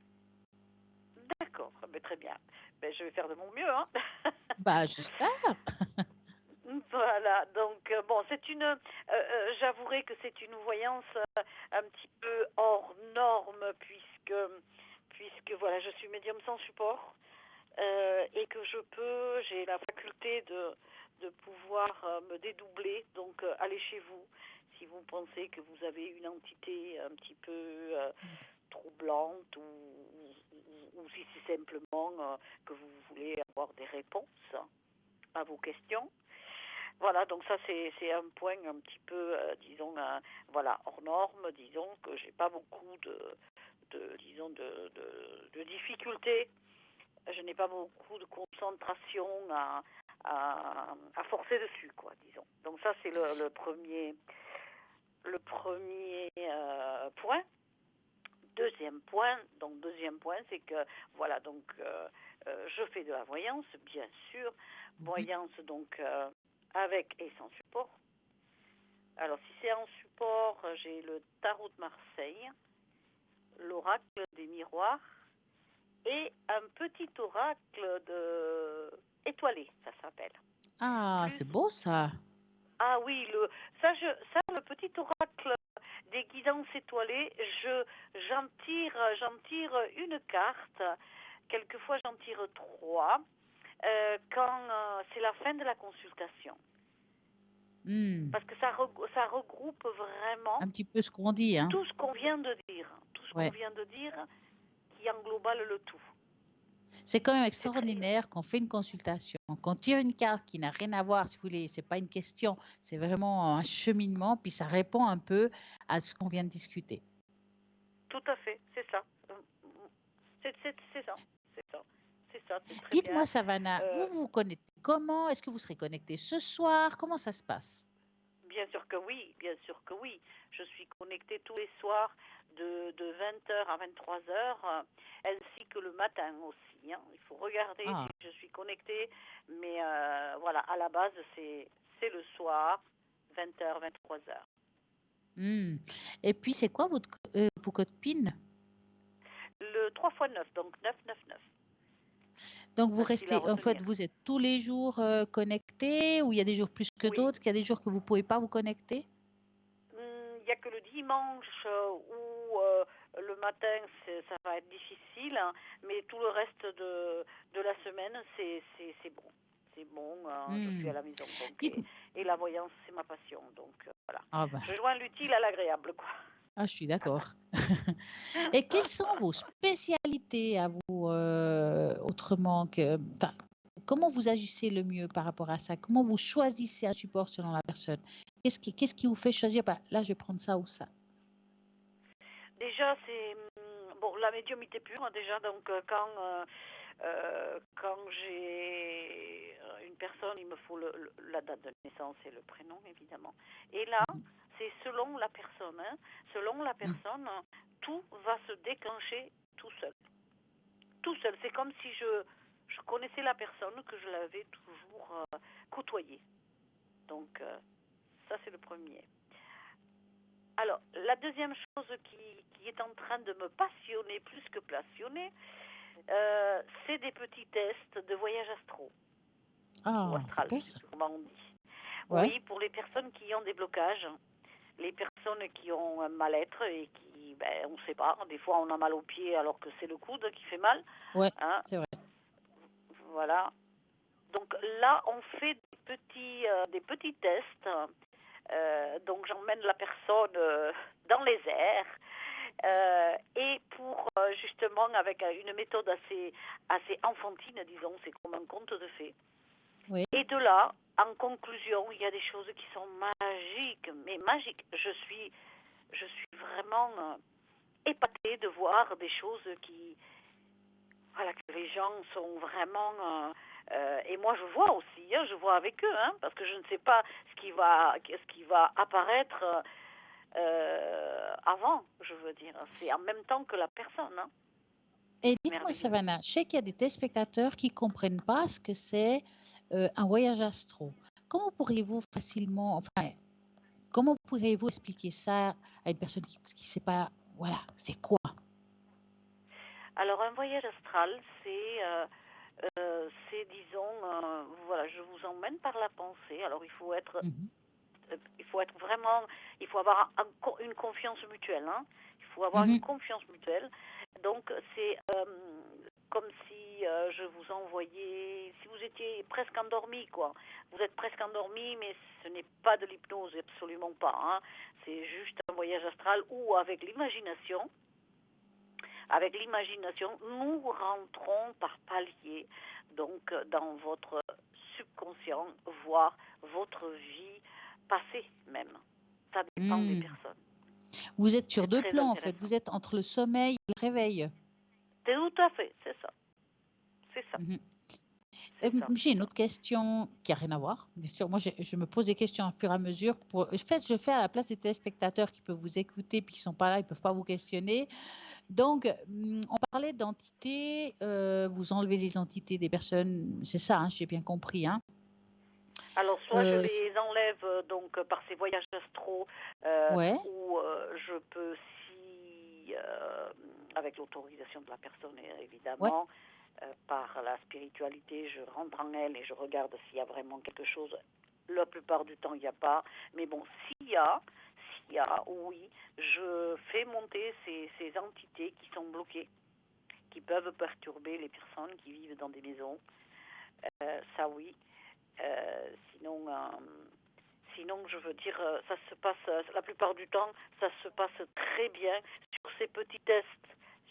D'accord, très bien. Je vais faire de mon mieux. Hein. J'espère. Voilà, donc bon, j'avouerai que c'est une voyance un petit peu hors norme puisque voilà, je suis médium sans support et que j'ai la faculté de pouvoir me dédoubler, donc allez chez vous si vous pensez que vous avez une entité un petit peu troublante ou si c'est simplement que vous voulez avoir des réponses à vos questions. Voilà, donc ça c'est un point un petit peu, disons, voilà, hors norme, disons que j'ai pas beaucoup de difficultés. Je n'ai pas beaucoup de concentration à forcer dessus, quoi, disons. Donc ça c'est le premier point. Deuxième point, c'est que voilà, donc je fais de la voyance, bien sûr, voyance donc avec et sans support. Alors si c'est en support, j'ai le tarot de Marseille, l'oracle des miroirs et un petit oracle étoilé, ça s'appelle. Ah, c'est beau ça. Ah oui, le petit oracle des guidances étoilées, j'en tire une carte. Quelquefois, j'en tire 3 quand c'est la fin de la consultation. Parce que ça regroupe vraiment un petit peu ce qu'on dit. Hein. Tout ce qu'on vient de dire. Tout ce qu'on vient de dire qui englobe le tout. C'est quand même extraordinaire qu'on fait une consultation, qu'on tire une carte qui n'a rien à voir, si vous voulez, c'est pas une question, c'est vraiment un cheminement, puis ça répond un peu à ce qu'on vient de discuter. Tout à fait, c'est ça. C'est ça. Dites-moi, Savannah, vous vous connectez comment? Est-ce que vous serez connectée ce soir? Comment ça se passe? Bien sûr que oui. Je suis connectée tous les soirs de 20h à 23h, ainsi que le matin aussi. Hein. Il faut regarder si je suis connectée, mais voilà, à la base, c'est le soir, 20h, 23h. Et puis, c'est quoi vos codes PIN? Le 3x9, donc 999. Donc, vous restez, en fait, vous êtes tous les jours connectés ou il y a des jours plus que d'autres? Est-ce qu'il y a des jours que vous ne pouvez pas vous connecter? Il n'y a que le dimanche où le matin, ça va être difficile, hein, mais tout le reste de la semaine, c'est bon. C'est bon, je suis à la maison. Donc, et la voyance, c'est ma passion. Donc, voilà. Je joins l'utile à l'agréable, quoi. Ah, je suis d'accord. Et quelles sont vos spécialités à vous autrement que... Enfin, comment vous agissez le mieux par rapport à ça? Comment vous choisissez un support selon la personne? Qu'est-ce qui vous fait choisir? Là, je vais prendre ça ou ça. Déjà, c'est la médiumnité pure. Déjà, donc quand j'ai une personne, il me faut la date de naissance et le prénom, évidemment. Et là, c'est selon la personne. Hein. Selon la personne, tout va se déclencher tout seul. Tout seul. C'est comme si je connaissais la personne, que je l'avais toujours côtoyée. Donc, ça, c'est le premier. Alors, la deuxième chose qui est en train de me passionner plus que passionner, c'est des petits tests de voyage astro. Ah, astral, c'est beau, ça. comment on dit. Ouais. Oui, pour les personnes qui ont des blocages, les personnes qui ont un mal-être et qui, on ne sait pas, des fois on a mal aux pieds alors que c'est le coude qui fait mal. Ouais, hein, c'est vrai. Voilà. Donc là, on fait des petits tests. Donc j'emmène la personne dans les airs Et pour justement, avec une méthode assez enfantine, disons, c'est comme un conte de fées. Oui. Et de là, en conclusion, il y a des choses qui sont magiques, mais magiques. Je suis vraiment épatée de voir des choses que les gens sont vraiment... et moi, je vois aussi, je vois avec eux, parce que je ne sais pas ce qui va apparaître avant, je veux dire. C'est en même temps que la personne. Et dites-moi, Merveilleux. Savannah, je sais qu'il y a des téléspectateurs qui ne comprennent pas ce que c'est un voyage astro. Comment pourriez-vous expliquer ça à une personne qui ne sait pas, voilà, c'est quoi? Alors, un voyage astral, c'est disons, voilà, je vous emmène par la pensée. Alors, il faut être vraiment, il faut avoir une confiance mutuelle. Il faut avoir une confiance mutuelle. Donc, c'est comme si je vous envoyais, si vous étiez presque endormi, quoi. Vous êtes presque endormi, mais ce n'est pas de l'hypnose, absolument pas. C'est juste un voyage astral où, avec l'imagination, nous rentrons par paliers, donc dans votre subconscient, voire votre vie passée même. Ça dépend des personnes. Vous êtes sur C'est deux très plans, en fait. intéressant. Vous êtes entre le sommeil et le réveil. Tout à fait, c'est ça. C'est ça. J'ai une autre question qui n'a rien à voir. Bien sûr, moi, je me pose des questions au fur et à mesure. Je fais à la place des téléspectateurs qui peuvent vous écouter puis qui ne sont pas là, ils ne peuvent pas vous questionner. Donc, on parlait d'entités. Vous enlevez les entités des personnes. C'est ça, j'ai bien compris. Alors, soit je les enlève donc par ces voyages astro, ou je peux, si, avec l'autorisation de la personne, évidemment, par la spiritualité, je rentre en elle et je regarde s'il y a vraiment quelque chose. La plupart du temps, il n'y a pas. Mais bon, s'il y a, oui, je fais monter ces entités qui sont bloquées, qui peuvent perturber les personnes qui vivent dans des maisons. Ça, oui. Sinon, je veux dire, ça se passe, la plupart du temps, ça se passe très bien sur ces petits tests.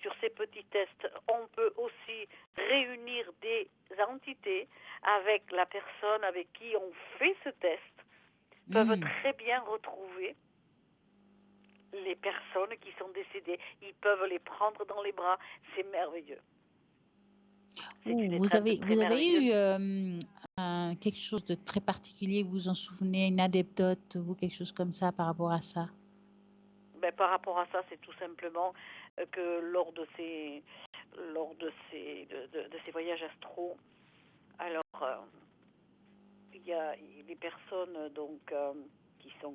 Sur ces petits tests, on peut aussi réunir des entités avec la personne avec qui on fait ce test, peuvent très bien retrouver les personnes qui sont décédées. Ils peuvent les prendre dans les bras. C'est merveilleux. Vous avez eu quelque chose de très particulier, vous vous en souvenez, une anecdote ou quelque chose comme ça par rapport à ça? Par rapport à ça, c'est tout simplement que lors de ces voyages astro, alors il y a les personnes donc qui sont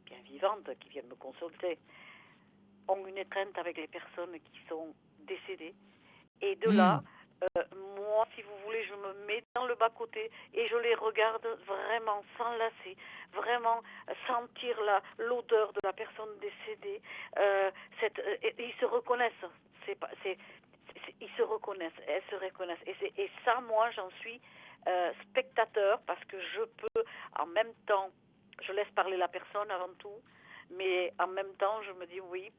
bien vivantes, qui viennent me consulter, ont une étreinte avec les personnes qui sont décédées. Et de là, moi, si vous voulez, je me mets dans le bas-côté et je les regarde vraiment s'enlacer, vraiment sentir l'odeur de la personne décédée. Ils se reconnaissent. Ils se reconnaissent, elles se reconnaissent. Et ça, moi, j'en suis spectateur parce que je peux, en même temps, je laisse parler la personne avant tout, mais en même temps, je me dis oui,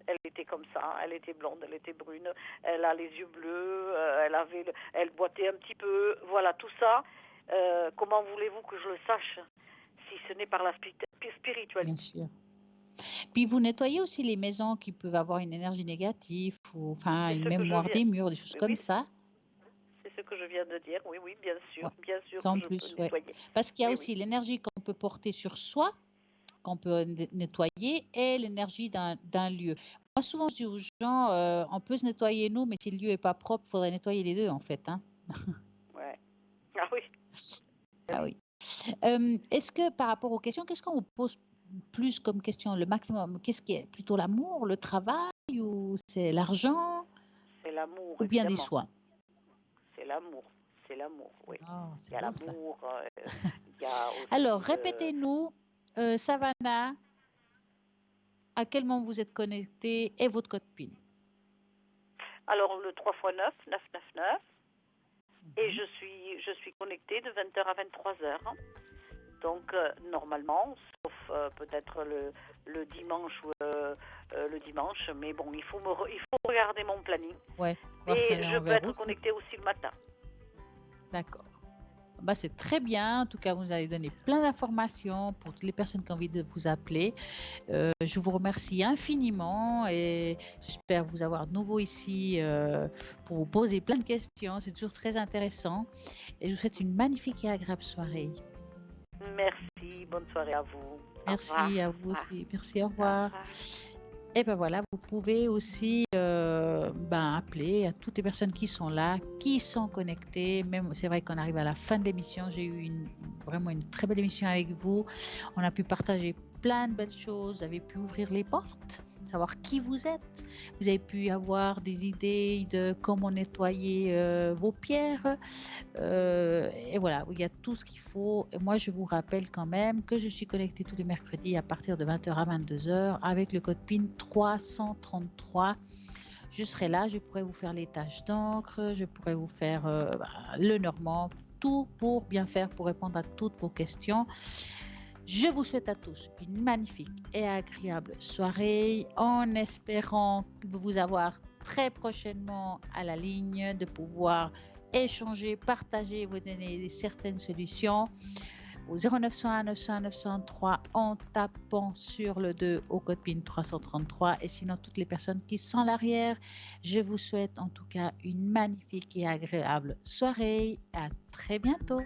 elle était comme ça, elle était blonde, elle était brune, elle a les yeux bleus, elle boitait un petit peu, voilà, tout ça. Comment voulez-vous que je le sache si ce n'est par la spiritualité? Bien sûr. Puis vous nettoyez aussi les maisons qui peuvent avoir une énergie négative, ou une mémoire des murs, des choses comme ça. C'est ce que je viens de dire, oui, bien sûr, bien sûr ça en que plus, je peux nettoyer. Parce qu'il y a aussi l'énergie qu'on peut porter sur soi, qu'on peut nettoyer, et l'énergie d'un lieu. Moi, souvent, je dis aux gens, on peut se nettoyer nous, mais si le lieu n'est pas propre, il faudrait nettoyer les deux, en fait. Ouais. Ah oui. Ah oui. Est-ce que par rapport aux questions, qu'est-ce qu'on vous pose plus comme question, le maximum? Qu'est-ce qui est plutôt l'amour, le travail, ou c'est l'argent? C'est l'amour, ou bien évidemment. des soins? C'est l'amour, oui. Il y a beau, ça. l'amour, il y a aussi... Alors, répétez-nous, Savannah, à quel moment vous êtes connecté et votre code PIN? Alors, le 3 x 9, 999. Et je suis connectée de 20h à 23h. Donc, normalement, sauf peut-être le dimanche le dimanche. Mais bon, il faut regarder mon planning. Ouais, voir si Et elle est je en peux vert être aussi. connectée aussi le matin. D'accord. Bah, c'est très bien. En tout cas, vous avez donné plein d'informations pour toutes les personnes qui ont envie de vous appeler. Je vous remercie infiniment et j'espère vous avoir de nouveau ici pour vous poser plein de questions. C'est toujours très intéressant. Et je vous souhaite une magnifique et agréable soirée. Merci, bonne soirée à vous. Merci à vous aussi. Merci, au revoir. revoir. Et ben voilà, vous pouvez aussi appeler à toutes les personnes qui sont là, qui sont connectées. Même, c'est vrai qu'on arrive à la fin de l'émission. J'ai eu vraiment une très belle émission avec vous. On a pu partager plein de belles choses. Vous avez pu ouvrir les portes, savoir qui vous êtes. Vous avez pu avoir des idées de comment nettoyer vos pierres. Et voilà, il y a tout ce qu'il faut. Et moi, je vous rappelle quand même que je suis connectée tous les mercredis à partir de 20h à 22h avec le code PIN 333. Je serai là, je pourrai vous faire les tâches d'encre, je pourrai vous faire le normand, tout pour bien faire, pour répondre à toutes vos questions. Je vous souhaite à tous une magnifique et agréable soirée en espérant vous avoir très prochainement à la ligne, de pouvoir échanger, partager, vous donner certaines solutions au 0901 901 903 en tapant sur le 2 au code PIN 333. Et sinon, toutes les personnes qui sont à l'arrière, je vous souhaite en tout cas une magnifique et agréable soirée. À très bientôt.